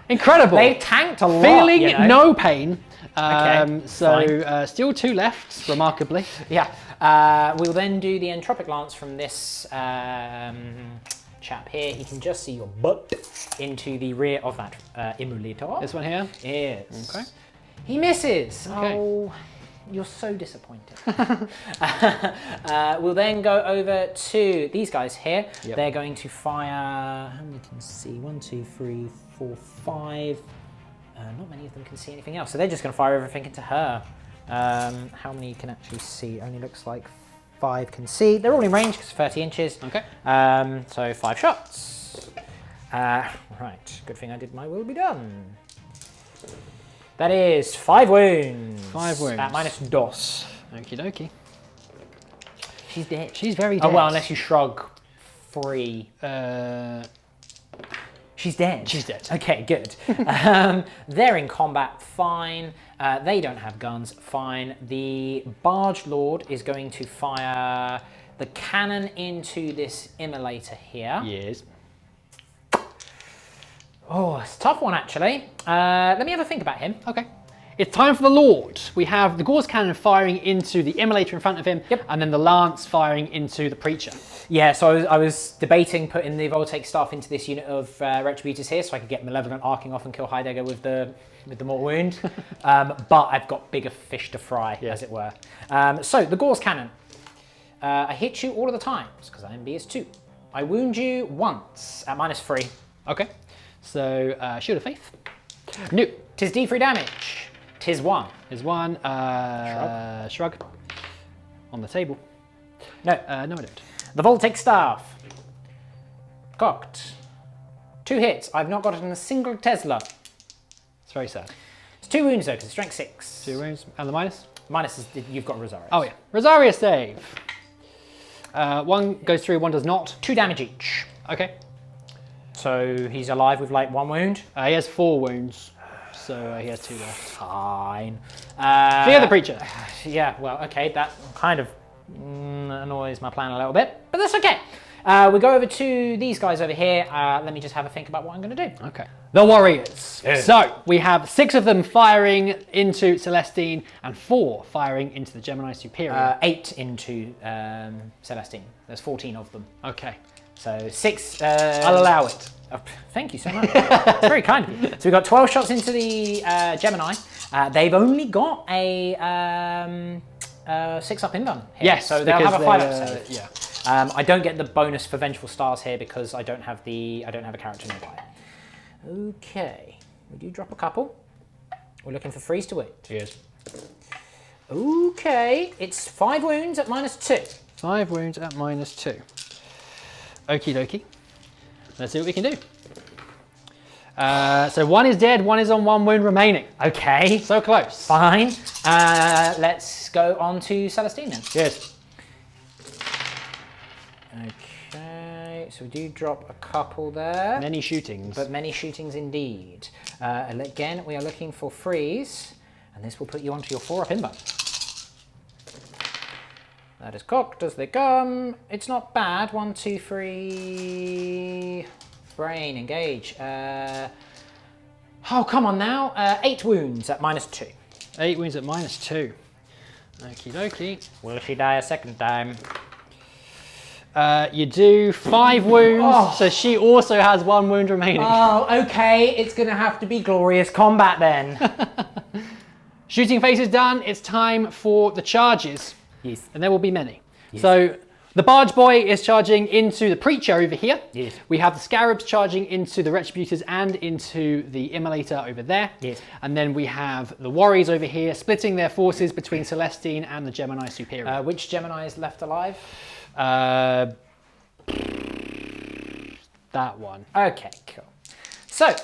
Incredible. They tanked a lot. Feeling you know? no pain. Okay, So still 2 left, remarkably. Yeah. We'll then do the Entropic Lance from this chap here. He can just see your butt into the rear of that emulator. This one here. Yes. Okay. He misses. Okay. Oh, you're so disappointed. We'll then go over to these guys here. Yep. They're going to fire, how many can see? 1, 2, 3, 4, 5. Not many of them can see anything else. So they're just going to fire everything into her. How many can actually see? Only looks like 5 can see. They're all in range because 30 inches. Okay. So 5 shots. Right, good thing I did my will be done. That is 5 wounds. 5 wounds. At -2. Okie dokie. She's dead. She's very dead. Oh, well, unless you shrug 3. She's dead. She's dead. Okay, good. They're in combat, fine. They don't have guns, fine. The Barge Lord is going to fire the cannon into this immolator here. Yes. Oh, it's a tough one, actually. Let me have a think about him. Okay. It's time for the Lord. We have the Gauze Cannon firing into the immolator in front of him, Yep. and then the Lance firing into the Preacher. Yeah, so I was debating putting the Voltaic Staff into this unit of Retributors here so I could get Malevolent arcing off and kill Heidegger with the mortal wound. But I've got bigger fish to fry, as it were. So, the Gauze Cannon. I hit you all of the times, because I am BS2. I wound you once at -3. Okay. So, Shield of Faith. No. Tis D3 damage. Tis 1. There's one. Shrug. On the table. No. No, I don't. The Voltaic Staff. Cocked. 2 hits. I've not gotten a single Tesla. It's very sad. It's 2 wounds though, because it's strength 6. 2 wounds. And the minus? Minus is you've got Rosario. Oh, yeah. Rosaria save. 1 goes through, 1 does not. 2 damage each. Okay. So he's alive with like 1 wound. He has 4 wounds. so he has 2 left. Fine. Fear the Preacher. Yeah, well, okay, that kind of annoys my plan a little bit, but that's okay. We go over to these guys over here. Let me just have a think about what I'm going to do. Okay. The Warriors. Yeah. So we have 6 of them firing into Celestine and 4 firing into the Gemini Superior. 8 into Celestine. There's 14 of them. Okay. So 6. I'll allow it. Oh, thank you so much. It's very kind of you. So we've got 12 shots into the Gemini. They've only got a 6-up invuln here. Yes, so they'll have a 5-up save. Yeah. I don't get the bonus for Vengeful Stars here because I don't have a character nearby. Okay, we do drop a couple. We're looking for freeze to win. Cheers. Okay, it's 5 wounds at -2. 5 wounds at -2. Okie dokie. Let's see what we can do. So 1 is dead, 1 is on 1 wound remaining. Okay. So close. Fine. Let's go on to Celestine then. Yes. Okay, so we do drop a couple there. Many shootings. But many shootings indeed. And again, we are looking for freeze, and this will put you onto your 4-up invuln. That is cocked as they come. It's not bad. 1, 2, 3. Brain, engage. Oh, come on now. 8 wounds at -2. 8 wounds at -2. Okie dokie. Will she die a second time? You do 5 wounds, so she also has 1 wound remaining. Oh, okay. It's going to have to be glorious combat then. Shooting phase is done. It's time for the charges. Yes. And there will be many. Yes. So the Barge Boy is charging into the Preacher over here. Yes. We have the Scarabs charging into the Retributors and into the Immolator over there. Yes. And then we have the Warriors over here splitting their forces between Celestine and the Gemini Superior. Which Gemini is left alive? That one. Okay, cool. So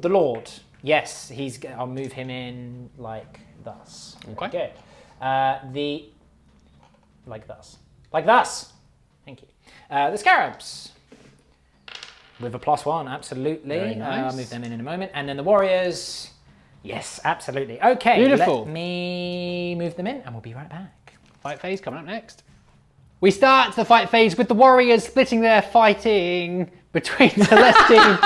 the Lord. Yes, I'll move him in like thus. Okay. Good. Like thus. Thank you. The Scarabs. With a +1, absolutely. Very nice. I'll move them in a moment. And then the Warriors. Yes, absolutely. Okay, beautiful. Let me move them in and we'll be right back. Fight phase coming up next. We start the fight phase with the Warriors splitting their fighting between Celestine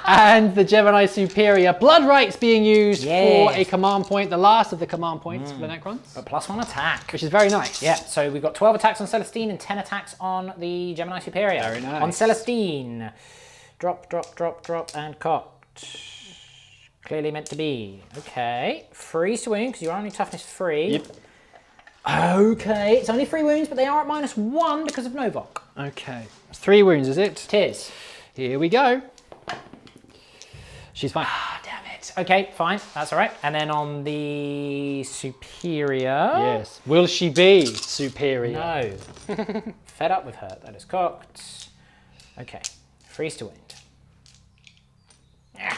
and the Gemini Superior. Blood Rights being used for a command point, the last of the command points for the Necrons. But +1 attack. Which is very nice. Yeah, so we've got 12 attacks on Celestine and 10 attacks on the Gemini Superior. Very nice. On Celestine, drop, and cocked. Clearly meant to be. Okay, freeze to wound, because you're only toughness 3. Yep. Okay, it's only 3 wounds, but they are at -1 because of Novok. Okay, 3 wounds, is it? Tis. Here we go. She's fine. Ah, damn it. Okay, fine, that's all right. And then on the Superior. Yes. Will she be superior? No. Fed up with her. That is cocked. Okay, freeze to wind. Yeah.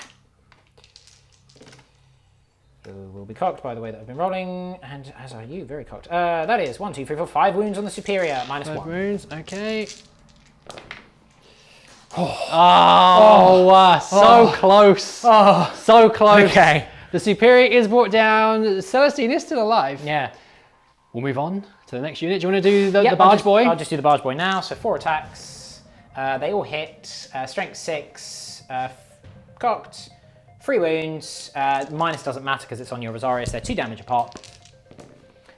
Will be cocked by the way that I've been rolling, and as are you, very cocked. That is 1, 2, 3, 4, 5 wounds on the Superior, -1. 5 wounds, okay. So close. Oh, so close. Okay. The Superior is brought down. Celestine is still alive. Yeah. We'll move on to the next unit. Do you want to do the Barge Boy? I'll just do the Barge Boy now. So 4 attacks. They all hit. Strength 6. Cocked. 3 wounds. Minus doesn't matter because it's on your Rosarius. They're 2 damage a pop.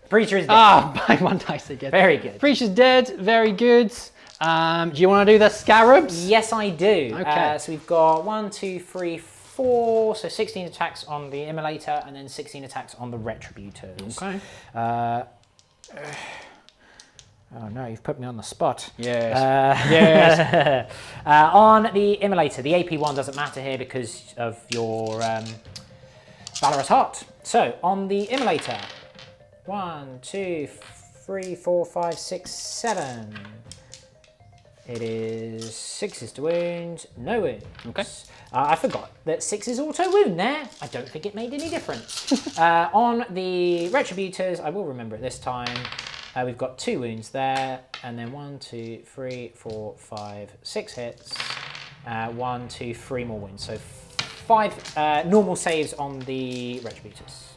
Preacher is dead. By 1 dice again. Very good. Preacher's dead. Very good. Do you want to do the Scarabs? Yes, I do. Okay. So we've got 1, 2, 3, 4. So 16 attacks on the Immolator and then 16 attacks on the Retributors. Okay. Oh no, you've put me on the spot. Yes. Yes. On the Immolator, the AP1 doesn't matter here because of your Valorous Heart. So on the Immolator, 1, 2, 3, 4, 5, 6, 7. It is 6 to wound, no wounds. Okay. I forgot that 6 is auto wound there. I don't think it made any difference. On the Retributors, I will remember it this time. We've got 2 wounds there, and then 1, 2, 3, 4, 5, 6 hits. 1, 2, 3 more wounds, so 5 normal saves on the Retributors.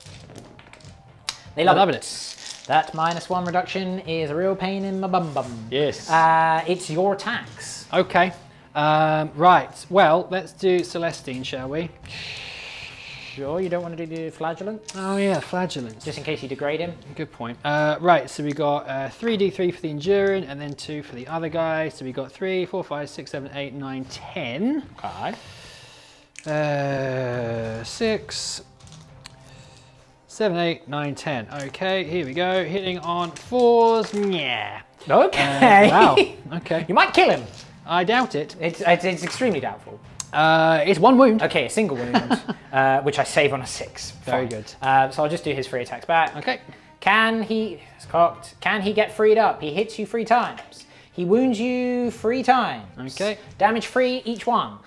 They love it. That -1 reduction is a real pain in my bum. Yes. It's your attacks. Okay. Right. Well, let's do Celestine, shall we? Sure, you don't want to do the Flagellant? Oh yeah, Flagellant. Just in case you degrade him. Good point. Right, so we got 3d3 for the Enduring, and then 2 for the other guy. So we got 3, 4, 5, 6, 7, 8, 9, 10. Okay. 6, 7, 8, 9, 10. Okay, here we go. Hitting on 4s. Yeah. Okay. Wow. Okay. You might kill him. I doubt it. It's extremely doubtful. It's 1 wound. Okay, a single wound, which I save on a 6. Very Fine. good. So I'll just do his 3 attacks back. Okay. It's cocked. Can he get freed up? He hits you 3 times. He wounds you 3 times. Okay. Damage free each one.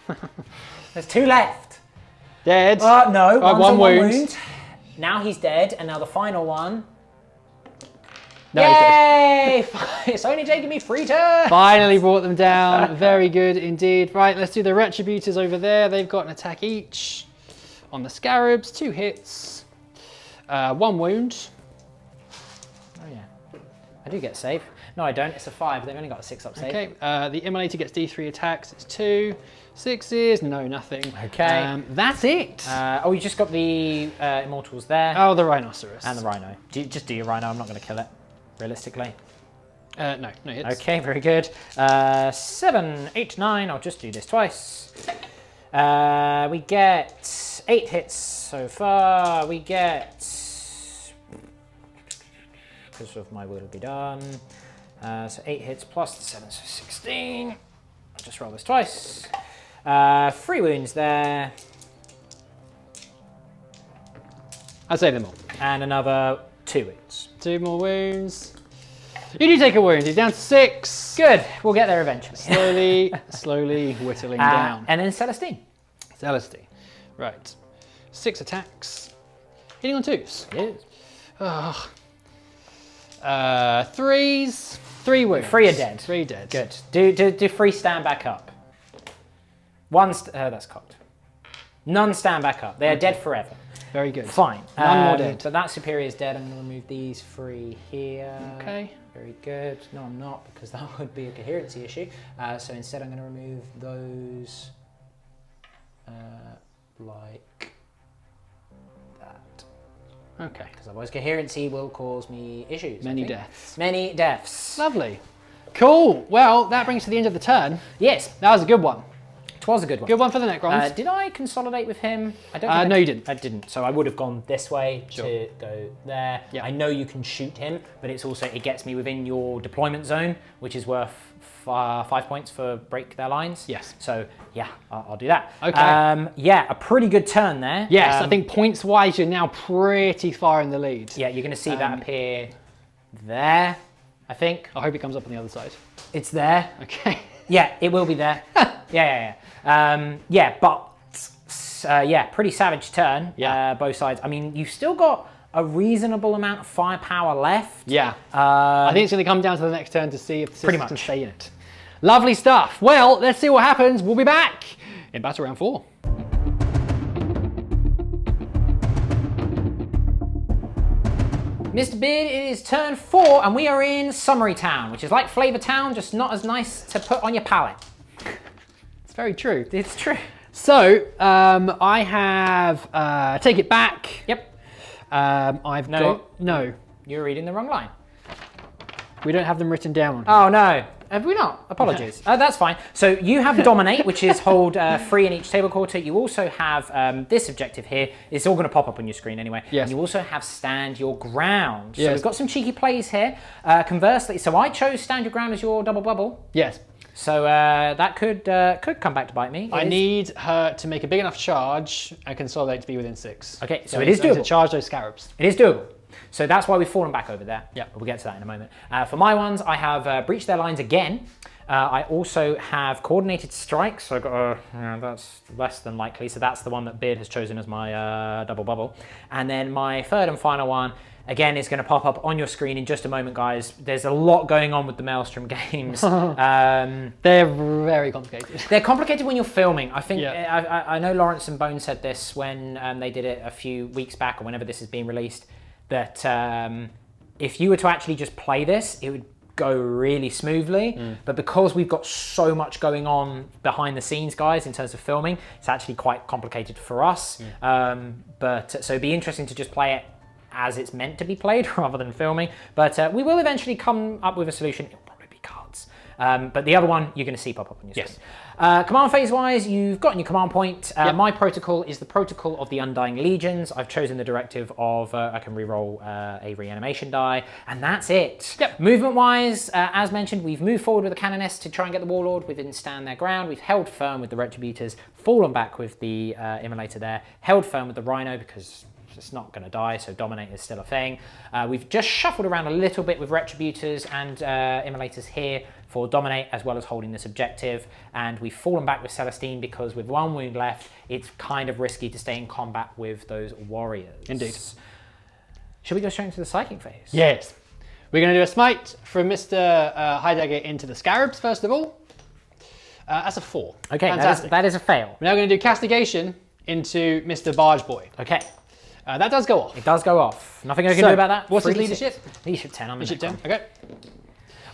There's 2 left. Dead. No, one's 1 on wound. 1 wound. Now he's dead, and now the final one. No, he's dead. Yay! It's only taken me 3 turns. Finally brought them down. Very good indeed. Right, let's do the Retributors over there. They've got an attack each. On the Scarabs, 2 hits. 1 wound. Oh yeah. I do get a save. No, I don't. It's a 5. They've only got a 6 up save. Okay, the Immolator gets D3 attacks. It's 2. 6s, no, nothing. Okay. That's it. Oh, you just got the Immortals there. Oh, the Rhinoceros. And the Rhino. Just do your Rhino. I'm not going to kill it, realistically. No hits. Okay, very good. 7, 8, 9. I'll just do this twice. We get 8 hits so far. We get... Because of my will be done. So 8 hits plus the 7, so 16. I'll just roll this twice. 3 wounds there. I'll say them all. And another 2 wounds. 2 more wounds. You do take a wound. He's down to 6. Good. We'll get there eventually. Slowly whittling down. And then Celestine. Celestine. Right. 6 attacks. Hitting on 2s. Yes. Oh. 3s. 3 wounds. 3 are dead. 3 dead. Good. Do 3 stand back up. 1 that's cocked. None stand back up. They are dead forever. Very good. Fine. None more dead. But that Superior is dead. I'm going to remove these 3 here. Okay. Very good. No, I'm not, because that would be a coherency issue. So instead I'm going to remove those like that. Okay. Because otherwise coherency will cause me issues. Many deaths. Many deaths. Lovely. Cool. Well, that brings us to the end of the turn. Yes. That was a good one. It was a good one. Good one for the Necrons. Did I consolidate with him? I don't think no, you didn't. I didn't. So I would have gone this way Sure. to go there. Yeah. I know you can shoot him, but it's also, it gets me within your deployment zone, which is worth 5 points for break their lines. Yes. So yeah, I'll do that. Okay. Yeah, a pretty good turn there. Yes, I think points-wise, you're now pretty far in the lead. Yeah, you're going to see that appear there, I think. I hope it comes up on the other side. It's there. Okay. Yeah, it will be there. Yeah. Pretty savage turn. Yeah. Both sides. I mean, you've still got a reasonable amount of firepower left. Yeah. I think it's going to come down to the next turn to see if the Pretty system can much. stay in it. Lovely stuff. Well, let's see what happens. We'll be back in Battle Round 4. Mr. Beard, it is turn 4, and we are in Summary Town, which is like Flavor Town, just not as nice to put on your palate. It's very true. It's true. So, I have Take It Back. Yep. I've got... No. You're reading the wrong line. We don't have them written down. Oh, no. Have we not? Apologies. That's fine. So you have Dominate, which is hold 3 in each table quarter. You also have this objective here. It's all going to pop up on your screen anyway. Yes. And you also have Stand Your Ground. So Yes. we've got some cheeky plays here. Conversely, so I chose Stand Your Ground as your double bubble. Yes. So that could come back to bite me. I need her to make a big enough charge and consolidate to be within 6. Okay, so it is To doable. charge those scarabs. It is doable. So that's why we've fallen back over there. Yep. We'll get to that in a moment. For my ones, I have breached their lines again. I also have coordinated strikes, so I've got that's less than likely, so that's the one that Beard has chosen as my double bubble. And then my third and final one, again, is going to pop up on your screen in just a moment, guys. There's a lot going on with the Maelstrom games. They're very complicated. They're complicated when you're filming. I think, I know Lawrence and Bone said this when they did it a few weeks back, or whenever this is being released, that if you were to actually just play this, it would go really smoothly, but because we've got so much going on behind the scenes, guys, in terms of filming, it's actually quite complicated for us. But so it'd be interesting to just play it as it's meant to be played rather than filming. But we will eventually come up with a solution. It'll probably be cards. But the other one you're going to see pop up on your screen. Command phase wise, you've got your command point. My protocol is the protocol of the Undying Legions. I've chosen the directive of I can reroll a reanimation die, and that's it. Movement wise, as mentioned, we've moved forward with the Canoness to try and get the Warlord. We didn't stand their ground. We've held firm with the Retributors, fallen back with the Immolator there, held firm with the Rhino because it's not going to die, so Dominate is still a thing. We've just shuffled around a little bit with Retributors and Immolators here for Dominate, as well as holding this objective, and we've fallen back with Celestine because with 1 wound left, it's kind of risky to stay in combat with those warriors. Indeed. Should we go straight into the Psychic phase? Yes. We're going to do a smite from Mr. Heidegger into the Scarabs, first of all. That's a 4. Okay, fantastic. That is a fail. We're now going to do Castigation into Mr. Barge Boy. Okay. That does go off. It does go off. Nothing I can do about that. What's his leadership? Leadership 10. I'm Leadership 10, okay.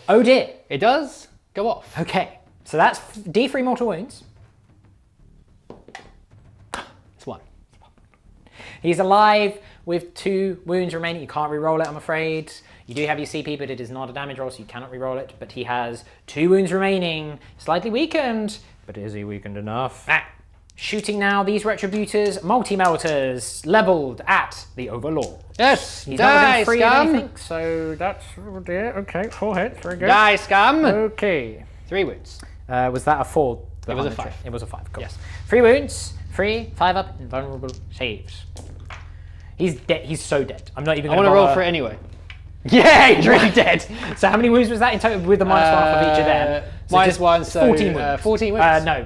Oh dear. It does go off. Okay, so that's D3 mortal wounds. It's 1. He's alive with 2 wounds remaining. You can't re-roll it, I'm afraid. You do have your CP, but it is not a damage roll, so you cannot re-roll it. But he has 2 wounds remaining. Slightly weakened, but is he weakened enough? Shooting now these Retributors, multi-melters, leveled at the Overlord. Yes, He's die, not within 3 scum. of anything, so that's, oh dear, okay, 4 hits, very good. Die, scum. Okay. 3 wounds. Was that a 4? It was a 5. It was a 5, cool. Yes. 3 wounds, 3, 5 up, invulnerable saves. He's dead, he's so dead. I'm not even I going to want to roll for it anyway. Yeah, he's really dead. So how many wounds was that in total with the -1 of each of them? So -1, just so 14 wounds. 14 wounds. No,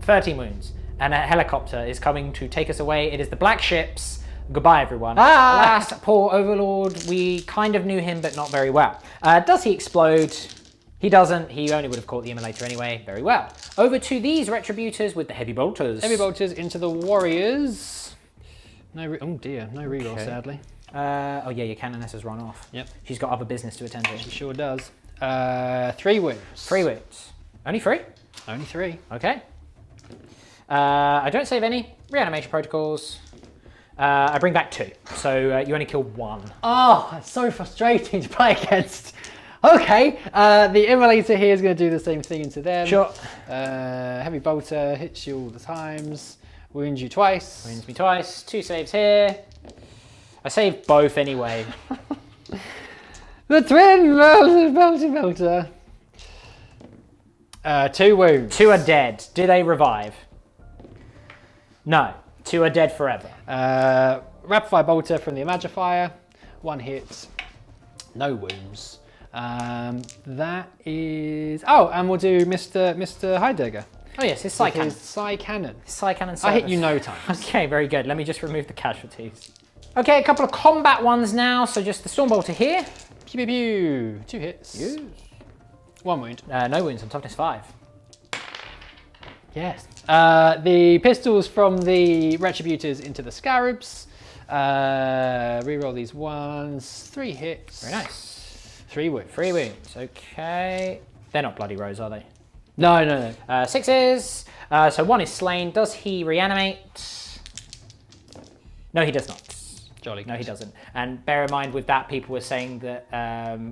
13 wounds. And a helicopter is coming to take us away. It is the Black Ships. Goodbye, everyone. Alas, poor Overlord. We kind of knew him, but not very well. Does he explode? He doesn't. He only would have caught the Immolator anyway. Very well. Over to these Retributors with the Heavy Bolters. Heavy Bolters into the Warriors. No, oh dear, no reroll, sadly. Oh yeah, your Canoness has run off. Yep. She's got other business to attend to. She sure does. 3 wounds. 3 wounds. Only 3? Only 3. Okay. I don't save any. Reanimation Protocols. I bring back 2. So you only kill 1. Oh, that's so frustrating to play against. Okay, the Immolator here is going to do the same thing into them. Sure. Heavy Bolter hits you all the times. Wounds you twice. Wounds me twice. 2 saves here. I saved both anyway. The twin Multi-melta. 2 wounds. 2 are dead. Do they revive? No. 2 are dead forever. Rapid Fire Bolter from the Imagifier. 1 hit. No wounds. That is... Oh, and we'll do Mr. Heidegger. Oh yes, his Psycannon. His Psycannon. Psycannon service. I hit you no time. Okay, very good. Let me just remove the casualties. Okay, a couple of combat ones now. So just the Stormbolter here. Pew pew pew. 2 hits. Yes. 1 wound. No wounds on toughness 5. Yes. The pistols from the Retributors into the Scarabs. Reroll these ones. 3 hits. Very nice. 3 wounds. 3 wounds. Okay. They're not bloody rose, are they? No, no, no. 6s. So 1 is slain. Does he reanimate? No, he does not. Jolly. No, he doesn't. And bear in mind with that, people were saying that,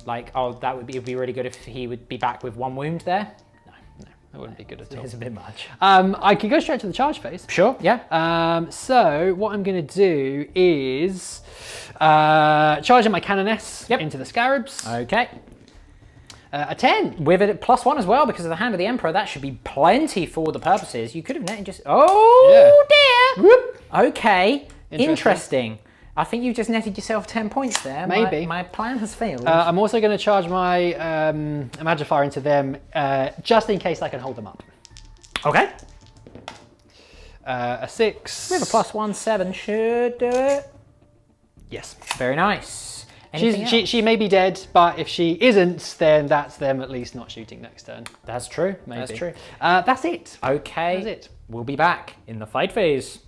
like, oh, that would be really good if he would be back with 1 wound there. No, That wouldn't be good at all. It's a bit much. I can go straight to the charge phase. Sure, yeah. So what I'm going to do is charging my Canoness into the Scarabs. Okay. A 10. With it +1 as well, because of the Hand of the Emperor, that should be plenty for the purposes. You could have netted just... Oh, dear! Whoop. Okay, interesting. I think you just netted yourself 10 points there. Maybe. My plan has failed. I'm also going to charge my Imagifier into them just in case I can hold them up. Okay. A 6. We have a +1/7, should do it. Yes. Very nice. Anything else? She may be dead, but if she isn't, then that's them at least not shooting next turn. That's true. Maybe. That's true. That's it. Okay. That's it. We'll be back in the fight phase.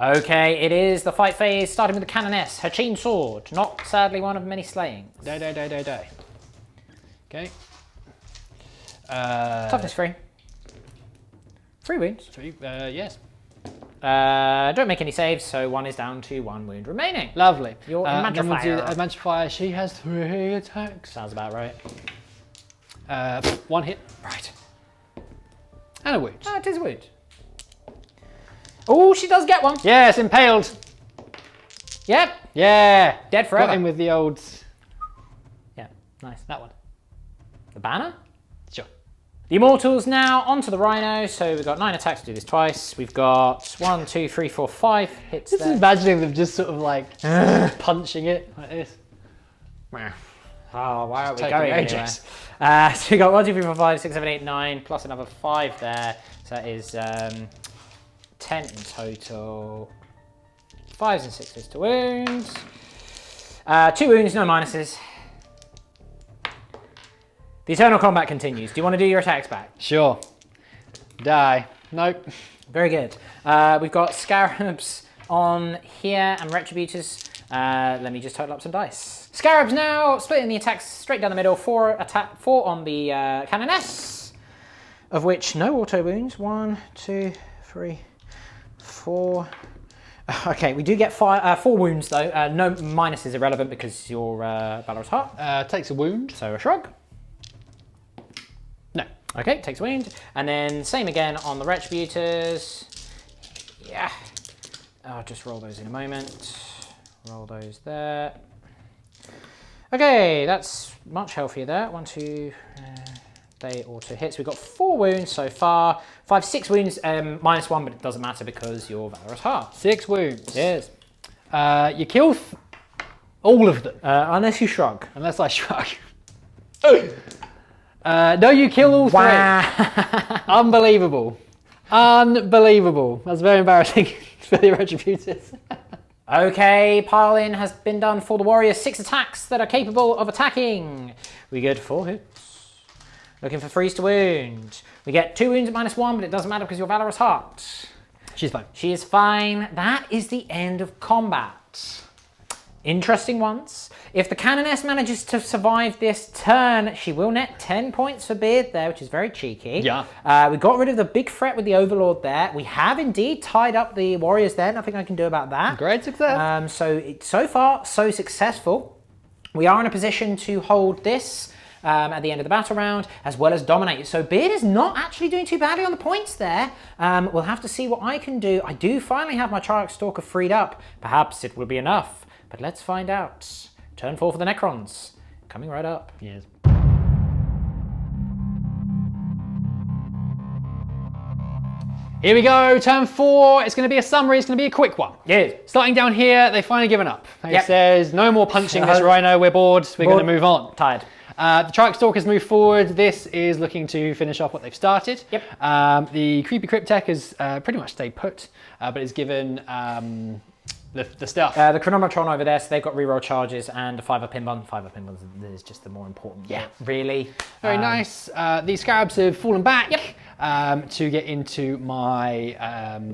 Okay, it is the fight phase, starting with the Canoness, her Chainsword, not sadly one of many slayings. Die. Okay. Toughness 3. 3 wounds. 3, yes. Don't make any saves, so 1 is down to 1 wound remaining. Lovely. Your Then we'll do Imagifier. Imagifier. She has 3 attacks. Sounds about right. 1 hit. Right. And a wound. Oh, it is a wound. Oh, she does get one. Yes, impaled. Yep. Yeah. Dead forever. Got him with the old... Yeah, nice. That one. The banner? Sure. The Immortals now onto the Rhino. So we've got 9 attacks to do this twice. We've got 1, 2, 3, 4, 5 hits Just there. imagining them just sort of like punching it like this. Oh, why aren't we Taking going ages. anywhere? So we got 1, 2, 3, 4, 5, 6, 7, 8, 9, plus another 5 there. So that is 10 in total. 5s and 6s to wounds. 2 wounds, no minuses. The Eternal Combat continues. Do you want to do your attacks back? Sure. Die. Nope. Very good. We've got Scarabs on here and Retributors. Let me just total up some dice. Scarabs now, splitting the attacks straight down the middle. 4 on the Canoness, of which no auto wounds. 1, 2, 3, 4. Okay, we do get 4 wounds though. No minus is irrelevant because you're Valorous Heart. Takes a wound. So a shrug. No. Okay, takes a wound. And then same again on the Retributors. Yeah. I'll just roll those in a moment. Roll those there. Okay, that's much healthier there. 1, 2, they auto hits. We've got 4 wounds so far. 5, 6 wounds, -1, but it doesn't matter because you're Valorous Heart. 6 wounds. Yes. You kill all of them. Unless you shrug. Unless I shrug. No, you kill all 3. Wow. Unbelievable. Unbelievable. That's very embarrassing for the Retributors. Okay, pile-in has been done for the Warriors. 6 attacks that are capable of attacking. We get 4 hits. Looking for 3s to wound. We get 2 wounds at -1, but it doesn't matter because you're Valorous Heart. She's fine. She is fine. That is the end of combat. Interesting ones. If the Canoness manages to survive this turn, she will net 10 points for Beard there, which is very cheeky. Yeah. We got rid of the big threat with the Overlord there. We have indeed tied up the Warriors there. Nothing I can do about that. Great success. So far, so successful. We are in a position to hold this at the end of the battle round, as well as dominate. So Beard is not actually doing too badly on the points there. We'll have to see what I can do. I do finally have my Triax Stalker freed up. Perhaps it will be enough, but let's find out. Turn 4 for the Necrons, coming right up. Yes. Here we go, turn 4. It's going to be a summary, it's going to be a quick one. Yeah. Starting down here, they've finally given up. It Yep. says, no more punching this Rhino, we're bored, we're going to move on. Tired. The Triax Stalkers move forward. This is looking to finish off what they've started. Yep. The Creepy Cryptek has pretty much stayed put, but is given the stuff. The Chronometron over there, so they've got reroll charges and a 5-up pin bun. 5-up pin bun is just the more important bit, really. Very nice. These Scarabs have fallen back to get into my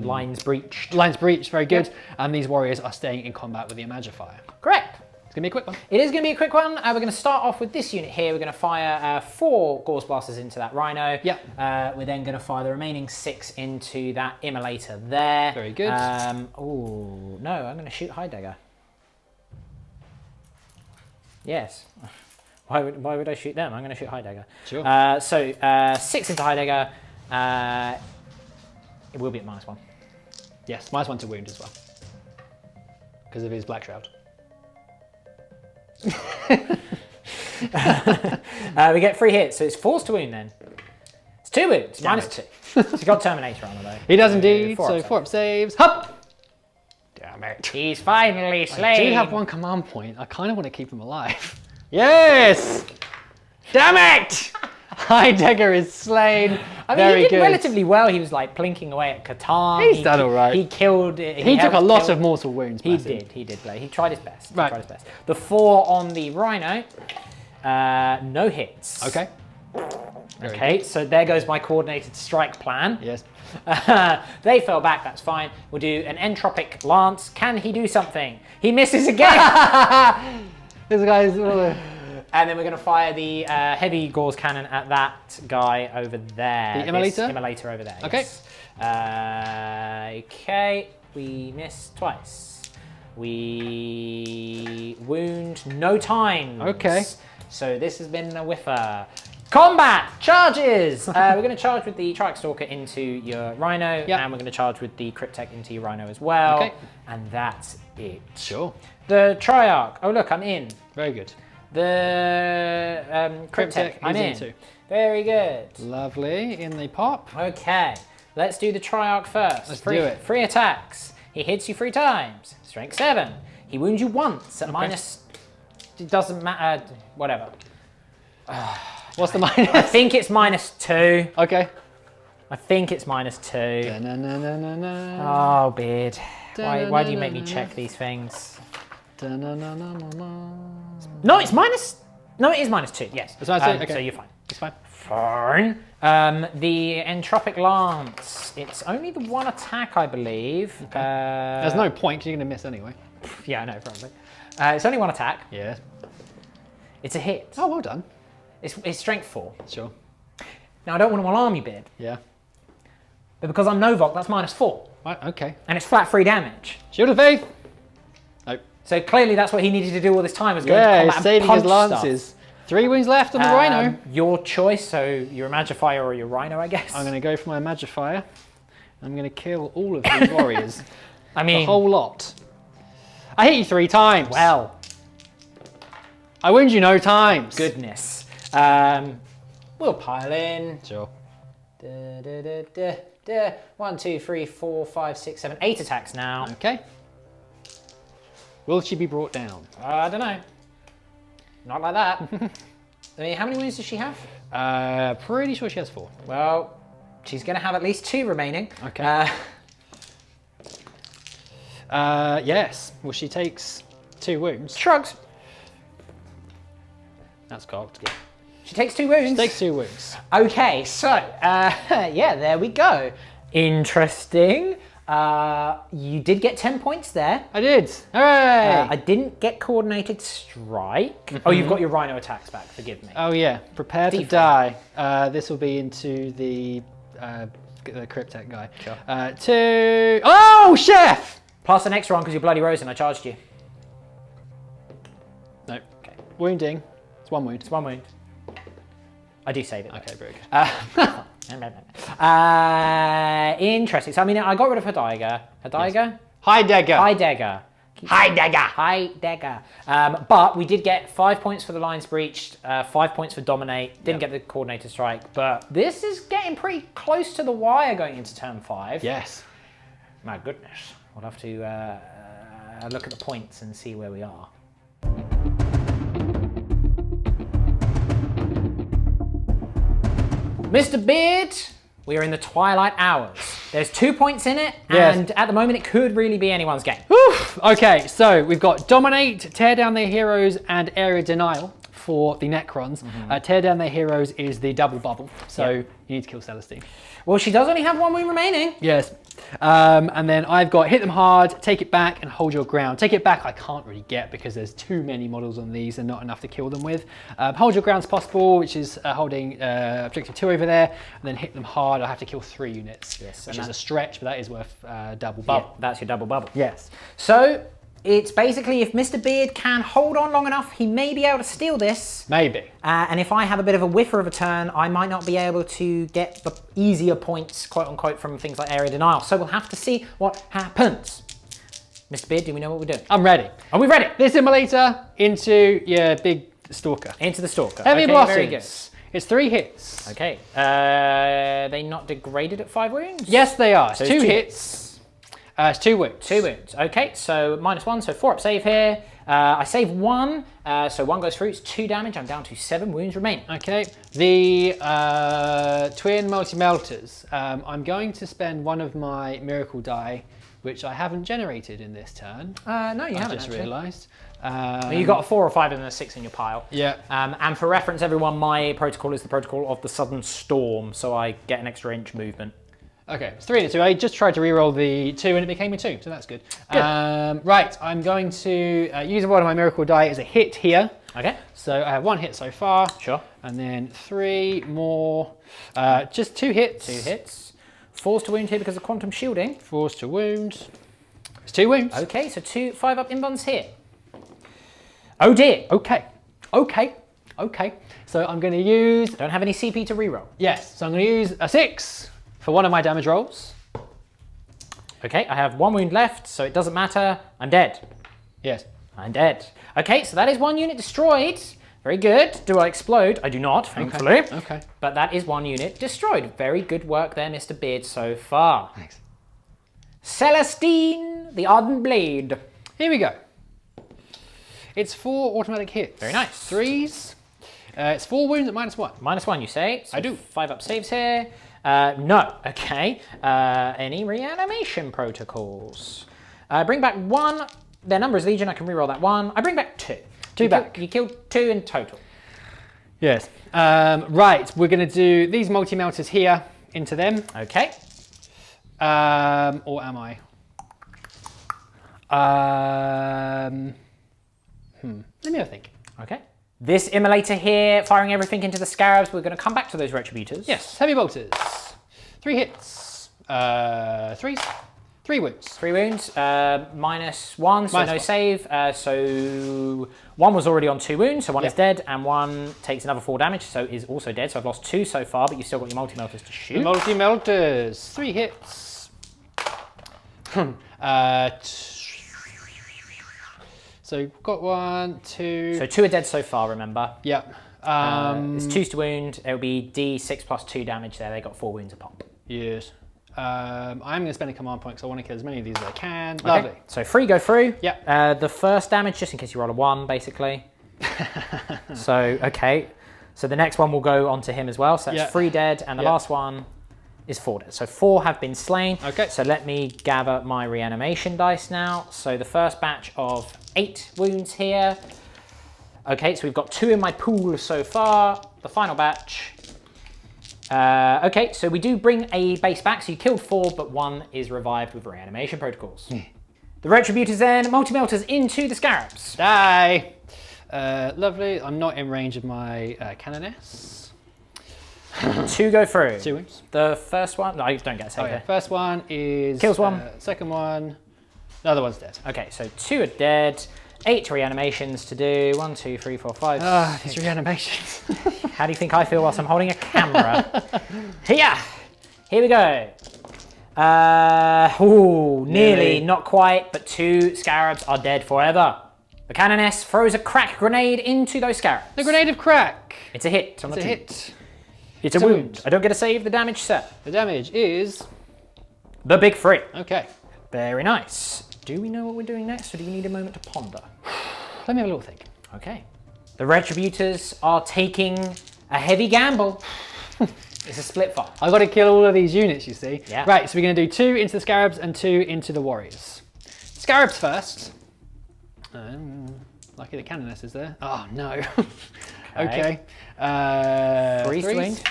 Lines breached. Lines breached, very good. And these warriors are staying in combat with the Imagifier. Correct. It's going to be a quick one. It is going to be a quick one. We're going to start off with this unit here. We're going to fire 4 Gauze Blasters into that Rhino. Yep. We're then going to fire the remaining 6 into that Immolator there. Very good. Oh, no, I'm going to shoot Heidegger. Yes. Why would I shoot them? I'm going to shoot Heidegger. Sure. 6 into Heidegger. It will be at -1. Yes, -1 to wound as well. Because of his Blackshroud. We get 3 hits, so it's 4s to wound then. It's 2 wounds, -2. He's got Terminator on though. He does indeed, 4 so up 4 up saves. Hup! Damn Damn it. He's finally slain. I do have one command point. I kind of want to keep him alive. Yes! Damn it! Heidegger is slain. I mean, Very he did good. relatively well. He was like plinking away at Catan. He's done all right. He killed it. He took a lot of mortal wounds. He bless him. did. He did play. He tried his best. Right. He tried his best. The 4 on the Rhino, no hits. Okay. Very Okay, good. so there goes my coordinated strike plan. Yes. They fell back, that's fine. We'll do an entropic lance. Can he do something? He misses again. This guy's. And then we're going to fire the heavy gauze cannon at that guy over there. The immolator? This immolator over there. Okay. Yes. Okay, we missed twice. We wound no times. Okay. So this has been a whiffer. Combat charges. We're going to charge with the Triax Stalker into your Rhino, Yep. and we're going to charge with the Cryptek into your Rhino as well. Okay. And that's it. Sure. The Triarch. Oh look, I'm in. Very good. The Cryptek. Cryptek I'm is in. in too. Very good. Lovely. In the pop. Okay. Let's do the Triarch first. Let's do it. 3 attacks. He hits you 3 times. Strength 7. He wounds you once at minus. It doesn't matter. Whatever. What's the minus? I think it's -2. Okay. I think it's -2. Da-na-na-na-na-na. Oh, Beard. Why do you make me check these things? Da-na-na-na-na-na. No, it's minus. No, it is -2. Yes. It's -2, okay. So you're fine. It's fine. Fine. The Entropic Lance. It's only the 1 attack, I believe. There's no point because you're going to miss anyway. Yeah, I know, probably. It's only 1 attack. Yeah. It's a hit. Oh, well done. It's strength 4. Sure. Now, I don't want to alarm you, Beard, Yeah. but because I'm Novok, that's -4. Right, okay. And it's flat 3 damage. Shield of Faith. Nope. So clearly that's what he needed to do all this time, was go into Yeah, combat he's and saving punch his lances. stuff. 3 wounds left on the Rhino. Your choice, so your Imagifier or your Rhino, I guess. I'm going to go for my Imagifier. I'm going to kill all of these warriors. I The mean, whole lot. I hit you 3 times. well, I wound you no times. goodness. We'll pile in. Sure. 1, 2, 3, 4, 5, 6, 7, 8 attacks now. Okay. Will she be brought down? I don't know. Not like that. I mean, how many wounds does she have? Pretty sure she has 4. Well, she's going to have at least 2 remaining. Okay. Yes. Well, she takes 2 wounds. Shrugs. That's cocked. She takes 2 wounds. She takes 2 wounds. Okay, so, yeah, there we go. Interesting. You did get 10 points there. I did. Hooray! I didn't get coordinated strike. Oh, you've got your Rhino attacks back, forgive me. Oh yeah, prepare to Defense. die. This will be into the Cryptek guy. Sure. 2. Oh, chef! Plus an extra one because you're Bloody Rose and I charged you. No. Okay. Wounding. It's 1 wound. It's 1 wound. I do save it. Okay, very good. Interesting. So, I mean, I got rid of Heidegger. Heidegger? Heidegger. Heidegger. Heidegger. But we did get 5 points for the lines breached, 5 points for dominate. Didn't get the coordinated strike, but this is getting pretty close to the wire going into turn 5. Yes. My goodness. We'll have to look at the points and see where we are. Mr. Beard, we are in the twilight hours. There's 2 points in it, Yes. and at the moment it could really be anyone's game. Whew. Okay, so we've got Dominate, Tear Down Their Heroes, and Area Denial for the Necrons. Tear Down Their Heroes is the double bubble, so Yeah. you need to kill Celestine. Well, she does only have 1 wound remaining. Yes. And then I've got Hit Them Hard, Take It Back, and Hold Your Ground. Take It Back I can't really get because there's too many models on these and not enough to kill them with. Hold Your Ground's possible, which is holding Objective 2 over there. And then Hit Them Hard, I have to kill 3 units, Yes, which and is a stretch, but that is worth double bubble. Yeah, that's your double bubble. Yes. So, it's basically if Mr. Beard can hold on long enough, he may be able to steal this. Maybe. And if I have a bit of a whiffer of a turn, I might not be able to get the easier points, quote unquote, from things like area denial. So we'll have to see what happens. Mr. Beard, do we know what we're doing? I'm ready. Are we ready? This immolator into your big stalker. Into the Stalker. Heavy Okay, blossoms. very good. It's 3 hits. Okay. They not degraded at 5 wounds? Yes, they are. So It's it's 2 2 hits. It's 2 wounds. 2 wounds. Okay, so -1, so 4 up save here. I save 1, so 1 goes through. It's 2 damage. I'm down to 7 wounds remaining. Okay, the twin multi-melters. I'm going to spend one of my miracle die, which I haven't generated in this turn. No, you haven't. I just realised. You got a 4 or 5 and a 6 in your pile. Yeah. And for reference, everyone, my protocol is the protocol of the Southern Storm, so I get an extra inch movement. Okay, it's 3 and a 2. I just tried to reroll the 2 and it became a 2, so that's good. Right, I'm going to use one of my miracle die as a hit here. Okay. So I have 1 hit so far. Sure. And then 3 more. Just 2 hits. 2 hits. 4's to wound here because of quantum shielding. 4's to wound. It's 2 wounds. Okay, so 2 5 up inbounds here. Oh dear. Okay. So I'm going to use... Don't have any CP to reroll. Yes, so I'm going to use a 6 for one of my damage rolls. Okay, I have 1 wound left, so it doesn't matter. I'm dead. Yes. I'm dead. Okay, so that is 1 unit destroyed. Very good. Do I explode? I do not, thankfully. Okay. But that is 1 unit destroyed. Very good work there, Mr. Beard, so far. Thanks. Celestine, the Ardent Blade. Here we go. It's 4 automatic hits. Very nice. 3s. It's 4 wounds at -1. -1, you say? So I do. 5 up saves here. No. Okay. Any reanimation protocols? Bring back 1. Their number is Legion. I can reroll that 1. I bring back 2. 2 back. You killed 2 in total. Yes. Right, we're going to do these multi-melters here into them. Okay. Or am I? Let me have a think. Okay. This immolator here, firing everything into the scarabs. We're going to come back to those Retributors. Yes, heavy bolters. 3 hits. 3s. 3 wounds. 3 wounds. -1, so no -1. save. So 1 was already on 2 wounds, so 1 is dead, and 1 takes another 4 damage, so is also dead. So I've lost 2 so far, but you've still got your multi-melters to shoot. Multi-melters. 3 hits. So got 1, 2. So 2 are dead so far, remember. Yep. It's 2's to wound. It'll be D6 plus 2 damage there. They got 4 wounds a pop. Yes. I'm going to spend a command point because I want to kill as many of these as I can. Lovely. Okay. So 3 go through. Yep. The first damage, just in case you roll a 1, basically. So, okay. So the next one will go onto him as well. So that's 3 dead, and the last one is 4 dead. So 4 have been slain. Okay. So let me gather my reanimation dice now. So the first batch of 8 wounds here. Okay, so we've got 2 in my pool so far. The final batch. Okay, so we do bring a base back. So you killed 4, but 1 is revived with reanimation protocols. The Retributors then, multi-melters into the scarabs. Die. Lovely. I'm not in range of my Canoness. 2 go through. 2 wounds. The first one, no, you don't get a save here. First one is... Kills 1. Second one, the other one's dead. Okay, so 2 are dead. 8 reanimations to do. 1, 2, 3, 4, 5. These reanimations. How do you think I feel whilst I'm holding a camera? Here we go. Nearly, not quite, but 2 scarabs are dead forever. The Canoness throws a crack grenade into those scarabs. The grenade of crack. It's a hit. It's a hit. It's a wound. I don't get to save the damage set. The damage is... the big 3. Okay. Very nice. Do we know what we're doing next, or do we need a moment to ponder? Let me have a little think. Okay. The Retributors are taking a heavy gamble. It's a split fire. I've got to kill all of these units, you see. Yeah. Right, so we're going to do 2 into the scarabs and 2 into the warriors. Scarabs first. Lucky the Canoness is there. Oh, no. Okay. 3's to wound.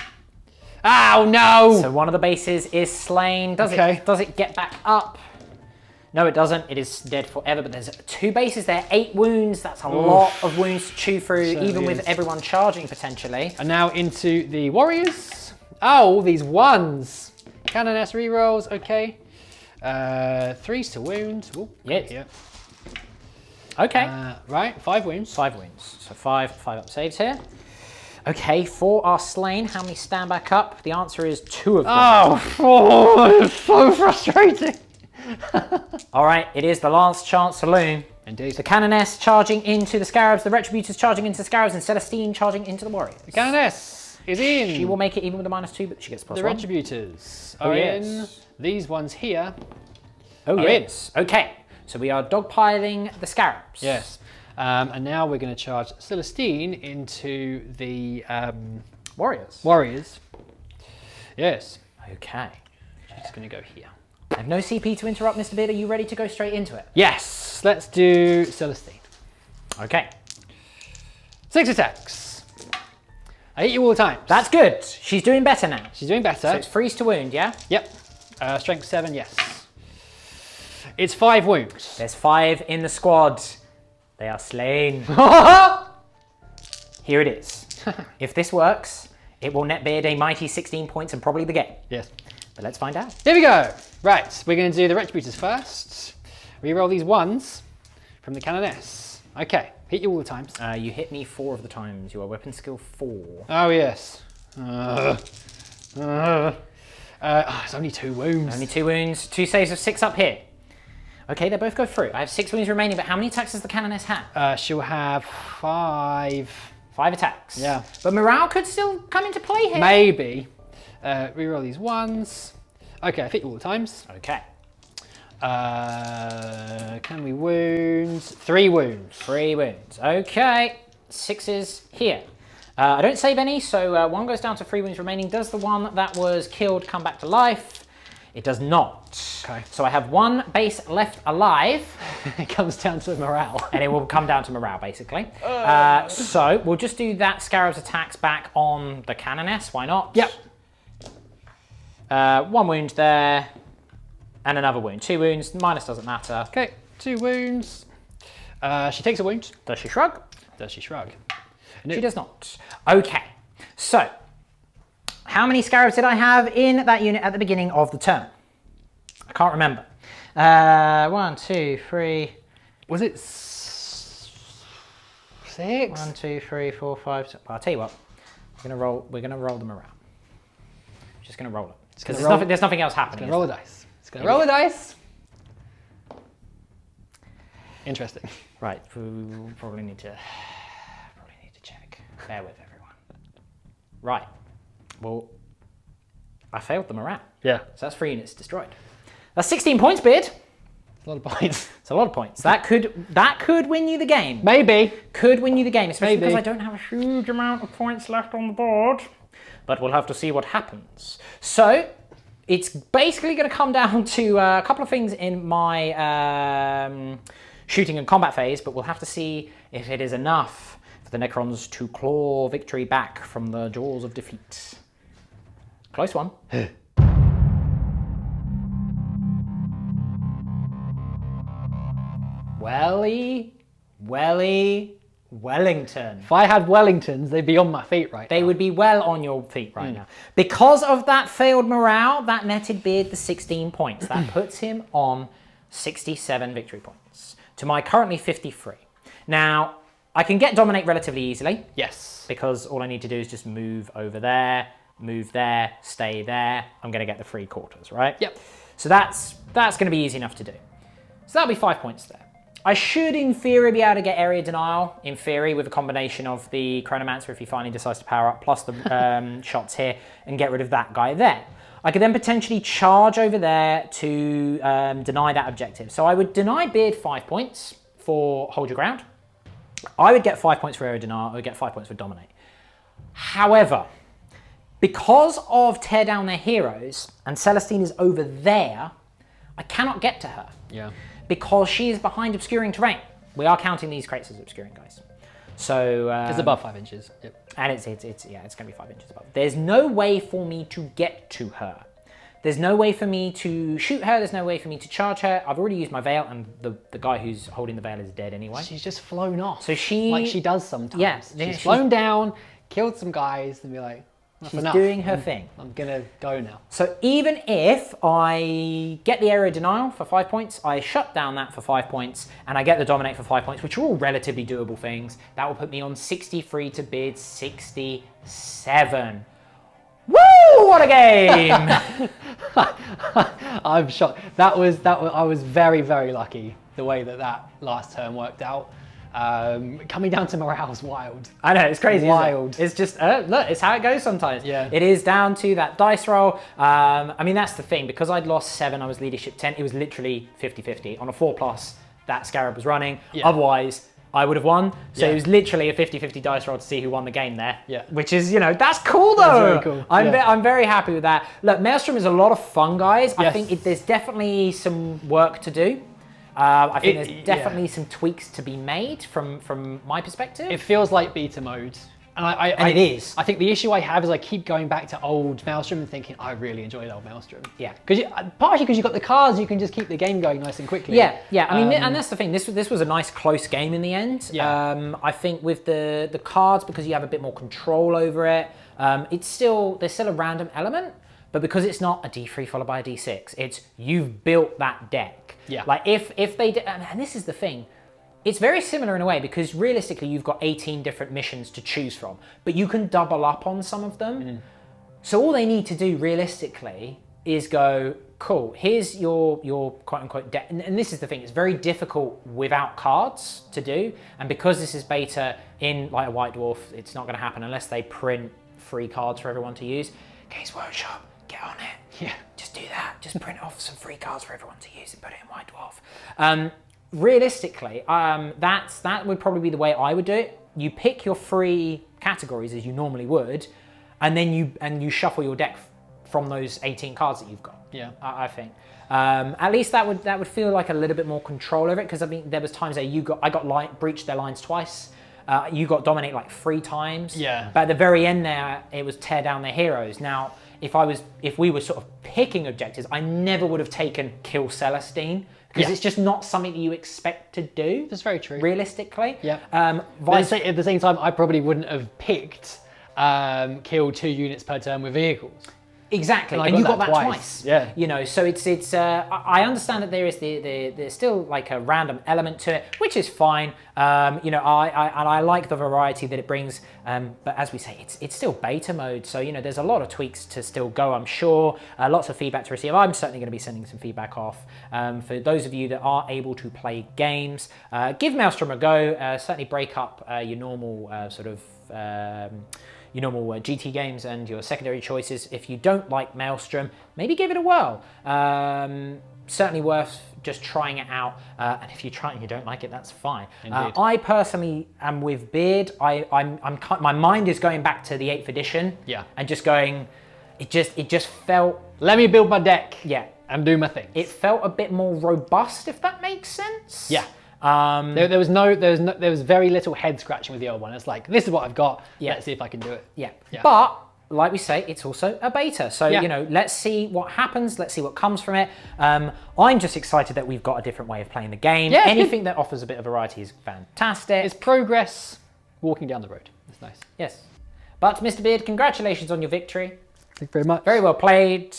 Oh, no! So one of the bases is slain. Does it get back up? No, it doesn't. It is dead forever, but there's 2 bases there, 8 wounds. That's a lot of wounds to chew through, even with everyone charging potentially. And now into the warriors. Oh, all these 1s. Canoness rerolls, okay. 3's to wound. Ooh, yes. Yeah. Okay. Right, 5 wounds. 5 wounds. So 5 up saves here. Okay, 4 are slain. How many stand back up? The answer is 2 of them. Oh, it's so frustrating. All right, it is the last chance saloon. Indeed. The Canoness charging into the scarabs, the Retributors charging into the scarabs, and Celestine charging into the warriors. The Canoness is in. She will make it even with a -2, but she gets +1. The Retributors are in. These ones here. Oh, are yes. Okay, so we are dogpiling the Scarabs. Yes. And now we're going to charge Celestine into the Warriors. Yes. Okay. She's going to go here. I have no CP to interrupt, Mr. Beard. Are you ready to go straight into it? Yes. Let's do Celestine. Okay. 6 attacks. I hit you all the time. That's good. She's doing better now. She's doing better. So it's freeze to wound, yeah? Yep. Strength 7, yes. It's 5 wounds. There's 5 in the squad. They are slain. Here it is. If this works, it will net Beard a mighty 16 points and probably the game. Yes. But let's find out. Here we go. Right, we're going to do the Retributors first. Reroll these 1s from the Canoness. Okay, hit you all the times. You hit me 4 of the times. You are weapon skill 4. Oh, yes. It's only 2 wounds. Only 2 wounds. 2 saves of 6 up here. Okay, they both go through. I have 6 wounds remaining, but how many attacks does the Canoness have? She'll have 5. 5 attacks. Yeah. But morale could still come into play here. Maybe. Reroll these 1s. Okay, I hit you all the times. Okay. Can we wound? 3 wounds. 3 wounds. Okay. 6s here. I don't save any, so 1 goes down to 3 wounds remaining. Does the one that was killed come back to life? It does not. Okay. So I have 1 base left alive. It comes down to morale. And it will come down to morale, basically. So we'll just do that Scarab's attacks back on the Canoness. Why not? Yep. 1 wound there. And another wound. 2 wounds. Minus doesn't matter. Okay, 2 wounds. She takes a wound. Does she shrug? Does she shrug? She does not. Okay. So, how many Scarabs did I have in that unit at the beginning of the turn? I can't remember. 1, 2, 3. Was it 6? 1, 2, 3, 4, 5. 6. Well, I'll tell you what. We're gonna roll them around. Just gonna roll it. Because there's nothing else happening. Roll the dice. It's gonna roll the dice. Interesting. Right. We probably need to check. Bear with everyone. Right. Well, I failed the morale. Yeah. So that's 3 units destroyed. That's 16 points, Beard. A lot of points. It's a lot of points. That could win you the game. Maybe. Could win you the game, especially Maybe. because I don't have a huge amount of points left on the board. But we'll have to see what happens. So, it's basically going to come down to a couple of things in my shooting and combat phase, but we'll have to see if it is enough for the Necrons to claw victory back from the jaws of defeat. Close one. Wellington. If I had Wellingtons, they'd be on my feet right now. They would be well on your feet right now. Because of that failed morale, that netted Beard the 16 points. That puts him on 67 victory points to my currently 53. Now, I can get Dominate relatively easily. Yes. Because all I need to do is just move over there, move there, stay there. I'm going to get the 3/4, right? Yep. So that's going to be easy enough to do. So that'll be 5 points there. I should, in theory, be able to get area denial, in theory, with a combination of the Chronomancer if he finally decides to power up, plus the shots here, and get rid of that guy there. I could then potentially charge over there to deny that objective. So I would deny Beard 5 points for Hold Your Ground. I would get 5 points for area denial, I would get 5 points for Dominate. However, because of Tear Down Their Heroes, and Celestine is over there, I cannot get to her. Yeah. Because she is behind obscuring terrain. We are counting these crates as obscuring, guys. So it's above 5 inches. Yep. And it's going to be 5 inches above. There's no way for me to get to her. There's no way for me to shoot her. There's no way for me to charge her. I've already used my veil, and the guy who's holding the veil is dead anyway. She's just flown off. So she, like she does sometimes. Yes, she's flown down, killed some guys, and be like, she's doing her thing. I'm gonna go now. So even if I get the area denial for 5 points, I shut down that for 5 points, and I get the dominate for 5 points, which are all relatively doable things, that will put me on 63 to Beard 67. Woo! What a game! I'm shocked. That was I was very, very lucky the way that last turn worked out. Coming down to morale's wild. I know, it's crazy. Wild. Isn't it? It's just, look, it's how it goes sometimes. Yeah. It is down to that dice roll. I mean, that's the thing. Because I'd lost 7, I was leadership 10. It was literally 50-50. On a 4+, that Scarab was running. Yeah. Otherwise, I would have won. So Yeah. it was literally a 50-50 dice roll to see who won the game there. Yeah. Which is, that's cool though. That's very cool. I'm very happy with that. Look, Maelstrom is a lot of fun, guys. I Yes. think there's definitely some work to do. I think there's definitely some tweaks to be made from my perspective. It feels like beta mode. And it is. I think the issue I have is I keep going back to old Maelstrom and thinking, I really enjoyed old Maelstrom. Yeah. Partially because you've got the cards, you can just keep the game going nice and quickly. Yeah. I mean, and that's the thing. This was a nice close game in the end. Yeah. I think with the cards, because you have a bit more control over it, there's still a random element, but because it's not a D3 followed by a D6, it's you've built that deck. Yeah. Like if they did, and this is the thing. It's very similar in a way because realistically you've got 18 different missions to choose from, but you can double up on some of them. So all they need to do realistically is go, cool, here's your quote unquote deck. And this is the thing, it's very difficult without cards to do. And because this is beta in like a White Dwarf, it's not gonna happen unless they print free cards for everyone to use. Games Workshop, get on it. Yeah. Just do that. Just print off some free cards for everyone to use and put it in White Dwarf. Realistically, that would probably be the way I would do it. You pick your free categories as you normally would, and then you shuffle your deck from those 18 cards that you've got. Yeah. I think. At least that would feel like a little bit more control over it, because I mean there was times there I got breached their lines twice. You got dominate like 3 times. Yeah. But at the very end there, it was tear down their heroes. Now, if we were sort of picking objectives, I never would have taken kill Celestine. Because it's just not something that you expect to do. That's very true. Realistically. Yeah. But at the same time, I probably wouldn't have picked kill 2 units per turn with vehicles. Exactly, And I and got you got that that twice. twice. Yeah. So it's. I understand that there is there's still like a random element to it, which is fine. I like the variety that it brings. But as we say, it's still beta mode, so there's a lot of tweaks to still go. I'm sure lots of feedback to receive. I'm certainly going to be sending some feedback off for those of you that are able to play games. Give Maelstrom a go. Certainly break up your normal your normal GT games and your secondary choices. If you don't like Maelstrom, maybe give it a whirl. Certainly worth just trying it out. And if you try it and you don't like it, that's fine. I personally am with Beard. My mind is going back to the 8th edition. Yeah. And just going, it just felt. Let me build my deck. Yeah. And do my thing. It felt a bit more robust, if that makes sense. Yeah. There was very little head scratching with the old one. It's like, this is what I've got. Yeah. Let's see if I can do it. Yeah. Yeah. But like we say, it's also a beta. So, Yeah. let's see what happens. Let's see what comes from it. I'm just excited that we've got a different way of playing the game. Yeah, Anything that offers a bit of variety is fantastic. It's progress walking down the road. It's nice. Yes. But Mr. Beard, congratulations on your victory. Thank you very much. Very well played.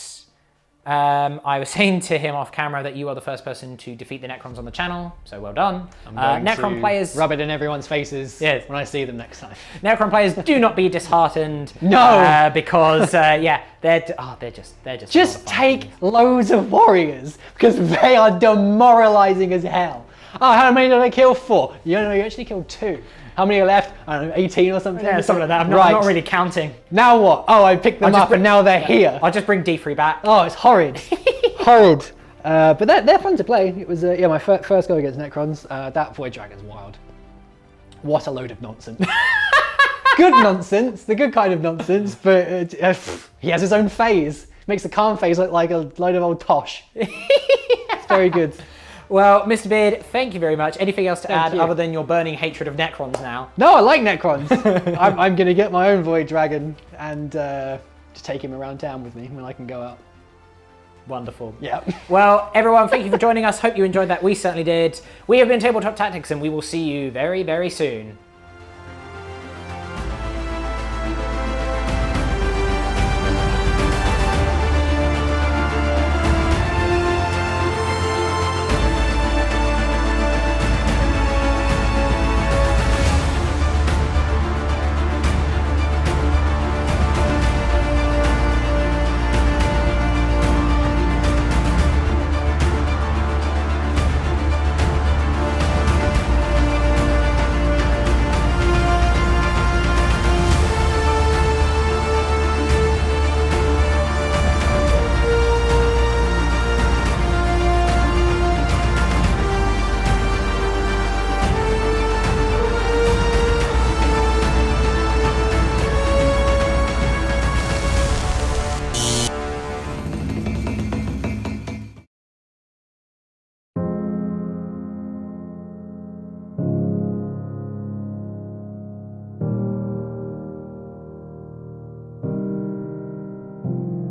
I was saying to him off camera that you are the first person to defeat the Necrons on the channel, so well done. I'm going Necron to players, rub it in everyone's faces Yes. when I see them next time. Necron players, do not be disheartened. No! Because they're just. Just take loads of warriors because they are demoralizing as hell. Oh, how many did I kill? 4. You actually killed 2. How many are left? I don't know, 18 or something? Yeah, something like that. I'm Right. not really counting. Now what? Oh, I picked them up and now they're here. I'll just bring D3 back. Oh, it's horrid. Horrid. But they're fun to play. It was my first go against Necrons. That Void Dragon's wild. What a load of nonsense. Good nonsense, the good kind of nonsense, but he has his own phase. Makes the calm phase look like a load of old tosh. It's very good. Well, Mr. Beard, thank you very much. Anything else to add you. other than your burning hatred of Necrons now? No, I like Necrons. I'm going to get my own Void Dragon and to take him around town with me when I can go out. Wonderful. Yeah. Well, everyone, thank you for joining us. Hope you enjoyed that. We certainly did. We have been Tabletop Tactics, and we will see you very, very soon.